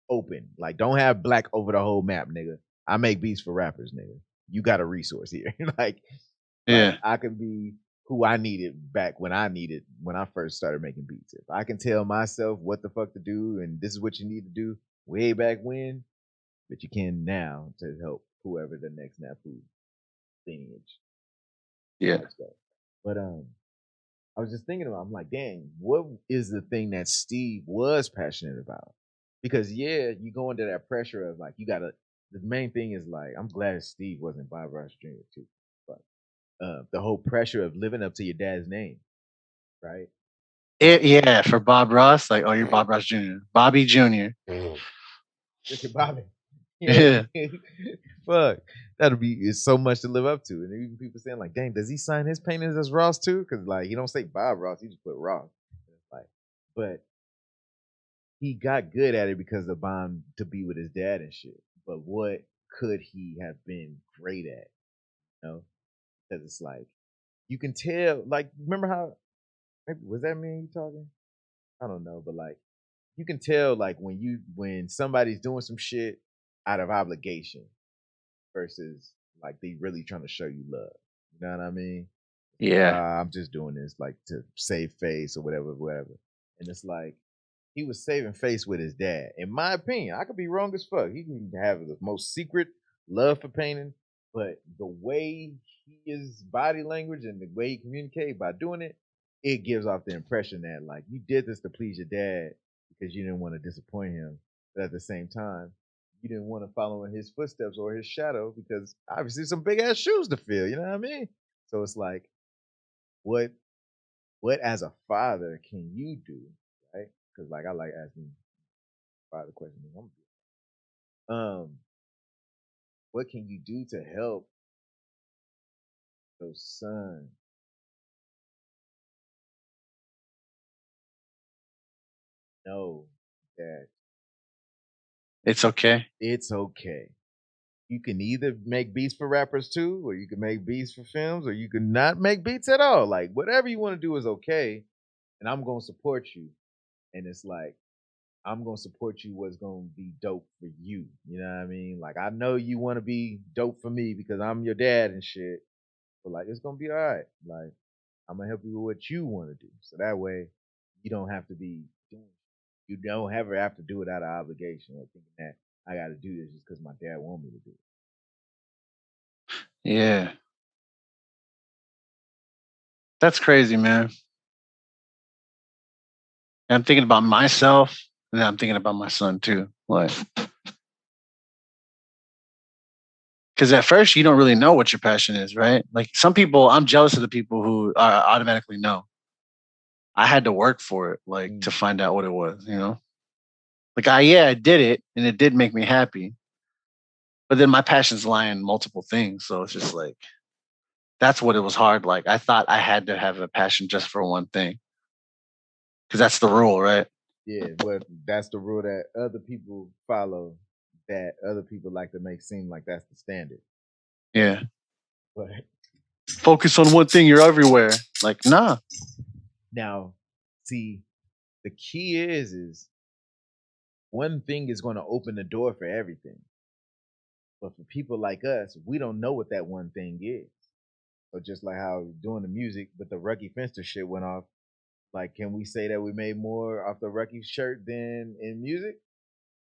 Speaker 1: open. Like, don't have black over the whole map, nigga. I make beats for rappers, nigga. You got a resource here. like
Speaker 2: Yeah.
Speaker 1: I can be who I needed back when I first started making beats. If I can tell myself what the fuck to do and this is what you need to do way back when, but you can now to help whoever the next Nappoo lineage
Speaker 2: Yeah.
Speaker 1: type stuff. But I was just thinking about, I'm like, dang, what is the thing that Steve was passionate about? Because yeah, you go into that pressure of like, you gotta, the main thing is like, I'm glad Steve wasn't Bob Ross Jr. too. But the whole pressure of living up to your dad's name, right?
Speaker 2: Yeah, for Bob Ross, like, oh, you're Bob Ross Jr. Bobby Jr.
Speaker 1: Look at Bobby. Yeah.
Speaker 2: Yeah.
Speaker 1: Fuck. That'll be it's so much to live up to. And even people saying like, dang, does he sign his paintings as Ross too? Because like he don't say Bob Ross, he just put Ross. Like, but he got good at it because of bond to be with his dad and shit. But what could he have been great at? You know? Because it's like you can tell, like, remember how was that me and you talking? I don't know, but like you can tell like when somebody's doing some shit out of obligation versus like they really trying to show you love. You know what I mean?
Speaker 2: Yeah.
Speaker 1: I'm just doing this like to save face or whatever, whatever. And it's like he was saving face with his dad. In my opinion, I could be wrong as fuck. He can have the most secret love for painting, but the way his body language and the way he communicated by doing it, it gives off the impression that like you did this to please your dad because you didn't want to disappoint him, but at the same time, you didn't want to follow in his footsteps or his shadow because obviously some big ass shoes to fill. You know what I mean? So it's like, what what as a father can you do, right? Because like I like asking father questions. What can you do to help those sons know that
Speaker 2: It's okay.
Speaker 1: it's okay? You can either make beats for rappers too, or you can make beats for films, or you can not make beats at all. Like whatever you want to do is okay, and I'm gonna support you. And it's like I'm gonna support you what's gonna be dope for you. You know what I mean? Like I know you want to be dope for me because I'm your dad and shit. But like it's gonna be all right. Like I'm gonna help you with what you want to do. So that way you don't have to be doing you don't ever have to do it out of obligation or thinking that I gotta do this just because my dad want me to do it.
Speaker 2: Yeah. That's crazy, man. And I'm thinking about myself, and then I'm thinking about my son too. Like, because at first you don't really know what your passion is, right? Like some people, I'm jealous of the people who automatically know. I had to work for it, like to
Speaker 1: Mm,
Speaker 2: find out what it was. Like I did it, and it did make me happy. But then my passions lie in multiple things, so it's just like that's what it was hard. Like I thought I had to have a passion just for one thing because that's the rule, right?
Speaker 1: yeah, but that's the rule that other people follow. That other people like to make seem like that's the standard.
Speaker 2: Yeah.
Speaker 1: But
Speaker 2: Focus on one thing, you're everywhere. Like, nah.
Speaker 1: now, see, the key is one thing is going to open the door for everything. But for people like us, we don't know what that one thing is. So just like how doing the music, but the Rucky Fenster shit went off. Like, can we say that we made more off the Rucky shirt than in music?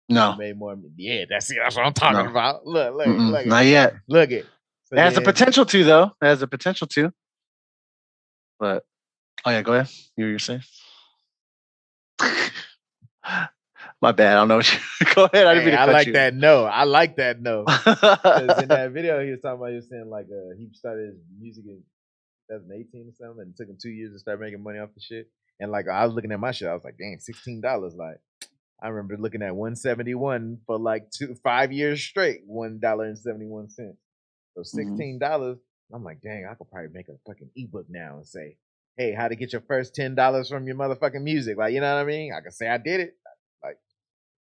Speaker 1: We
Speaker 2: No.
Speaker 1: made more. Yeah, that's what I'm talking
Speaker 2: No.
Speaker 1: about.
Speaker 2: Mm-mm,
Speaker 1: Look it,
Speaker 2: not yet.
Speaker 1: look it. So
Speaker 2: It has the
Speaker 1: then,
Speaker 2: potential to, though. It has the potential to. But oh yeah, go ahead. You're saying. My bad. I don't know what you go ahead. I didn't
Speaker 1: hey,
Speaker 2: mean to
Speaker 1: I
Speaker 2: cut
Speaker 1: like
Speaker 2: you.
Speaker 1: that. No, I like that. No, because in that video he was talking about, he was saying like he started his music in 2018 or something, and it took him 2 years to start making money off the shit. And like I was looking at my shit, I was like, dang, $16. Like I remember looking at 171 for like 5 years straight, $1.71. So
Speaker 2: Mhm.
Speaker 1: $16. I'm like, dang, I could probably make a fucking ebook now and say, hey, how to get your first $10 from your motherfucking music. Like, you know what I mean? I can say I did it. Like,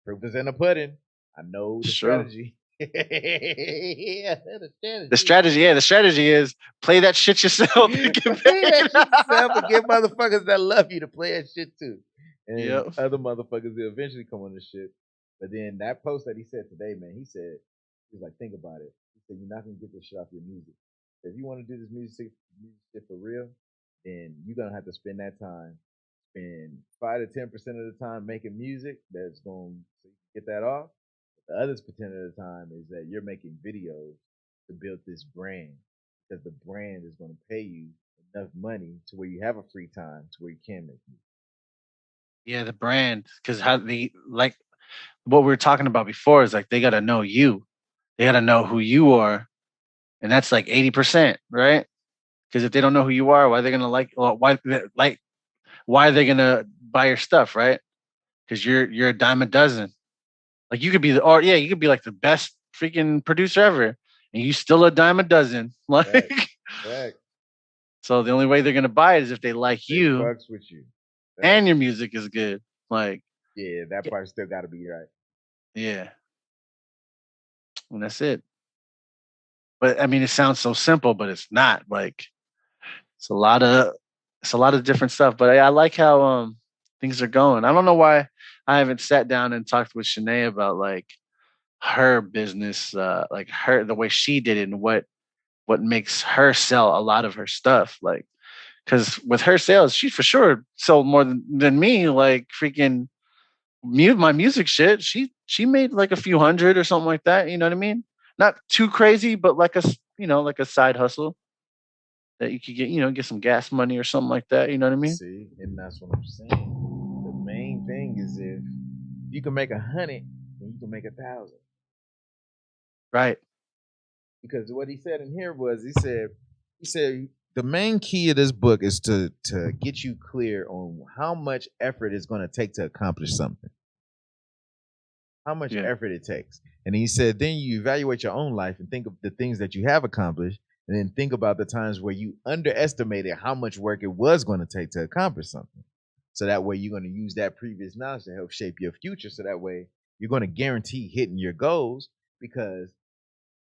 Speaker 1: proof is in the pudding. I know the
Speaker 2: It's true.
Speaker 1: strategy. Yeah, the
Speaker 2: The
Speaker 1: strategy.
Speaker 2: strategy, yeah, the strategy is play that shit yourself and get
Speaker 1: Play that
Speaker 2: paid.
Speaker 1: shit yourself and get motherfuckers that love you to play that shit too. And
Speaker 2: Yep.
Speaker 1: other motherfuckers will eventually come on this shit. But then that post that he said today, man, he said, he was like, think about it. He said, you're not gonna get this shit off your music. If you want to do this music shit for real, then you're gonna have to spend that time, spend 5 to 10% of the time making music that's gonna so you can get that off. The other percent of the time is that you're making videos to build this brand because the brand is going to pay you enough money to where you have a free time to where you can make music.
Speaker 2: Yeah, the brand, because how the like what we were talking about before is like they got to know you. They got to know who you are, and that's like 80%, right? Because if they don't know who you are, why are they gonna like? Well, why are they gonna buy your stuff, right? Because you're a dime a dozen. Like you could be or yeah, you could be like the best freaking producer ever, and you still a dime a dozen. Like
Speaker 1: Fact, fact.
Speaker 2: so, the only way they're gonna buy it is if they like
Speaker 1: They
Speaker 2: you
Speaker 1: fucks with you. Fact.
Speaker 2: and your music is good. Like
Speaker 1: Yeah, that part still got to be right.
Speaker 2: yeah, and that's it. But I mean, it sounds so simple, but it's not. Like it's a lot of different stuff. But I like how things are going. I don't know why I haven't sat down and talked with Shanae about like her business, like her the way she did it and what makes her sell a lot of her stuff. Like because with her sales, she for sure sold more than me. Like freaking my music shit. She made like a few hundred or something like that. You know what I mean? Not too crazy, but like like a side hustle that you could get, get some gas money or something like that. You know what I mean?
Speaker 1: See, and that's what I'm saying. The main thing is if you can make 100, then you can make 1,000.
Speaker 2: Right.
Speaker 1: Because what he said in here was he said the main key of this book is to get you clear on how much effort it's going to take to accomplish something, how much
Speaker 2: Yeah.
Speaker 1: effort it takes. And he said then you evaluate your own life and think of the things that you have accomplished, and then think about the times where you underestimated how much work it was going to take to accomplish something. So that way you're going to use that previous knowledge to help shape your future, so that way you're going to guarantee hitting your goals. Because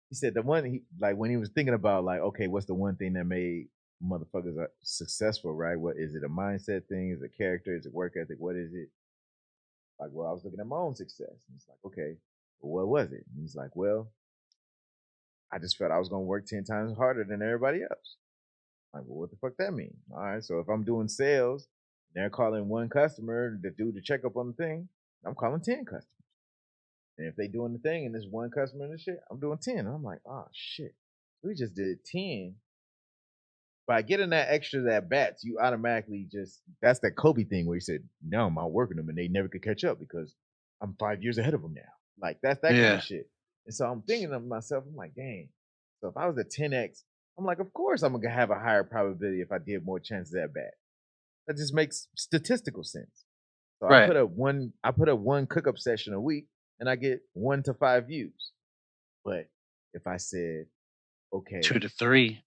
Speaker 1: he said the one he like when he was thinking about like, okay, what's the one thing that made motherfuckers successful, right? What is it? A mindset thing? Is it character? Is it work ethic? What is it? Like, well, I was looking at my own success. And it's like, okay, well, what was it? And he's like, well, I just felt I was gonna work 10 times harder than everybody else. Like, well, what the fuck that mean? All right, so if I'm doing sales, they're calling one customer to do the checkup on the thing, I'm calling 10 customers. And if they doing the thing and there's one customer in the shit, I'm doing 10. And I'm like, oh shit. We just did 10. By getting that extra that bats, you automatically just that's that Kobe thing where he said, "No, I'm outworking them and they never could catch up because I'm 5 years ahead of them now." Like that's that kind of
Speaker 2: Yeah.
Speaker 1: shit. And so I'm thinking of myself, I'm like, dang. So if I was a 10x, I'm like, of course I'm gonna have a higher probability if I did more chances at bat. That just makes statistical sense. So I
Speaker 2: Right.
Speaker 1: put up one cook up session a week and I get 1 to 5 views. But if I said,
Speaker 2: Two
Speaker 1: okay,
Speaker 2: to three.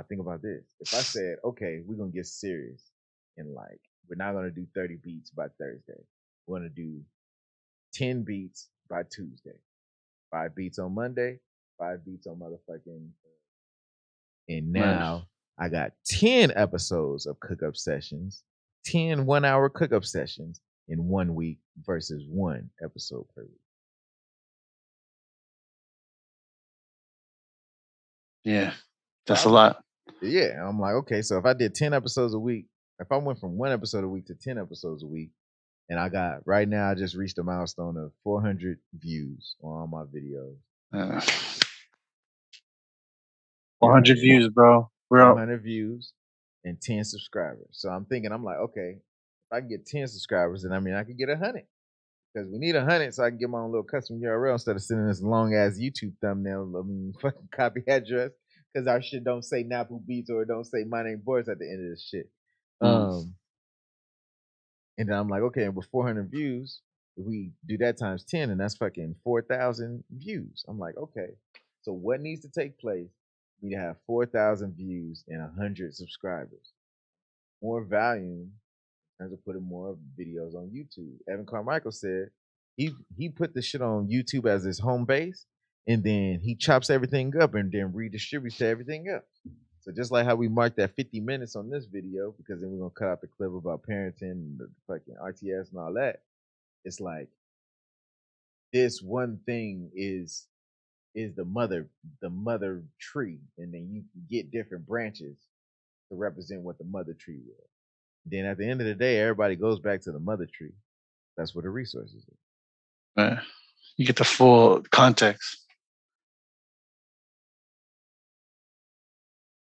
Speaker 1: think about this. If I said, okay, we're gonna get serious and like we're not gonna do 30 beats by Thursday. We're gonna do 10 beats by Tuesday, 5 beats on Monday, 5 beats on motherfucking. And
Speaker 2: Right.
Speaker 1: now I got 10 episodes of cook up sessions, 10 1 hour cook up sessions in 1 week versus 1 episode per week.
Speaker 2: Yeah.
Speaker 1: So
Speaker 2: That's a lot.
Speaker 1: yeah, I'm like, okay, so if I did 10 episodes a week, if I went from 1 episode a week to 10 episodes a week, and I got right now, I just reached a milestone of 400 views on all my videos.
Speaker 2: Uh, 400
Speaker 1: 400,
Speaker 2: views, bro. We're up.
Speaker 1: 400 views and 10 subscribers. So I'm thinking, I'm like, okay, if I can get 10 subscribers, then I mean, I could get 100 because we need 100 so I can get my own little custom URL instead of sending this long ass YouTube thumbnail. I mean, fucking copy address because our shit don't say NappooBeats or it don't say my name Boris at the end of this shit.
Speaker 2: Mm.
Speaker 1: And then I'm like, okay, and with 400 views, if we do that times 10, and that's fucking 4,000 views. I'm like, okay, so what needs to take place? We need to have 4,000 views and 100 subscribers. More volume in terms of putting more videos on YouTube. Evan Carmichael said he put the shit on YouTube as his home base, and then he chops everything up and then redistributes to everything else. So just like how we marked that 50 minutes on this video, because then we're gonna cut out the clip about parenting and the fucking RTS and all that. It's like this one thing is the mother tree, and then you can get different branches to represent what the mother tree was. Then at the end of the day, everybody goes back to the mother tree. That's where the resources are.
Speaker 2: Right. You get the full context.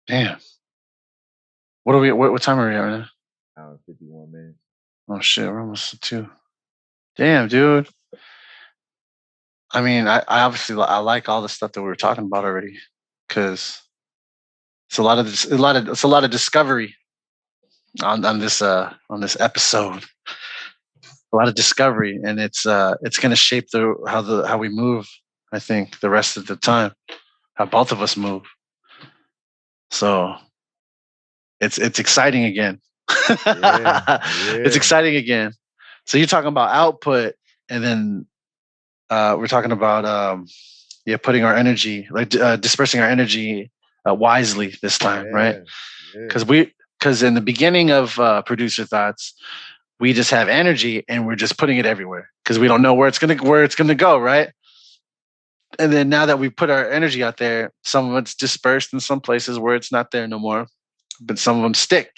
Speaker 2: Damn. What are we? What time are we at right now?
Speaker 1: Hour and 51 minutes.
Speaker 2: Oh shit, we're almost at 2. Damn, dude. I mean, I obviously I like all the stuff that we were talking about already because it's a lot of this, it's a lot of discovery on this episode. A lot of discovery, and it's going to shape how we move. I think the rest of the time, how both of us move. So it's exciting again. It's
Speaker 1: Yeah.
Speaker 2: exciting again. So you're talking about output, and then we're talking about putting our energy, like dispersing our energy wisely this time, right?
Speaker 1: Yeah.
Speaker 2: Because in the beginning of producer thoughts, we just have energy and we're just putting it everywhere because we don't know where it's gonna go, right? And then now that we put our energy out there, some of it's dispersed in some places where it's not there no more, but some of them stick.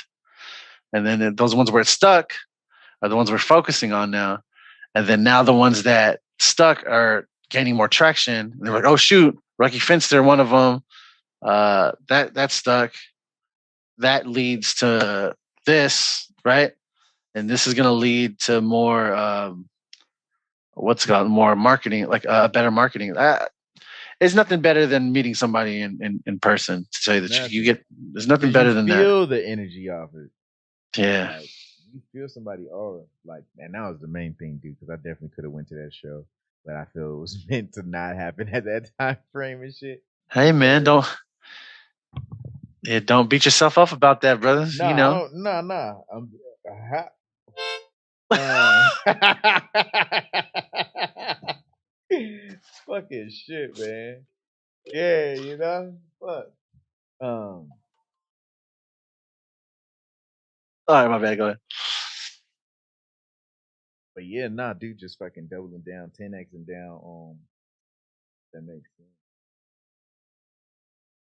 Speaker 2: And then those ones where it's stuck are the ones we're focusing on now. And then now the ones that stuck are gaining more traction. And they're like, oh shoot, Rocky Finster, one of them, that stuck. That leads to this, right? And this is going to lead to more what's called more marketing, like better marketing. It's nothing better than meeting somebody in person to tell you that you get. There's nothing better than that.
Speaker 1: Feel the energy off it.
Speaker 2: Yeah.
Speaker 1: Like, you feel somebody aura, like, and that was the main thing, dude. Because I definitely could have went to that show, but I feel it was meant to not happen at that time frame and shit.
Speaker 2: Hey man, don't beat yourself up about that, brother.
Speaker 1: No,
Speaker 2: You
Speaker 1: I
Speaker 2: know.
Speaker 1: don't. No. Fucking shit, man. Yeah, fuck.
Speaker 2: All right, my bad. Go ahead.
Speaker 1: But yeah, nah, dude, just fucking doubling down, 10xing down on. That makes sense.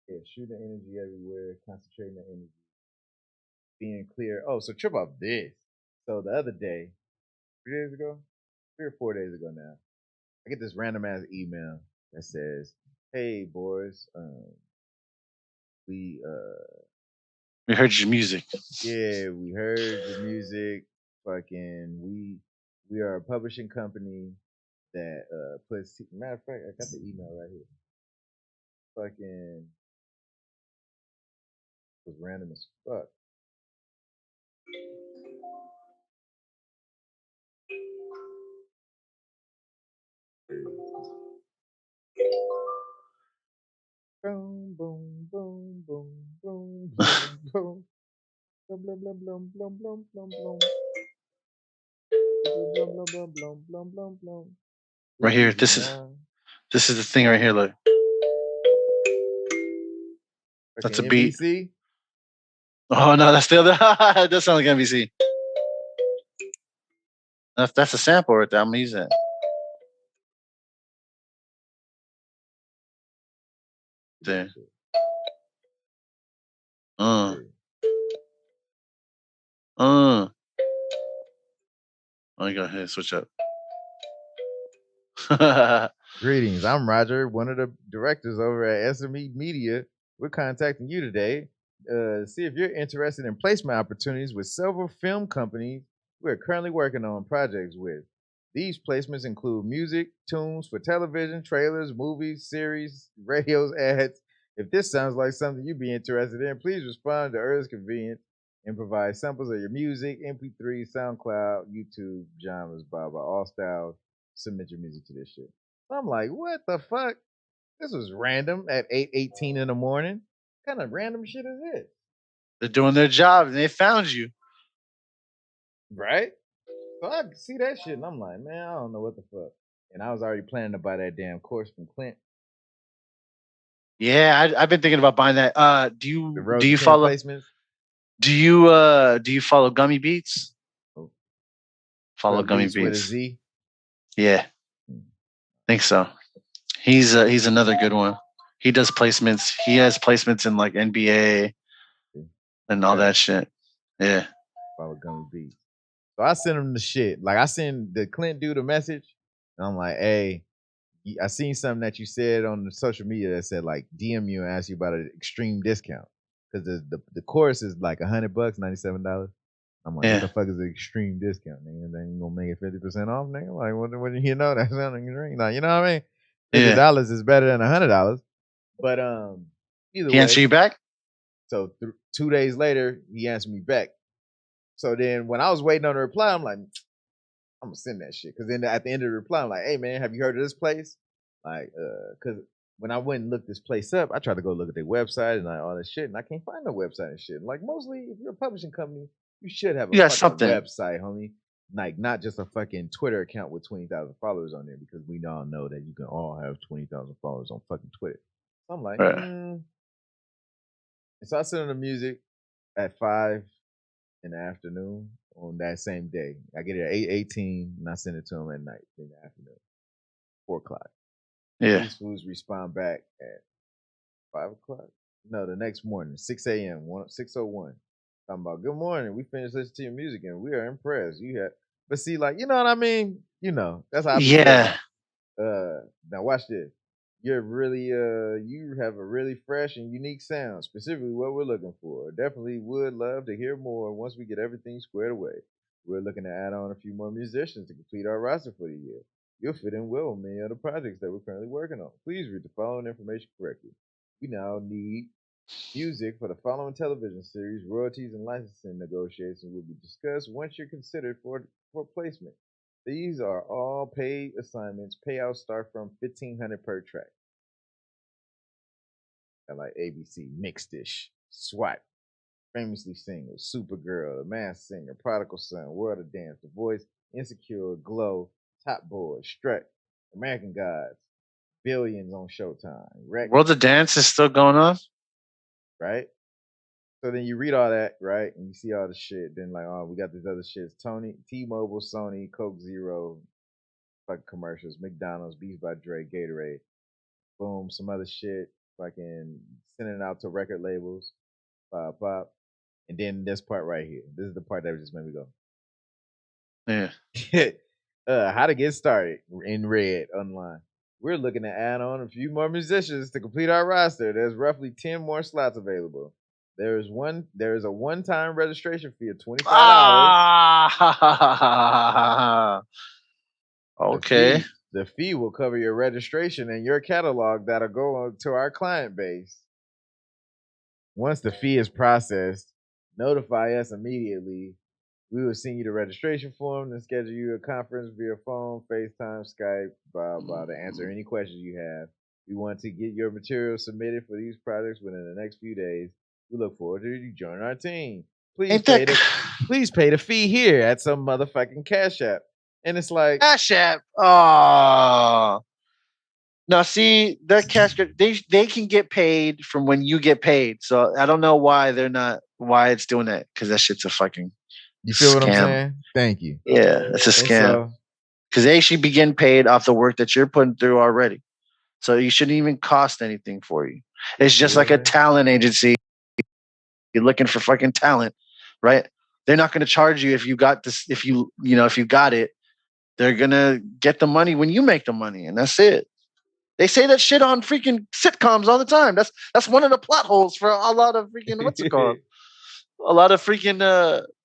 Speaker 1: Yeah, shooting energy everywhere, concentrating the energy, being clear. Oh, so trip off this. So the other day, 3 days ago, 3 or 4 days ago now, I get this random ass email that says, "Hey, Boris, we
Speaker 2: We heard your music.
Speaker 1: yeah, we heard your music. Fucking, we are a publishing company that puts. Matter of fact, I got the email right here. Fucking was random as fuck. Boom, boom, boom, boom, boom, boom, boom. Blum, blum, blum, blum, blum, blum, blum, blum. Blum, blum, blum, blum, blum, blum, blum, blum.
Speaker 2: Right here.
Speaker 1: Easy now.
Speaker 2: This is the thing right here. Look, that's a
Speaker 1: Fucking
Speaker 2: beat.
Speaker 1: NBC.
Speaker 2: Oh no, that's the other. That sounds like NBC. That's a sample right there. I'm using it. There. Uh. Uh. Let me go ahead and switch up.
Speaker 1: Greetings. I'm Roger, one of the directors over at SME Media. We're contacting you today to see if you're interested in placement opportunities with several film companies we're currently working on projects with. These placements include music, tunes for television, trailers, movies, series, radios, ads. If this sounds like something you'd be interested in, please respond to earliest convenience and provide samples of your music, MP3, SoundCloud, YouTube, genres, blah, blah, all styles. Submit your music to this shit. I'm like, what the fuck? This was random at 8:18 in the morning. What kind of random shit is this?
Speaker 2: They're doing their job and they found you.
Speaker 1: Right? So I see that shit and I'm like, man, I don't know what the fuck. And I was already planning to buy that damn course from Clint.
Speaker 2: Yeah, I've been thinking about buying that. Do
Speaker 1: The
Speaker 2: you
Speaker 1: Road
Speaker 2: do
Speaker 1: to
Speaker 2: you
Speaker 1: 10
Speaker 2: follow
Speaker 1: placements.
Speaker 2: do you follow Gummy Beats?
Speaker 1: Oh,
Speaker 2: Follow Gummy
Speaker 1: Beats with a
Speaker 2: Beats.
Speaker 1: Z.
Speaker 2: Yeah, think so. He's another good one. He does placements. He has placements in like NBA and all that shit. Yeah.
Speaker 1: Follow Gummy Beats. So I sent him the shit. Like I sent the Clint dude a message. And I'm like, hey, I seen something that you said on the social media that said like DM you and ask you about an extreme discount because the course is like $100, $97. I'm like, what
Speaker 2: Yeah.
Speaker 1: the fuck is the extreme discount, nigga? They ain't gonna make it 50% off, nigga. Like, what you know? That's sounding extreme. Like, you know what I mean? $50 is better than $100. But either
Speaker 2: He answer
Speaker 1: way.
Speaker 2: you back?
Speaker 1: So 2 days later, he answered me back. So then when I was waiting on the reply, I'm like, I'm gonna send that shit. Cause then at the end of the reply, I'm like, hey man, have you heard of this place? Like, cause when I went and looked this place up, I tried to go look at their website and like all this shit, and I can't find no website and shit. Like mostly if you're a publishing company, you should have a
Speaker 2: You got
Speaker 1: fucking
Speaker 2: something.
Speaker 1: website, homie. Like not just a fucking Twitter account with 20,000 followers on there, because we all know that you can all have 20,000 followers on fucking Twitter. So I'm like,
Speaker 2: Right.
Speaker 1: And so I sent him the music at 5 in the afternoon on that same day. I get it at 8:18 and I send it to him at night in the afternoon, 4 o'clock.
Speaker 2: Yeah.
Speaker 1: These fools respond back at 5 o'clock. No, the next morning, 6 a.m. 6:01. Talking about good morning. We finished listening to your music and we are impressed. You had, but see, like you know what I mean. You know that's how I be feeling. Now watch this. You're really you have a really fresh and unique sound, specifically what we're looking for. Definitely would love to hear more once we get everything squared away. We're looking to add on a few more musicians to complete our roster for the year. You'll fit in well with many other projects that we're currently working on. Please read the following information correctly. We now need music for the following television series. Royalties and licensing negotiations will be discussed once you're considered for placement. These are all paid assignments. Payouts start from $1,500 per track. I like ABC, Mixed Dish, SWAT, Famously Single, Supergirl, The Masked Singer, Prodigal Son, World of Dance, The Voice, Insecure, Glow, Top Boy, Strut, American Gods, Billions on Showtime, Rex,
Speaker 2: World of Dance is still going on?
Speaker 1: right? So then you read all that, right? And you see all the shit. Then like, oh, we got these other shits. T-Mobile, Sony, Coke Zero, fucking commercials, McDonald's, Beats by Dre, Gatorade, boom, some other shit, fucking sending it out to record labels, pop, pop. And then this part right here. This is the part that just made me go.
Speaker 2: Yeah.
Speaker 1: How to get started in red online. We're looking to add on a few more musicians to complete our roster. There's roughly 10 more slots available. There is a one-time registration fee of $25.
Speaker 2: Ah. Okay.
Speaker 1: The fee will cover your registration and your catalog that'll go to our client base. Once the fee is processed, notify us immediately. We will send you the registration form and schedule you a conference via phone, FaceTime, Skype, blah, blah, to answer any questions you have. We want to get your material submitted for these projects within the next few days. We look forward to you joining our team.
Speaker 2: Ain't that
Speaker 1: Please pay the fee here at some motherfucking Cash App. And it's like,
Speaker 2: Cash App? Oh. Now, see, that cash, they can get paid from when you get paid. So I don't know why why it's doing that, because that shit's a fucking
Speaker 1: you feel what I'm
Speaker 2: scam.
Speaker 1: saying? Thank you.
Speaker 2: Yeah, it's a scam. Because they should be getting paid off the work that you're putting through already. So you shouldn't even cost anything for you. It's just like a talent agency. You're looking for fucking talent, right? They're not going to charge you if you got this, if you got it. They're going to get the money when you make the money, and that's it. They say that shit on freaking sitcoms all the time. That's one of the plot holes for a lot of freaking what's it called? A lot of freaking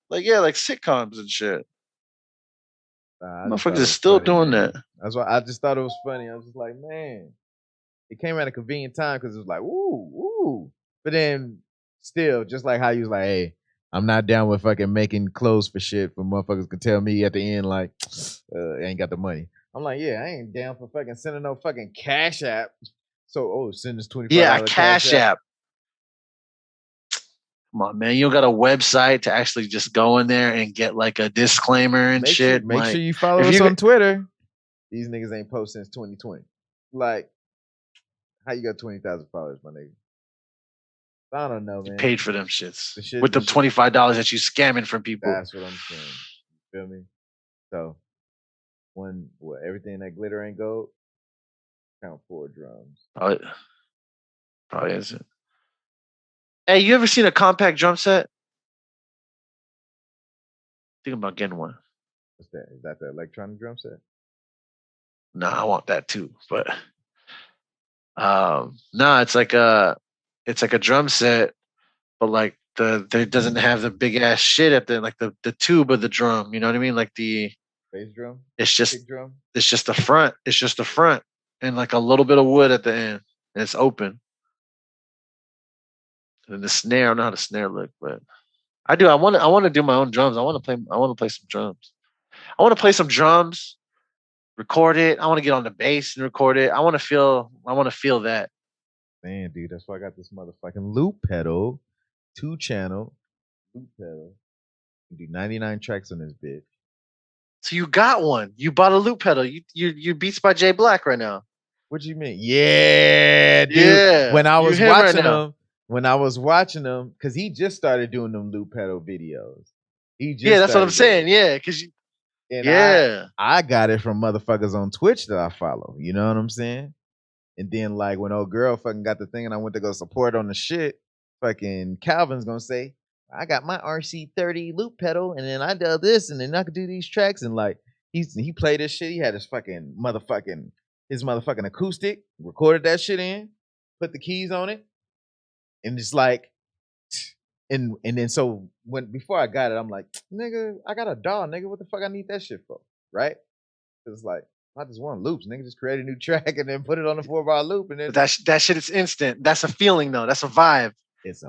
Speaker 2: like sitcoms and shit. Motherfuckers are still doing that.
Speaker 1: That's why I just thought it was funny. I was just like, man, it came at a convenient time because it was like, ooh. But then still, just like how you was like, hey, I'm not down with fucking making clothes for shit for motherfuckers can tell me at the end like, I ain't got the money. I'm like, yeah, I ain't down for fucking sending no fucking Cash App. So, send this $25.
Speaker 2: Yeah, Cash App. Come on, man. You don't got a website to actually just go in there and get like a disclaimer and shit.
Speaker 1: Make sure you follow us on Twitter. These niggas ain't posted since 2020. Like, how you got 20,000 followers, my nigga? I don't know, man.
Speaker 2: You paid for them shits. With the $25 that you scamming from people.
Speaker 1: That's what I'm saying. You feel me? So, everything that glitter ain't gold, count 4 drums.
Speaker 2: Probably isn't. Hey, you ever seen a compact drum set? Thinking about getting one.
Speaker 1: What's that? Is that the electronic drum set?
Speaker 2: Nah, I want that too. But no, it's like a drum set, but like there doesn't have the big ass shit at the tube of the drum. You know what I mean? Like the
Speaker 1: bass drum.
Speaker 2: It's just the front. It's just the front and like a little bit of wood at the end, and it's open. And the snare, I don't know how the snare look, but I do. I want to do my own drums. I want to play some drums. I want to play some drums, record it. I want to get on the bass and record it. I want to feel that.
Speaker 1: Man, dude, that's why I got this motherfucking loop pedal, 2-channel loop pedal. You do 99 tracks on this bitch.
Speaker 2: So you got one. You bought a loop pedal. You Beats by Jay Black right now.
Speaker 1: What do you mean? Yeah, dude. Yeah. When I was watching him, because he just started doing them loop pedal videos.
Speaker 2: That's what I'm saying. Yeah, because
Speaker 1: I got it from motherfuckers on Twitch that I follow. You know what I'm saying? And then like when old girl fucking got the thing and I went to go support on the shit, fucking Calvin's gonna say, I got my RC30 loop pedal and then I do this and then I could do these tracks and like he played this shit. He had his motherfucking acoustic, recorded that shit in, put the keys on it, and it's like and then so before I got it, I'm like, nigga, I got a DAW, nigga, what the fuck I need that shit for? Right? It's like I just want loops, nigga. Just create a new track and then put it on the 4-bar loop, and then
Speaker 2: that shit is instant. That's a feeling though. That's a vibe.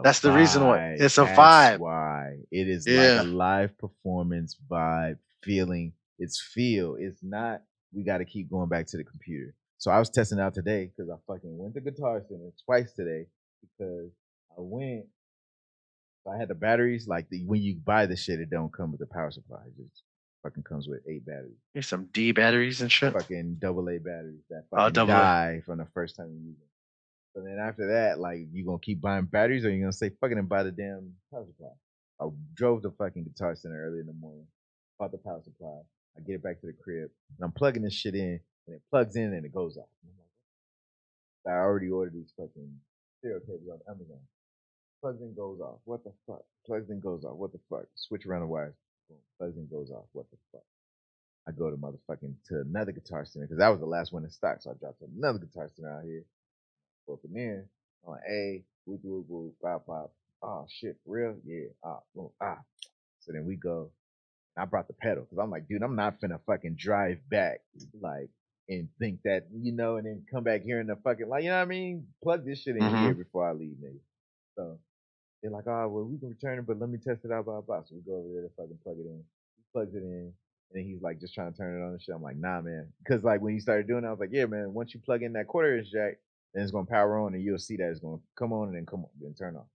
Speaker 2: That's the reason why it's a vibe.
Speaker 1: Why it is like a live performance vibe feeling. It's not. We got to keep going back to the computer. So I was testing out today because I fucking went to Guitar Center twice today because I went. So I had the batteries. Like when you buy the shit, it don't come with the power supply. It just fucking comes with 8 batteries.
Speaker 2: Here's some D batteries and shit.
Speaker 1: Fucking AA batteries that fucking die from the first time you use them. So then after that, like, you gonna keep buying batteries or you gonna say fucking and buy the damn power supply? I drove to fucking Guitar Center early in the morning, bought the power supply. I get it back to the crib and I'm plugging this shit in and it plugs in and it goes off. I already ordered these fucking stereo cables on Amazon. Plugs in, goes off. What the fuck? Plugs in, goes off. What the fuck? Switch around the wires. Boom. Plugs in, goes off. What the fuck? I go to another Guitar Center because that was the last one in stock. So I dropped to another Guitar Center out here. Open in. I'm like, hey, woo, pop. Oh shit, for real? Yeah. So then we go. I brought the pedal because I'm like, dude, I'm not finna fucking drive back like and think that, and then come back here in the fucking, like, you know what I mean? Plug this shit in here before I leave, nigga. So they're like, oh well, we can return it, but let me test it out, blah blah. So we go over there to fucking plug it in. He plugs it in, and then he's like just trying to turn it on and shit. I'm like, nah, man, because like when you started doing it, I was like, yeah, man, once you plug in that quarter inch jack, then it's gonna power on, and you'll see that it's gonna come on and then come on, then turn off.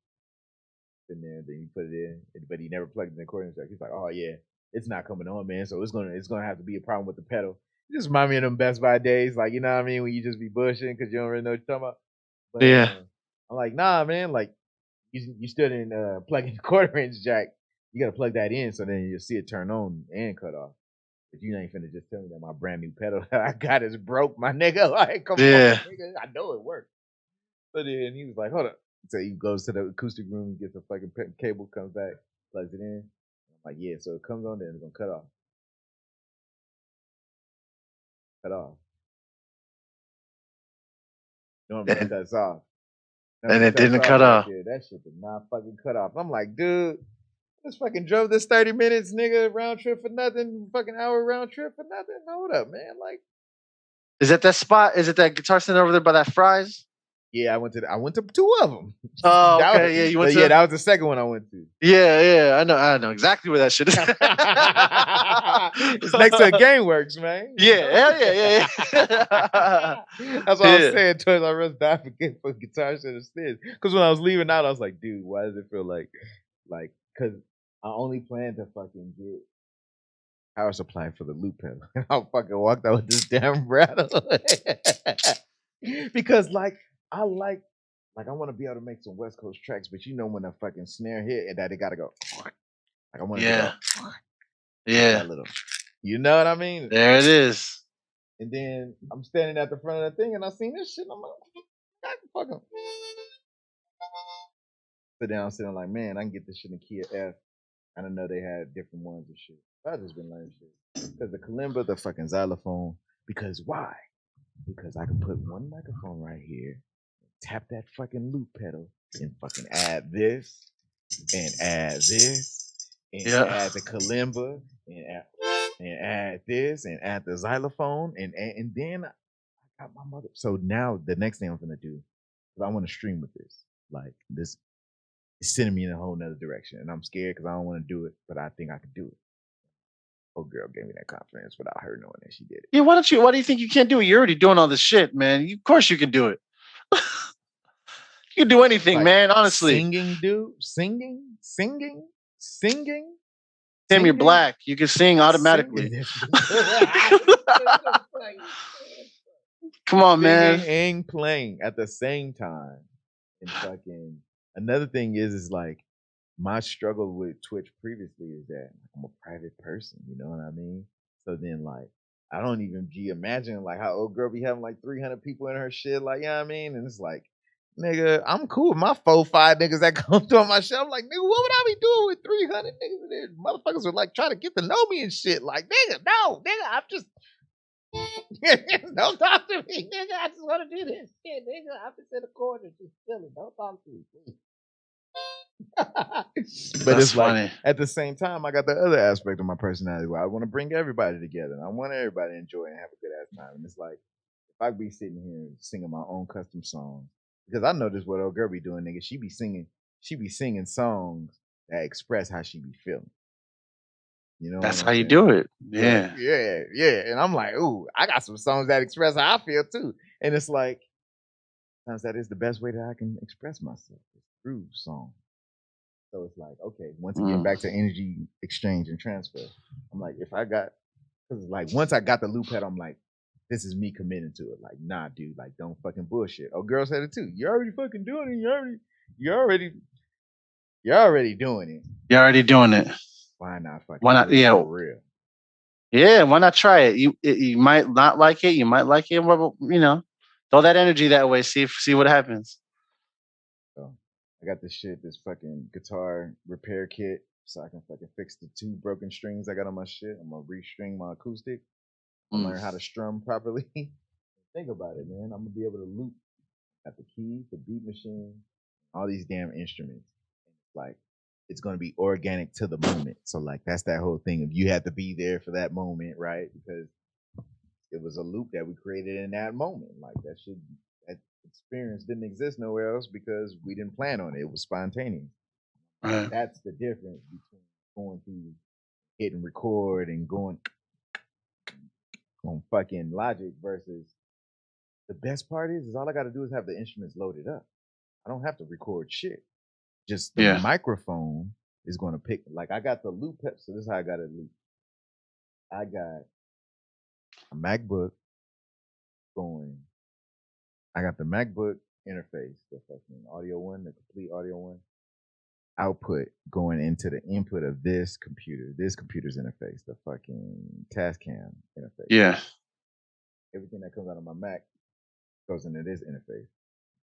Speaker 1: And then you put it in, but he never plugged in the quarter inch jack. He's like, oh yeah, it's not coming on, man. So it's gonna have to be a problem with the pedal. It just remind me of them Best Buy days, like you know what I mean, when you just be bushing because you don't really know what you're talking about. But
Speaker 2: Yeah.
Speaker 1: I'm like, nah, man, like you still didn't plug in the quarter inch jack. You gotta plug that in so then you'll see it turn on and cut off. But you ain't finna just tell me that my brand new pedal that I got is broke, my nigga. Like, come on,
Speaker 2: Yeah.
Speaker 1: nigga. I know it works. So then he was like, hold up. So he goes to the acoustic room, gets a fucking cable, comes back, plugs it in. I'm like, yeah, so it comes on there and it's gonna cut off. Cut off. Normally it
Speaker 2: And,
Speaker 1: cuts off.
Speaker 2: and
Speaker 1: Normally it
Speaker 2: it
Speaker 1: cuts
Speaker 2: didn't
Speaker 1: off
Speaker 2: cut
Speaker 1: right
Speaker 2: off.
Speaker 1: there. That shit did not fucking cut off. I'm like, dude, just fucking drove this 30 minutes, nigga, round trip for nothing, fucking hour round trip for nothing. Hold up, man. Like,
Speaker 2: Is it that spot? Is it that guitar center over there by that fries?
Speaker 1: yeah, I went to two of them.
Speaker 2: Oh,
Speaker 1: That
Speaker 2: okay.
Speaker 1: was,
Speaker 2: Yeah, you went
Speaker 1: but yeah,
Speaker 2: to.
Speaker 1: that was the second one I went to.
Speaker 2: Yeah. I know exactly where that shit is.
Speaker 1: It's next to a GameWorks, man. You
Speaker 2: Yeah,
Speaker 1: know?
Speaker 2: hell yeah.
Speaker 1: That's what I was
Speaker 2: Yeah.
Speaker 1: saying. Toys R Us died for Guitar Center Stairs. Because when I was leaving out, I was like, dude, why does it feel like, because I only planned to fucking get power supply for the loop pedal. I fucking walked out with this damn rattle. Because I I want to be able to make some West Coast tracks, but you know when a fucking snare hit and that it gotta go. Like I wanted to
Speaker 2: Yeah.
Speaker 1: go just
Speaker 2: Yeah.
Speaker 1: that little. You know what I mean?
Speaker 2: There it is.
Speaker 1: And then I'm standing at the front of the thing and I seen this shit. And I'm like, I can fucking. Sit down, sitting like, man, I can get this shit in key of F. I didn't know they had different ones and shit. I just been learning shit. Because the kalimba, the fucking xylophone. Because why? Because I can put one microphone right here, tap that fucking loop pedal, and fucking add this, and add this, and
Speaker 2: Yeah.
Speaker 1: add the kalimba, and add this, and add the xylophone, and then I got my mother. So now the next thing I'm gonna do is I want to stream with this. Like this is sending me in a whole nother direction, and I'm scared because I don't want to do it, but I think I could do it. Oh, girl gave me that confidence without her knowing that she did it.
Speaker 2: Yeah, why do you think you can't do it? You're already doing all this shit, man. Of course you can do it. You can do anything,
Speaker 1: Like
Speaker 2: man, honestly.
Speaker 1: singing, dude, singing,
Speaker 2: Tim, you're
Speaker 1: singing,
Speaker 2: black. You can sing automatically. Come on, man.
Speaker 1: singing and playing at the same time. And fucking another thing is like my struggle with Twitch previously is that I'm a private person, you know what I mean? So then like I don't even imagine like how old girl be having like 300 people in her shit, like, you know what I mean? And it's like, nigga, I'm cool with my 4-5 niggas that come through on my show. I'm like, nigga, what would I be doing with 300 niggas in there? Motherfuckers would like try to get to know me and shit. Like, nigga, no, nigga, I'm just don't talk to me, nigga. I just want to do this shit, nigga. I'm just in the corner just chilling. Don't talk to me, please. But
Speaker 2: That's
Speaker 1: it's like
Speaker 2: funny.
Speaker 1: at the same time, I got the other aspect of my personality where I want to bring everybody together. And I want everybody to enjoy and have a good ass time. And it's like if I be sitting here singing my own custom songs, because I know this what old girl be doing, nigga. She be singing songs that express how she be feeling. You know what
Speaker 2: That's
Speaker 1: I'm
Speaker 2: how you
Speaker 1: saying?
Speaker 2: do it.
Speaker 1: Yeah,
Speaker 2: Yeah.
Speaker 1: yeah. And I'm like, ooh, I got some songs that express how I feel too. And it's like sometimes that is the best way that I can express myself is through song. So it's like, okay, once again,
Speaker 2: Mm.
Speaker 1: back to energy exchange and transfer. I'm like, if I got, because like once I got the loop head, I'm like, this is me committing to it. Like, nah, dude, like don't fucking bullshit. Oh, girl said it too. You're already fucking doing it. You're already doing it.
Speaker 2: You're already doing it.
Speaker 1: Why not fucking
Speaker 2: Why not?
Speaker 1: do it
Speaker 2: Yeah.
Speaker 1: for real?
Speaker 2: Yeah. Why not try it? You might not like it. You might like it. Well, throw that energy that way. See what happens.
Speaker 1: So I got this fucking guitar repair kit so I can fucking fix the 2 broken strings I got on my shit. I'm gonna restring my acoustic and
Speaker 2: Mm.
Speaker 1: learn how to strum properly. Think about it, man. I'm gonna be able to loop at the keys, the beat machine, all these damn instruments. Like it's gonna be organic to the moment. So like that's that whole thing of you have to be there for that moment, right? Because it was a loop that we created in that moment. Like that experience didn't exist nowhere else because we didn't plan on it. It was spontaneous.
Speaker 2: Right.
Speaker 1: That's the difference between going through hitting record and going on fucking Logic versus the best part is all I got to do is have the instruments loaded up. I don't have to record shit. Just the
Speaker 2: Yeah.
Speaker 1: microphone is going to pick. Like I got the loop. So this is how I got it loop. I got a MacBook going. I got the MacBook interface, the fucking audio one, the complete audio one. Output going into the input of this computer's interface, the fucking Tascam interface.
Speaker 2: Yeah.
Speaker 1: Everything that comes out of my Mac goes into this interface.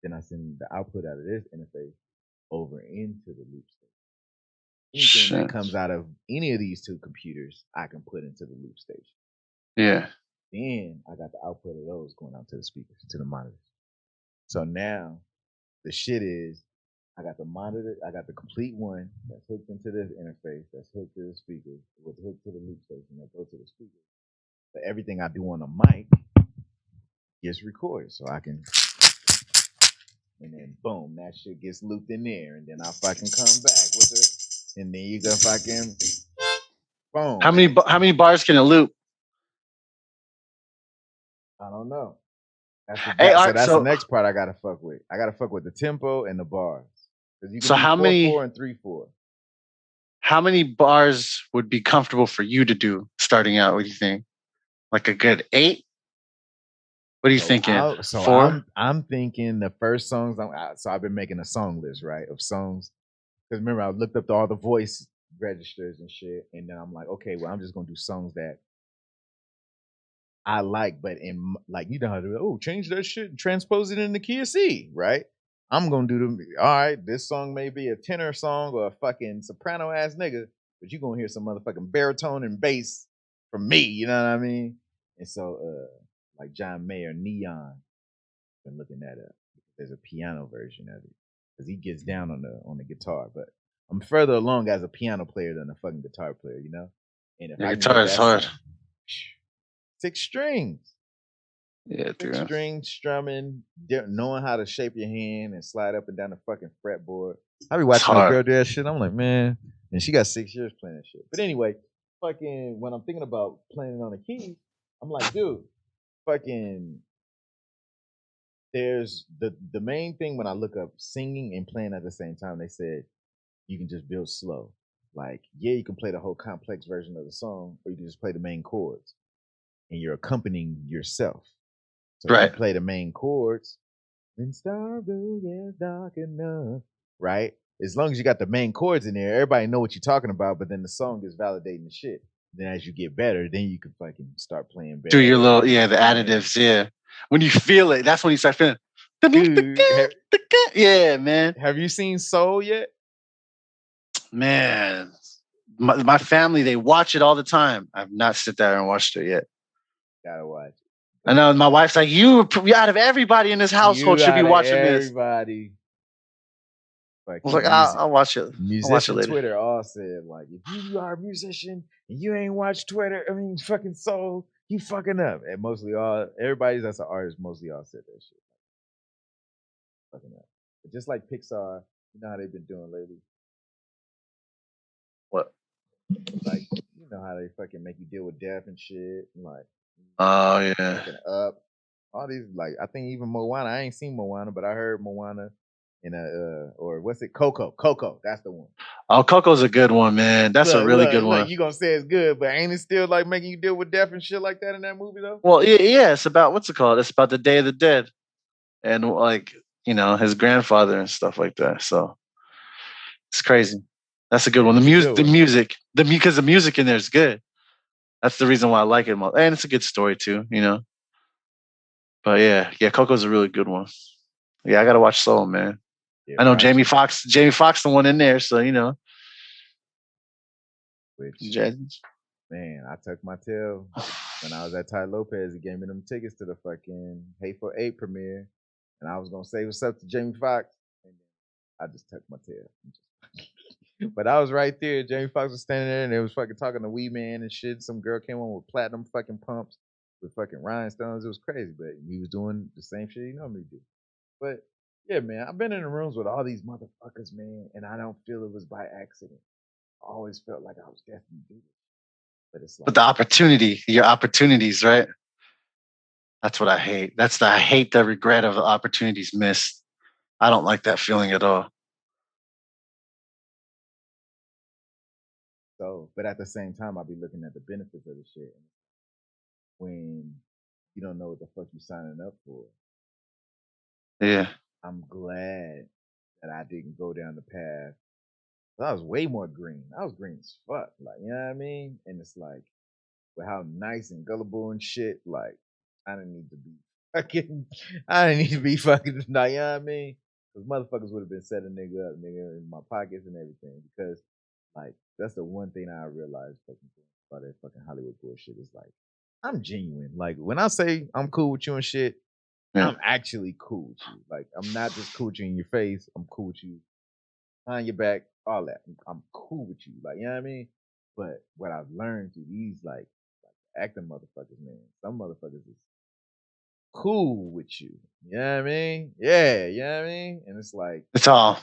Speaker 1: Then I send the output out of this interface over into the loop station. Anything that
Speaker 2: Shit.
Speaker 1: comes out of any of these two computers, I can put into the loop station.
Speaker 2: Yeah.
Speaker 1: Then I got the output of those going out to the speakers, to the monitors. So now the shit is I got the monitor, I got the complete one that's hooked into this interface, that's hooked to the speakers, with hooked to the loop station that goes to the speakers. But everything I do on the mic gets recorded. So I can, and then boom, that shit gets looped in there. And then I fucking come back with it. And then you go fucking boom.
Speaker 2: How many bars can it loop?
Speaker 1: I don't know.
Speaker 2: Hey,
Speaker 1: So that's the
Speaker 2: so
Speaker 1: next part I gotta fuck with. I gotta fuck with the tempo and the bars. Because you can
Speaker 2: so
Speaker 1: do
Speaker 2: how
Speaker 1: 4/4
Speaker 2: many
Speaker 1: and 3/4.
Speaker 2: how many bars would be comfortable for you to do starting out? What do you think? Like a good 8? What are you thinking? 4?
Speaker 1: I'm thinking the first songs. So I've been making a song list, right, of songs. Because remember, I looked up all the voice registers and shit, and then I'm like, okay, well, I'm just gonna do songs that I like, but in like you know how to change that shit, and transpose it into key of C, right? I'm gonna do them. All right, this song may be a tenor song or a fucking soprano ass nigga, but you gonna hear some motherfucking baritone and bass from me. You know what I mean? And so, like John Mayer, Neon, been looking that up. There's a piano version of it because he gets down on the guitar, but I'm further along as a piano player than a fucking guitar player, you know. And if
Speaker 2: Your
Speaker 1: I can get
Speaker 2: guitar is
Speaker 1: that
Speaker 2: hard.
Speaker 1: sound, 6 strings.
Speaker 2: Yeah,
Speaker 1: Six
Speaker 2: dude.
Speaker 1: string strumming, knowing how to shape your hand and slide up and down the fucking fretboard. I be watching a girl do that shit. I'm like, man, and she got 6 years playing that shit. But anyway, fucking when I'm thinking about playing on the keys, I'm like, dude, fucking. There's the main thing when I look up singing and playing at the same time. They said you can just build slow. Like, yeah, you can play the whole complex version of the song, or you can just play the main chords, and you're accompanying yourself. So if you
Speaker 2: Right.
Speaker 1: play the main chords, when star blue gets dark enough, right? As long as you got the main chords in there, everybody know what you're talking about. But then the song is validating the shit. Then as you get better, then you can fucking start playing
Speaker 2: Do your
Speaker 1: better.
Speaker 2: little the additives, yeah. When you feel it, that's when you start feeling.
Speaker 1: Dude,
Speaker 2: Yeah, man.
Speaker 1: have you seen Soul yet?
Speaker 2: Man, my family, they watch it all the time. I've not sit there and watched it yet.
Speaker 1: Gotta watch it.
Speaker 2: I know my wife's like, you out of everybody in this household
Speaker 1: You
Speaker 2: should be
Speaker 1: out of
Speaker 2: watching this.
Speaker 1: everybody.
Speaker 2: I was like, I'll watch it. I'll watch it
Speaker 1: Musician
Speaker 2: later.
Speaker 1: Twitter all said like, if you are a musician and you ain't watch Twitter, I mean fucking Soul, you fucking up. And mostly all everybody that's an artist mostly all said that shit. Fucking up. But just like Pixar, you know how they've been doing lately.
Speaker 2: What?
Speaker 1: Like you know how they fucking make you deal with death and shit, and like
Speaker 2: Oh yeah.
Speaker 1: fucking up. All these like I think even Moana. I ain't seen Moana, but I heard Moana in a or what's it? Coco. Coco. That's the one.
Speaker 2: Oh, Coco's a good one, man. That's a really good one.
Speaker 1: You gonna say it's good, but ain't it still like making you deal with death and shit like that in that movie though?
Speaker 2: Well, yeah, it's about what's it called? It's about the Day of the Dead and like his grandfather and stuff like that. So it's crazy. That's a good one. Because the music in there is good. That's the reason why I like it most. And it's a good story too. But yeah, Coco's a really good one. Yeah, I gotta watch Soul, man.
Speaker 1: Yeah,
Speaker 2: I know Jamie Foxx, the one in there, so
Speaker 1: Which
Speaker 2: Jazz.
Speaker 1: man, I tucked my tail when I was at Ty Lopez. He gave me them tickets to the fucking Hateful Eight premiere, and I was gonna say what's up to Jamie Foxx, and I just tucked my tail. But I was right there. Jamie Foxx was standing there, and they was fucking talking to Wee Man and shit. Some girl came on with platinum fucking pumps with fucking rhinestones. It was crazy, but he was doing the same shit he normally do. But Yeah, man. I've been in the rooms with all these motherfuckers, man, and I don't feel it was by accident. I always felt like I was destined to do it. But it's
Speaker 2: But
Speaker 1: like,
Speaker 2: the opportunity, your opportunities, right? That's what I hate. I hate the regret of the opportunities missed. I don't like that feeling at all.
Speaker 1: so, but at the same time, I'll be looking at the benefits of the shit when you don't know what the fuck you're signing up for.
Speaker 2: Yeah.
Speaker 1: I'm glad that I didn't go down the path. I was way more green. I was green as fuck. Like, you know what I mean? And it's like, with how nice and gullible and shit, like, I didn't need to be fucking, I didn't need to be fucking, like, you know what I mean? Because motherfuckers would have been setting nigga up, nigga, in my pockets and everything. Because, like, that's the one thing I realized fucking about that fucking Hollywood bullshit is like, I'm genuine. Like, when I say I'm cool with you and shit,
Speaker 2: Yeah.
Speaker 1: I'm actually cool with you. Like, I'm not just cool with you in your face. I'm cool with you behind your back, all that. I'm cool with you. Like, you know what I mean? But what I've learned through these, like acting motherfuckers, man, some motherfuckers is cool with you. You know what I mean? Yeah, you know what I mean? And it's like,
Speaker 2: It's all.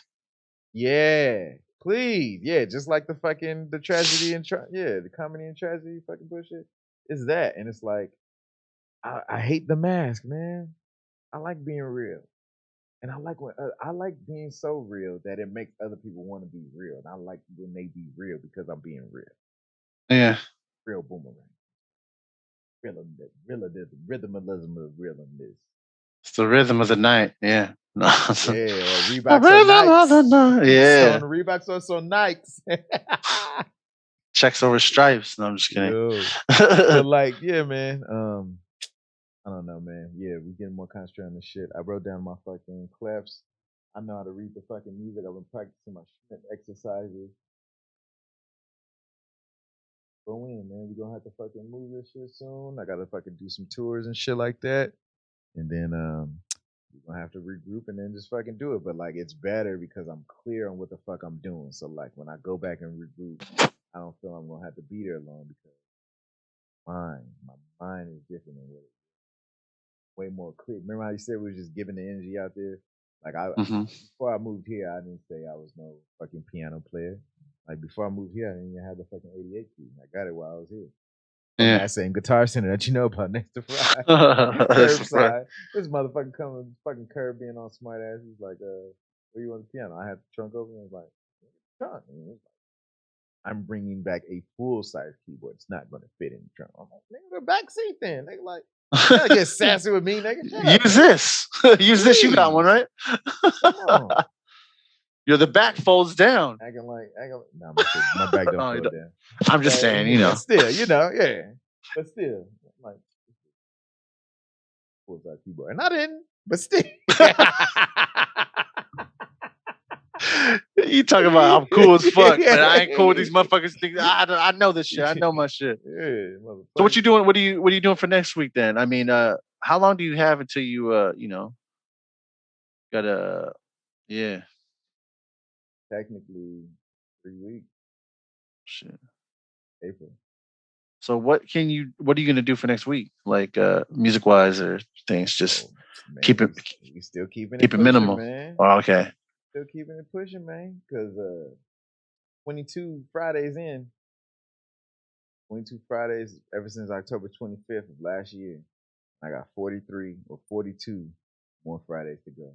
Speaker 1: yeah, please. Yeah, just like the fucking, the tragedy and, yeah, the comedy and tragedy fucking bullshit. Is that. And it's like, I hate the mask, man. I like being real. And I like being so real that it makes other people want to be real. And I like when they be real because I'm being real.
Speaker 2: Yeah.
Speaker 1: Real boomerang. Rhythmism of realness.
Speaker 2: It's the rhythm of the night. Yeah. No,
Speaker 1: Yeah, or
Speaker 2: the
Speaker 1: Reeboks or
Speaker 2: rhythm of the
Speaker 1: Nikes.
Speaker 2: night.
Speaker 1: So on
Speaker 2: Yeah.
Speaker 1: the Reeboks or so Nikes.
Speaker 2: Checks over stripes. No, I'm just kidding.
Speaker 1: Yo. But like, yeah, man. I don't know, man. Yeah, we getting more concentrated on this shit. I wrote down my fucking clefs. I know how to read the fucking music. I've been practicing my Schmidt exercises. Go in, man. We're gonna have to fucking move this shit soon. I gotta fucking do some tours and shit like that. And then we're gonna have to regroup and then just fucking do it. But like it's better because I'm clear on what the fuck I'm doing. So like when I go back and regroup, I don't feel I'm gonna have to be there long because my mind is different and way more clear. Remember how you said we were just giving the energy out there? Like
Speaker 2: Hmm.
Speaker 1: before I moved here, I didn't say I was no fucking piano player. Like before I moved here, I didn't even have the fucking 88 key. I got it while I was here. From
Speaker 2: Yeah.
Speaker 1: that same guitar center that you know about next to Fry.
Speaker 2: That's right.
Speaker 1: Curbside. This motherfucker coming fucking curb being on smart ass. He's like, where you want the piano? I had the trunk open and was like, trunk. And he was like, I'm bringing back a full size keyboard. It's not going to fit in the trunk. I'm like, nigga, the back seat then. Nigga, like, you gotta get sassy with me, nigga. Shut up,
Speaker 2: Use
Speaker 1: nigga.
Speaker 2: this. Use this. You got one,
Speaker 1: Please.
Speaker 2: right?
Speaker 1: Come on.
Speaker 2: You're the back folds down.
Speaker 1: Acting like, nah, my back don't
Speaker 2: Oh,
Speaker 1: fold down.
Speaker 2: I'm just
Speaker 1: But
Speaker 2: saying, you
Speaker 1: yeah,
Speaker 2: know.
Speaker 1: still, yeah. But still, like, full size keyboard. And I didn't, but still.
Speaker 2: You talking about I'm cool as fuck, but I ain't cool with these motherfuckers. Think I know this shit. I know my shit.
Speaker 1: Yeah,
Speaker 2: So what
Speaker 1: motherfucker.
Speaker 2: you doing? What are you doing for next week then? I mean, how long do you have until you know, gotta yeah.
Speaker 1: Technically, 3 weeks,
Speaker 2: Shit.
Speaker 1: April.
Speaker 2: So what are you gonna do for next week? Like music wise or things? Just
Speaker 1: Oh man,
Speaker 2: keep it
Speaker 1: we still keeping it
Speaker 2: keep it
Speaker 1: pushing,
Speaker 2: minimal.
Speaker 1: man.
Speaker 2: Oh, okay.
Speaker 1: Still keeping it pushing, man. Cause 22 Fridays in, 22 Fridays ever since October 25th of last year. I got 43 or 42 more Fridays to go.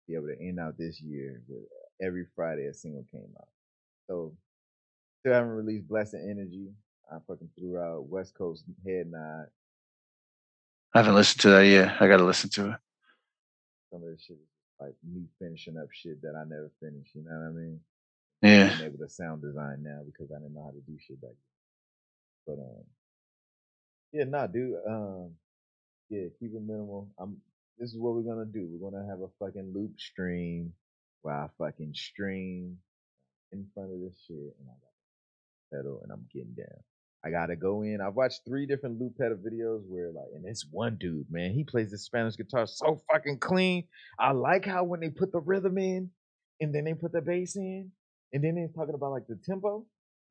Speaker 1: Be able to end out this year with every Friday a single came out. So still haven't released Blessed Energy. I fucking threw out West Coast Head Nod.
Speaker 2: I haven't listened to that yet. I gotta listen to it.
Speaker 1: Some of this shit is like me finishing up shit that I never finished. You know what I mean?
Speaker 2: Yeah.
Speaker 1: Being able to sound design now because I didn't know how to do shit back then. But yeah, nah, dude. Yeah, keep it minimal. This is what we're gonna do. We're gonna have a fucking loop stream where I fucking stream in front of this shit and I got the pedal and I'm getting down. I gotta go in. I've watched 3 different loop pedal videos where like, and this one dude, man, he plays the Spanish guitar so fucking clean. I like how when they put the rhythm in and then they put the bass in and then they're talking about like the tempo,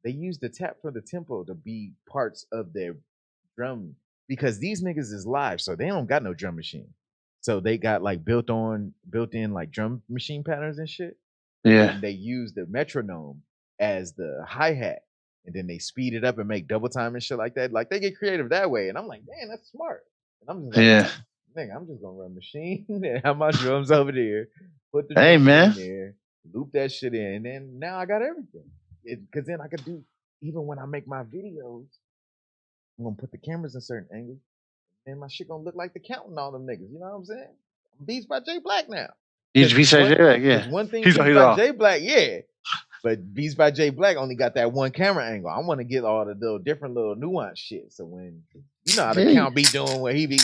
Speaker 1: they use the tap for the tempo to be parts of their drum because these niggas is live, so they don't got no drum machine. So they got like built in like drum machine patterns and shit.
Speaker 2: Yeah.
Speaker 1: And they use the metronome as the hi hat, and then they speed it up and make double time and shit like that. Like they get creative that way, and I'm like, damn, that's smart. And I'm just like,
Speaker 2: Yeah.
Speaker 1: nigga, I'm just gonna run machine and have my drums over there, put the
Speaker 2: Hey,
Speaker 1: drum kit in
Speaker 2: man.
Speaker 1: there, loop that shit in, and then now I got everything. Because then I could do, even when I make my videos, I'm gonna put the cameras in certain angles, and my shit gonna look like the counting all them niggas. You know what I'm saying? Beats by Jay Black now.
Speaker 2: He's
Speaker 1: One,
Speaker 2: J.
Speaker 1: because
Speaker 2: Yeah.
Speaker 1: one thing
Speaker 2: He's
Speaker 1: Beats
Speaker 2: he's
Speaker 1: by
Speaker 2: off.
Speaker 1: Jay Black, yeah, but Beats by Jay Black only got that one camera angle. I want to get all the little different little nuance shit. So when you know how the count be doing where he be,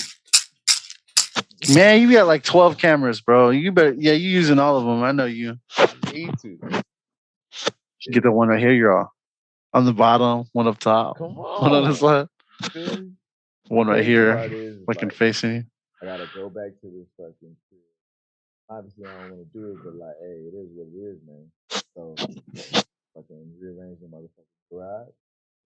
Speaker 2: man, you got like 12 cameras, bro. You better, yeah, you using all of them. I know you.
Speaker 1: need to.
Speaker 2: You get the one right here. You're all on the bottom, one up top,
Speaker 1: Come
Speaker 2: one on the
Speaker 1: on,
Speaker 2: side,
Speaker 1: feel me?
Speaker 2: one right
Speaker 1: Crazy
Speaker 2: here,
Speaker 1: part is
Speaker 2: looking
Speaker 1: like
Speaker 2: facing you.
Speaker 1: I gotta go back to this fucking shit. Obviously, I don't want to do it, but like, hey, it is what it is, man. So fucking rearrange the motherfucking garage.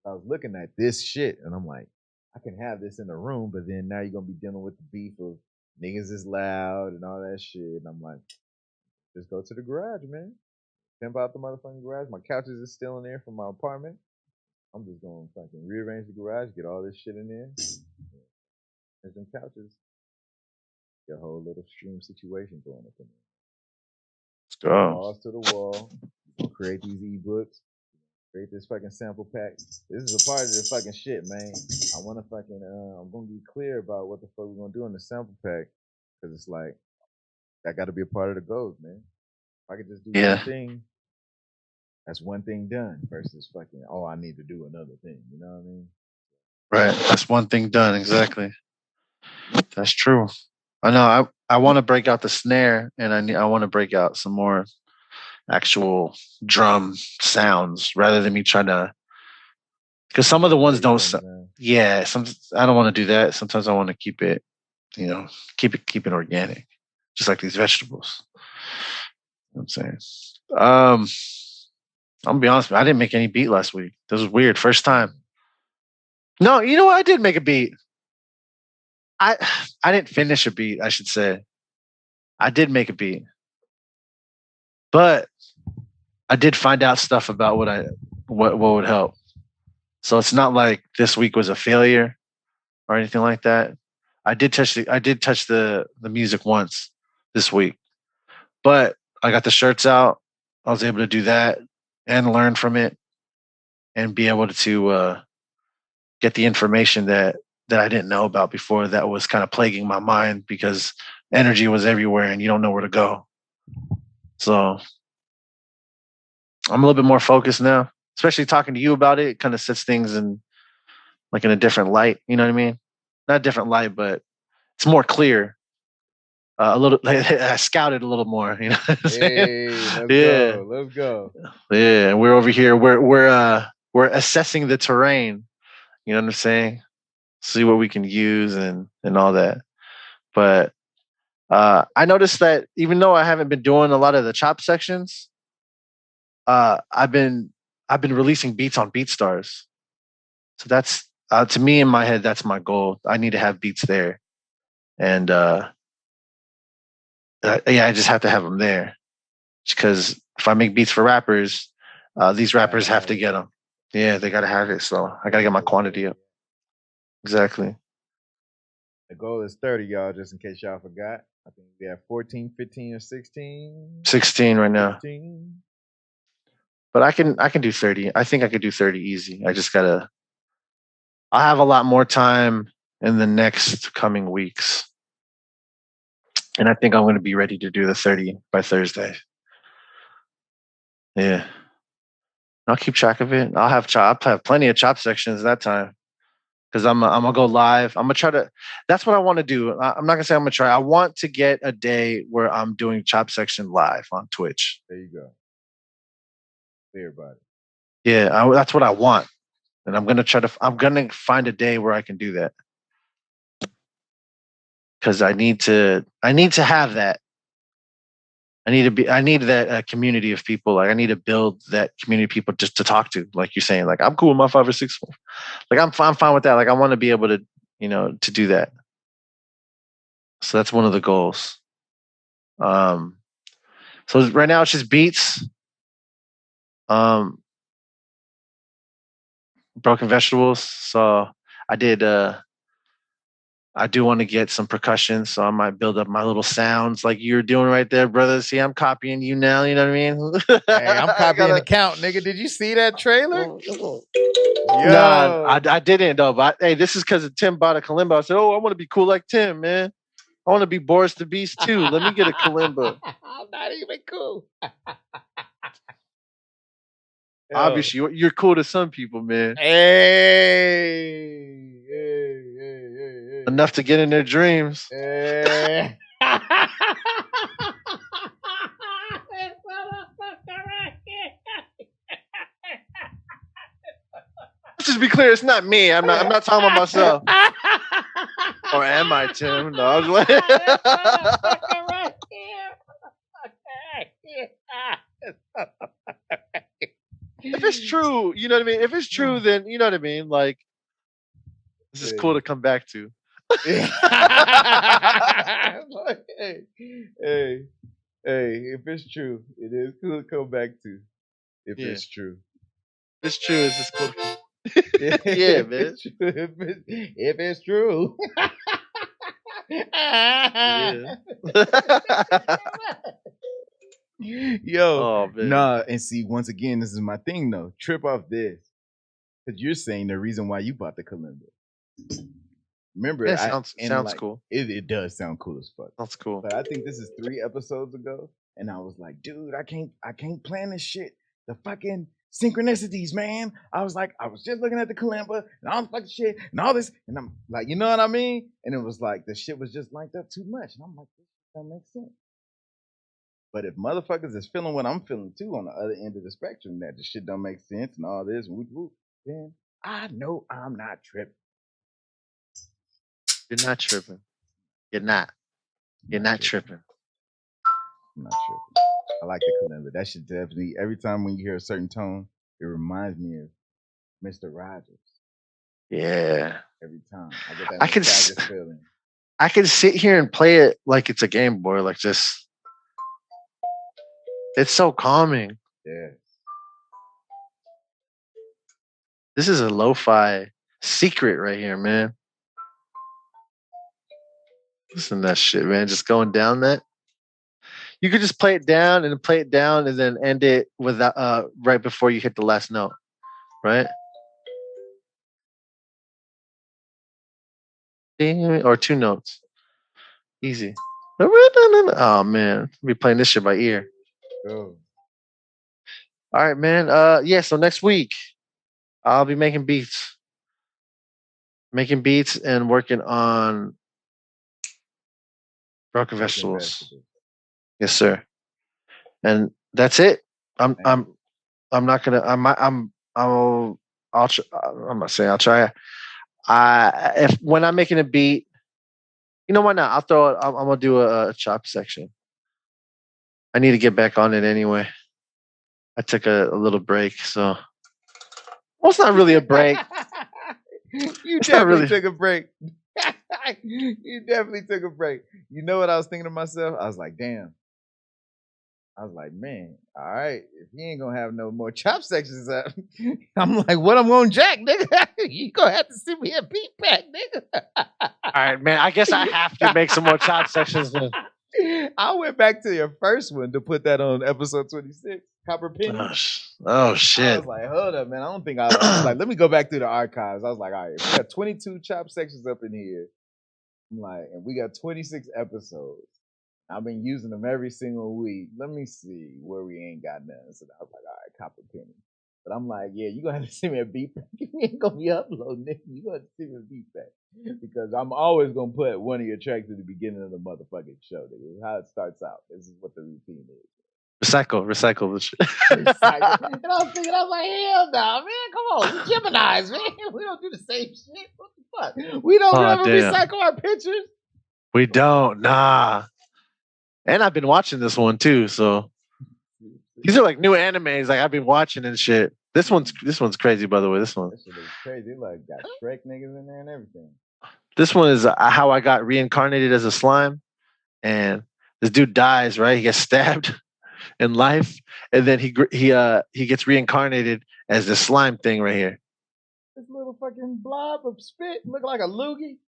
Speaker 1: I was looking at this shit and I'm like, I can have this in the room, but then now you're gonna be dealing with the beef of niggas is loud and all that shit. And I'm like, just go to the garage, man. Pimp out the motherfucking garage. My couches is still in there from my apartment. I'm just gonna fucking rearrange the garage, get all this shit in there. There's some couches. Get a whole little stream situation going up in there.
Speaker 2: Let's go.
Speaker 1: Walls to the wall. Create these ebooks. Create this fucking sample pack. This is a part of the fucking shit, man. I want to fucking. I'm gonna be clear about what the fuck we're gonna do in the sample pack, because it's like that got to be a part of the goals, man. If I could just do one thing, that's one thing done. Versus fucking, oh, I need to do another thing. You know what I mean?
Speaker 2: Right. That's one thing done. Exactly. That's true. I know. I want to break out the snare, and I want to break out some more actual drum sounds rather than me trying to, because some of the ones don't. Yeah, some I don't want to do that. Sometimes I want to keep it, keep it organic, just like these vegetables. You know what I'm saying. I'm gonna be honest, I didn't make any beat last week. This was weird. First time. No, you know what? I did make a beat. I I didn't finish a beat, I should say. I did make a beat. But I did find out stuff about what would help. So it's not like this week was a failure or anything like that. I did touch the music once this week. But I got the shirts out. I was able to do that and learn from it and be able to get the information that I didn't know about before that was kind of plaguing my mind because energy was everywhere and you don't know where to go. So I'm a little bit more focused now, especially talking to you about it. It kind of sets things in a different light. You know what I mean? Not a different light, but it's more clear. A little, I scouted a little more. You know what I'm saying?
Speaker 1: Go, let's go.
Speaker 2: Yeah, we're over here. We're assessing the terrain. You know what I'm saying? See what we can use and all that. But I noticed that even though I haven't been doing a lot of the chop sections, I've been releasing beats on BeatStars. So that's to me in my head, that's my goal. I need to have beats there, and I just have to have them there because if I make beats for rappers, these rappers have to get them. Yeah, they got to have it. So I got to get my quantity up. Exactly.
Speaker 1: The goal is 30, y'all, just in case y'all forgot. I think we have 14, 15, or 16.
Speaker 2: 16 right now.
Speaker 1: 15.
Speaker 2: But I can do 30. I think I could do 30 easy. I just gotta. I have a lot more time in the next coming weeks, and I think I'm going to be ready to do the 30 by Thursday. Yeah, I'll keep track of it. I'll have plenty of chop sections that time because I'm gonna go live. I'm gonna try to. That's what I want to do. I'm not gonna say I'm gonna try. I want to get a day where I'm doing chop section live on Twitch.
Speaker 1: There you go. Clear about it.
Speaker 2: Yeah, that's what I want, and I'm gonna try to. I'm gonna find a day where I can do that because I need to have that. I need that community of people. Like I need to build that community of people just to talk to. Like you're saying, like I'm cool with my 5 or 6. Like I'm fine with that. Like I want to be able to, to do that. So that's one of the goals. So right now it's just beats, um, broken vegetables. So I did. I do want to get some percussion, so I might build up my little sounds like you're doing right there, brother. See, I'm copying you now. You know what I mean?
Speaker 1: Hey, I'm
Speaker 2: I
Speaker 1: copying the
Speaker 2: gotta.
Speaker 1: count, nigga. Did you see that trailer?
Speaker 2: Nah,
Speaker 1: Yo.
Speaker 2: I didn't though. But hey, this is because Tim bought a kalimba. I said, "Oh, I want to be cool like Tim, man. I want to be Boris the Beast too. Let me get a kalimba."
Speaker 1: I'm not even cool. Yo.
Speaker 2: Obviously, you're cool to some people, man.
Speaker 1: Hey.
Speaker 2: Enough to get in their dreams.
Speaker 1: Hey.
Speaker 2: Let's just be clear. It's not me. I'm not talking about myself. Or am I, Tim? No, I was like. If it's true, you know what I mean? If it's true, then you know what I mean? Like, this is cool to come back to.
Speaker 1: Hey, if it's true, it is cool to come back to. If it's true.
Speaker 2: If it's true, it's just cool.
Speaker 1: Yeah,
Speaker 2: man.
Speaker 1: If it's true.
Speaker 2: Yeah.
Speaker 1: Yo,
Speaker 2: Oh, man.
Speaker 1: nah, and see, once again, this is my thing though. Trip off this. Because you're saying the reason why you bought the kalimba. Remember,
Speaker 2: Yeah, sounds
Speaker 1: like,
Speaker 2: cool.
Speaker 1: It does sound cool as fuck.
Speaker 2: Sounds cool.
Speaker 1: But I think this is 3 episodes ago, and I was like, dude, I can't plan this shit. The fucking synchronicities, man. I was just looking at the kalimba and all the fucking shit and all this, and I'm like, you know what I mean? And it was like the shit was just linked up too much, and I'm like, this don't make sense. But if motherfuckers is feeling what I'm feeling too on the other end of the spectrum, that the shit don't make sense and all this, then I know I'm not tripping.
Speaker 2: You're not tripping. You're not. You're not tripping.
Speaker 1: I'm not tripping. I like the kalimba. That shit definitely, every time when you hear a certain tone, it reminds me of Mr. Rogers.
Speaker 2: Yeah.
Speaker 1: Every time. I get that nostalgic feeling.
Speaker 2: I can sit here and play it like it's a Game Boy, like just. It's so calming.
Speaker 1: Yeah.
Speaker 2: This is a lo-fi secret right here, man. Listen to that shit, man. Just going down that. You could just play it down and then end it with right before you hit the last note, right? Or 2 notes. Easy. Oh man, I'll be playing this shit by ear.
Speaker 1: Oh.
Speaker 2: All right, man. Yeah. So next week, I'll be making beats and working on broken vegetables. Yes, sir. And that's it. I'm not gonna. I'm not saying I'll try. If when I'm making a beat, you know why not? I'll throw it. I'm gonna do a chop section. I need to get back on it anyway. I took a little break, so well, it's not really a break.
Speaker 1: You definitely took a break. You definitely took a break. You know what I was thinking to myself? I was like, damn. I was like, man, all right, if he ain't gonna have no more chop sections up, I'm like, what I'm gonna jack, nigga? You gonna have to send me a beat pack, nigga.
Speaker 2: All right, man. I guess I have to make some more chop sections. Then.
Speaker 1: I went back to your first one to put that on episode 26, Copper Penny.
Speaker 2: Oh shit!
Speaker 1: I was like, hold up, man. I don't think I was like, let me go back through the archives. I was like, all right, we got 22 chop sections up in here. I'm like, and we got 26 episodes. I've been using them every single week. Let me see where we ain't got none. So I was like, all right, Copper Penny. But I'm like, yeah, you gonna have to send me a beat back. You ain't gonna be uploading it. You gonna have to send me a beat back. Because I'm always gonna put one of your tracks at the beginning of the motherfucking show. This is how it starts out. This is what the routine is.
Speaker 2: Recycle the shit.
Speaker 1: And I was thinking, I was like, hell no, man, come on, we Gemini's, man. We don't do the same shit. What the fuck? We don't ever recycle our pictures.
Speaker 2: We don't, nah. And I've been watching this one too, so these are like new animes. Like I've been watching and shit. This one's crazy, by the way. This one.
Speaker 1: That shit is crazy. Like got Shrek niggas in there and everything.
Speaker 2: This one is how I got reincarnated as a slime, and this dude dies. Right, he gets stabbed in life, and then he gets reincarnated as this slime thing right here.
Speaker 1: This little fucking blob of spit look like a loogie.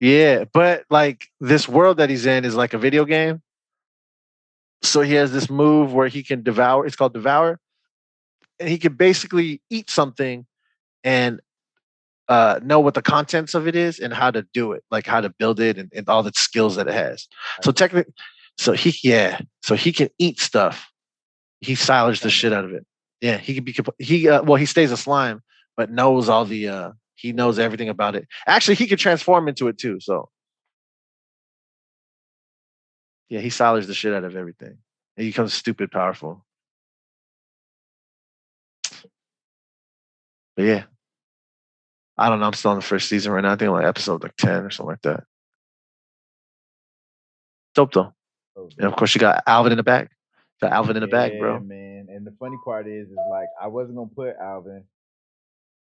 Speaker 2: Yeah, but like this world that he's in is like a video game. So he has this move where he can devour. It's called devour, and he can basically eat something and know what the contents of it is and how to do it, like how to build it and all the skills that it has. So technically, so he can eat stuff. He silaged the shit out of it. Yeah, he can be. He stays a slime, but knows all the. He knows everything about it. Actually, he can transform into it too. So yeah, he silaged the shit out of everything. And he becomes stupid powerful. But yeah, I don't know. I'm still on the first season right now. I think I'm like episode like 10 or something like that. Dope though. And of course, you got Alvin in the back. Got Alvin in the back, bro.
Speaker 1: Man. And the funny part is like I wasn't gonna put Alvin,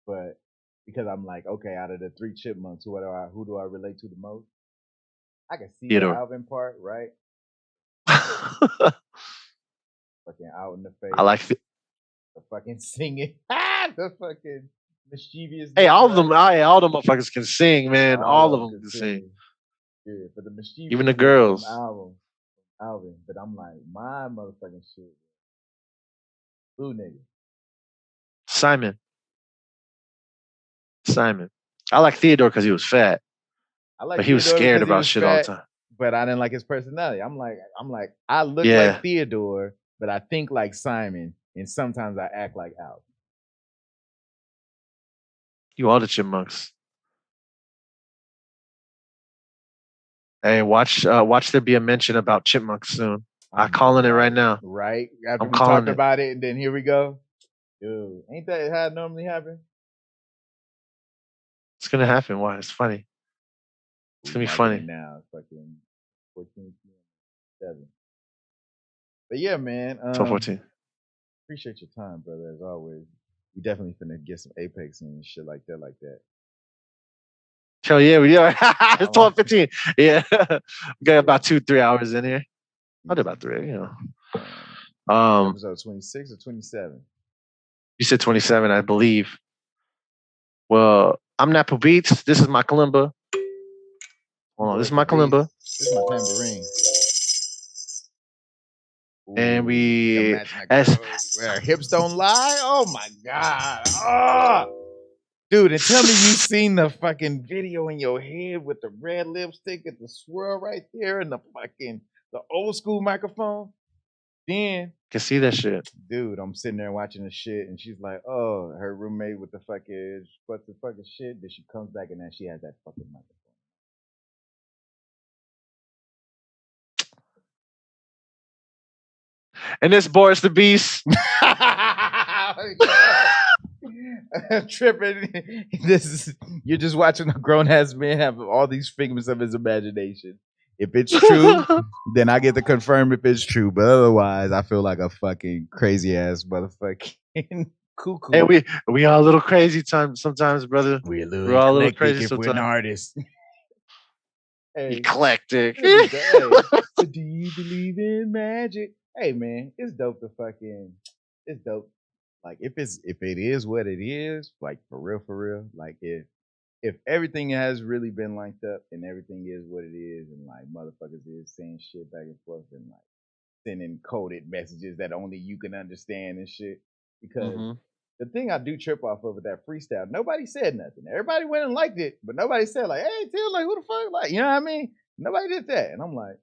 Speaker 1: but because I'm like, okay, out of the three chipmunks, who do I relate to the most? I can see
Speaker 2: Theodore.
Speaker 1: the Alvin part, right? Fucking out in the face.
Speaker 2: I like
Speaker 1: the fucking singing. The fucking mischievous.
Speaker 2: Hey, all of them motherfuckers can sing, man. All of them can sing.
Speaker 1: Yeah, but the mischievous.
Speaker 2: Even the girls.
Speaker 1: Alvin. But I'm like, my motherfucking shit. Blue nigga.
Speaker 2: Simon. I like Theodore because he was fat. But he was scared about shit all the time.
Speaker 1: But I didn't like his personality. I'm like, I look like Theodore, but I think like Simon, and sometimes I act like Alvin.
Speaker 2: You all the chipmunks. Hey, watch there be a mention about chipmunks soon. I'm calling it right now.
Speaker 1: Right? After we talked about it, and then here we go. Dude, ain't that how it normally happen?
Speaker 2: It's gonna happen. Why? It's funny. It's gonna be funny.
Speaker 1: Now it's fucking 14:07. But yeah, man.
Speaker 2: 12:14.
Speaker 1: Appreciate your time, brother, as always. We definitely finna get some Apex and shit like that.
Speaker 2: Hell yeah, we are. It's 12:15. Yeah. We got about 2-3 hours in here. I'll do about 3, you know.
Speaker 1: Episode 26 or 27?
Speaker 2: You said 27, I believe. Well, I'm NappooBeats. This is my kalimba. Hold on, this is my kalimba.
Speaker 1: This is my tambourine. Ooh,
Speaker 2: and we
Speaker 1: where hips don't lie. Oh my god! Oh! Dude, and tell me you seen the fucking video in your head with the red lipstick and the swirl right there and the old school microphone. Then
Speaker 2: can see that shit.
Speaker 1: Dude, I'm sitting there watching the shit and she's like, oh, her roommate with the fucking shit. Then she comes back and then she has that fucking microphone.
Speaker 2: And this Boris the Beast.
Speaker 1: Tripping. You're just watching a grown ass man have all these figments of his imagination. If it's true, then I get to confirm if it's true. But otherwise, I feel like a fucking crazy ass motherfucking cuckoo.
Speaker 2: Hey, we are a little crazy sometimes, brother.
Speaker 1: We're all a little crazy sometimes. We're an artist.
Speaker 2: Hey. Eclectic.
Speaker 1: Hey, do you believe in magic? Hey man, it's dope it's dope. Like if it is what it is, like for real, like if everything has really been linked up and everything is what it is, and like motherfuckers is saying shit back and forth and like sending coded messages that only you can understand and shit. Because the thing I do trip off of with that freestyle, nobody said nothing. Everybody went and liked it, but nobody said like, hey, Till, like who the fuck, like, you know what I mean? Nobody did that. And I'm like,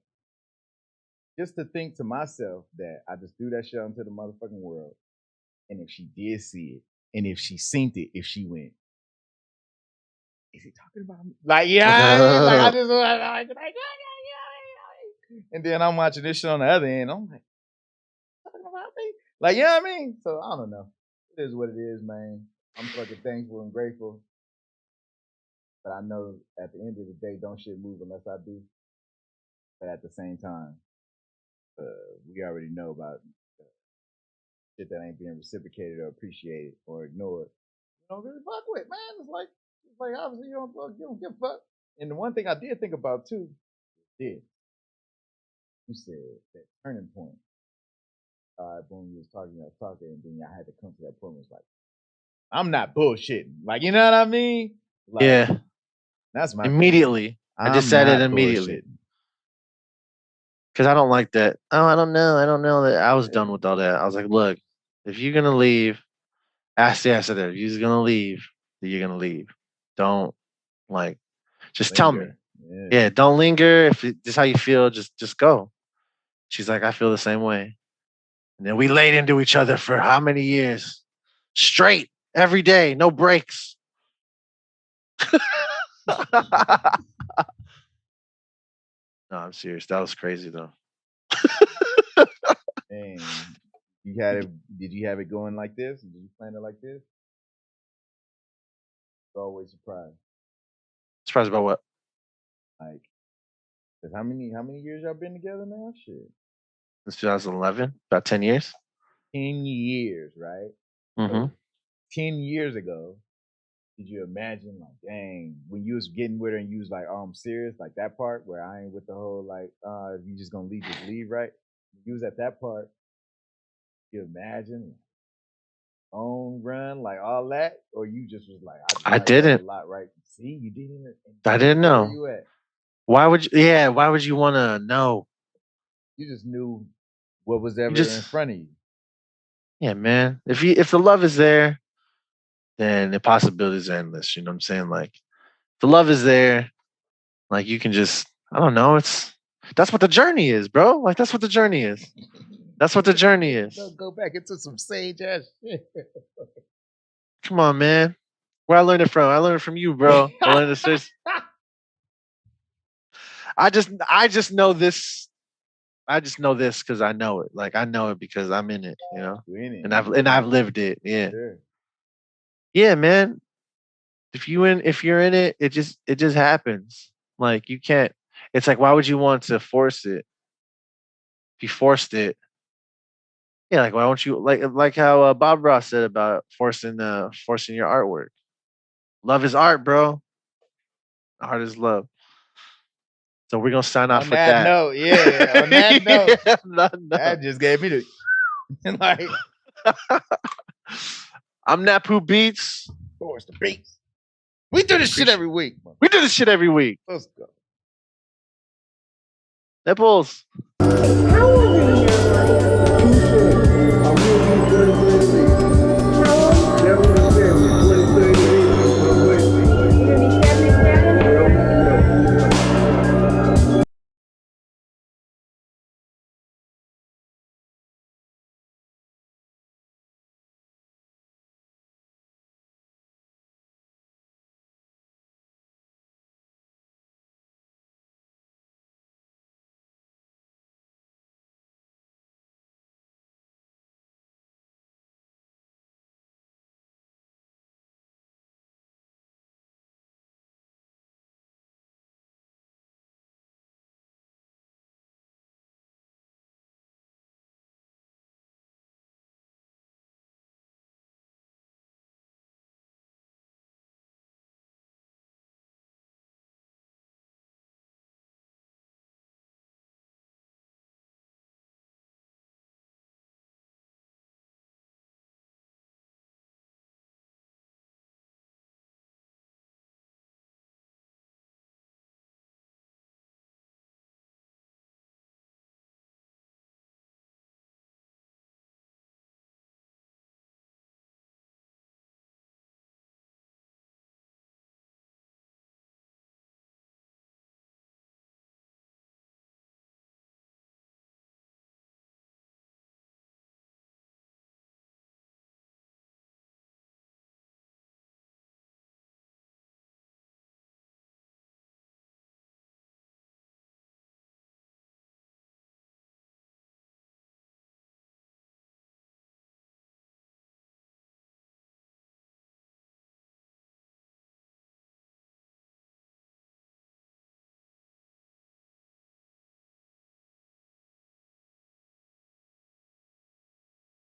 Speaker 1: just to think to myself that I just threw that shit into the motherfucking world. And if she did see it, and if she synced it, if she went, is he talking about me? Like, yeah, like I just like, and then I'm watching this shit on the other end. I'm like, talking about me? Like, you know what I mean? So I don't know. It is what it is, man. I'm fucking thankful and grateful. But I know at the end of the day, don't shit move unless I do. But at the same time, we already know about shit that ain't being reciprocated or appreciated or ignored. You don't really fuck with, man. It's like obviously you don't give a fuck. And the one thing I did think about too, is you said that turning point. When we was talking, and then I had to come to that point. It was like, I'm not bullshitting. Like, you know what I mean? Like,
Speaker 2: Yeah.
Speaker 1: that's my thing.
Speaker 2: Immediately. I just
Speaker 1: I'm
Speaker 2: said it
Speaker 1: not
Speaker 2: immediately.
Speaker 1: bullshitting.
Speaker 2: Because I don't like that. Oh, I don't know. I don't know that. I was done with all that. I was like, look, if you're gonna leave, I said that. If you're gonna leave, then you're gonna leave. Don't like just tell me.
Speaker 1: Linger. Yeah.
Speaker 2: Yeah, don't linger. If this is how you feel, just go. She's like, I feel the same way. And then we laid into each other for how many years? Straight, every day, no breaks. No, I'm serious. That was crazy though.
Speaker 1: And you had it. Did you have it going like this? Did you plan it like this? Always surprised.
Speaker 2: Surprised about what?
Speaker 1: Like, 'cause how many years y'all been together now? Shit,
Speaker 2: It's 2011, about 10 years.
Speaker 1: 10 years, right?
Speaker 2: Mm-hmm.
Speaker 1: So 10 years ago, did you imagine like, dang, when you was getting with her and you was like, oh, I'm serious, like that part where I ain't with the whole like, if you just gonna leave, just leave, right? You was at that part. You imagine own run, like all that, or you just was like, I
Speaker 2: I
Speaker 1: like her a
Speaker 2: didn't.
Speaker 1: lot, right? See, you didn't.
Speaker 2: I didn't
Speaker 1: Where were
Speaker 2: know.
Speaker 1: you at?
Speaker 2: Why would you? Yeah, why would you want to know?
Speaker 1: You just knew what was
Speaker 2: You
Speaker 1: ever in
Speaker 2: just,
Speaker 1: front of you.
Speaker 2: yeah, man. If the love is there, then the possibilities are endless. You know what I'm saying? Like, the love is there. Like, you can just, I don't know. That's what the journey is, bro. Like, that's what the journey is. That's what the journey is.
Speaker 1: Go back into some sage ass shit.
Speaker 2: Come on, man. Where I learned it from? I learned it from you, bro. I learned it. I just know this. I just know this because I know it. Like I know it because I'm in it, you know. And I've lived it. Yeah.
Speaker 1: Sure.
Speaker 2: Yeah, man. If you're in it, it just happens. Like you can't it's like why would you want to force it? If you forced it, yeah, like why don't you like how Bob Ross said about forcing your artwork. Love is art, bro. Art is love. So we're gonna sign
Speaker 1: On
Speaker 2: off with
Speaker 1: that
Speaker 2: that.
Speaker 1: note, yeah. On that note,
Speaker 2: Yeah, no.
Speaker 1: that just gave me the like
Speaker 2: I'm NappooBeats.
Speaker 1: Boris the beats. We do this shit every week.
Speaker 2: We do this shit every week.
Speaker 1: Let's go.
Speaker 2: Nipples.
Speaker 3: How old are you?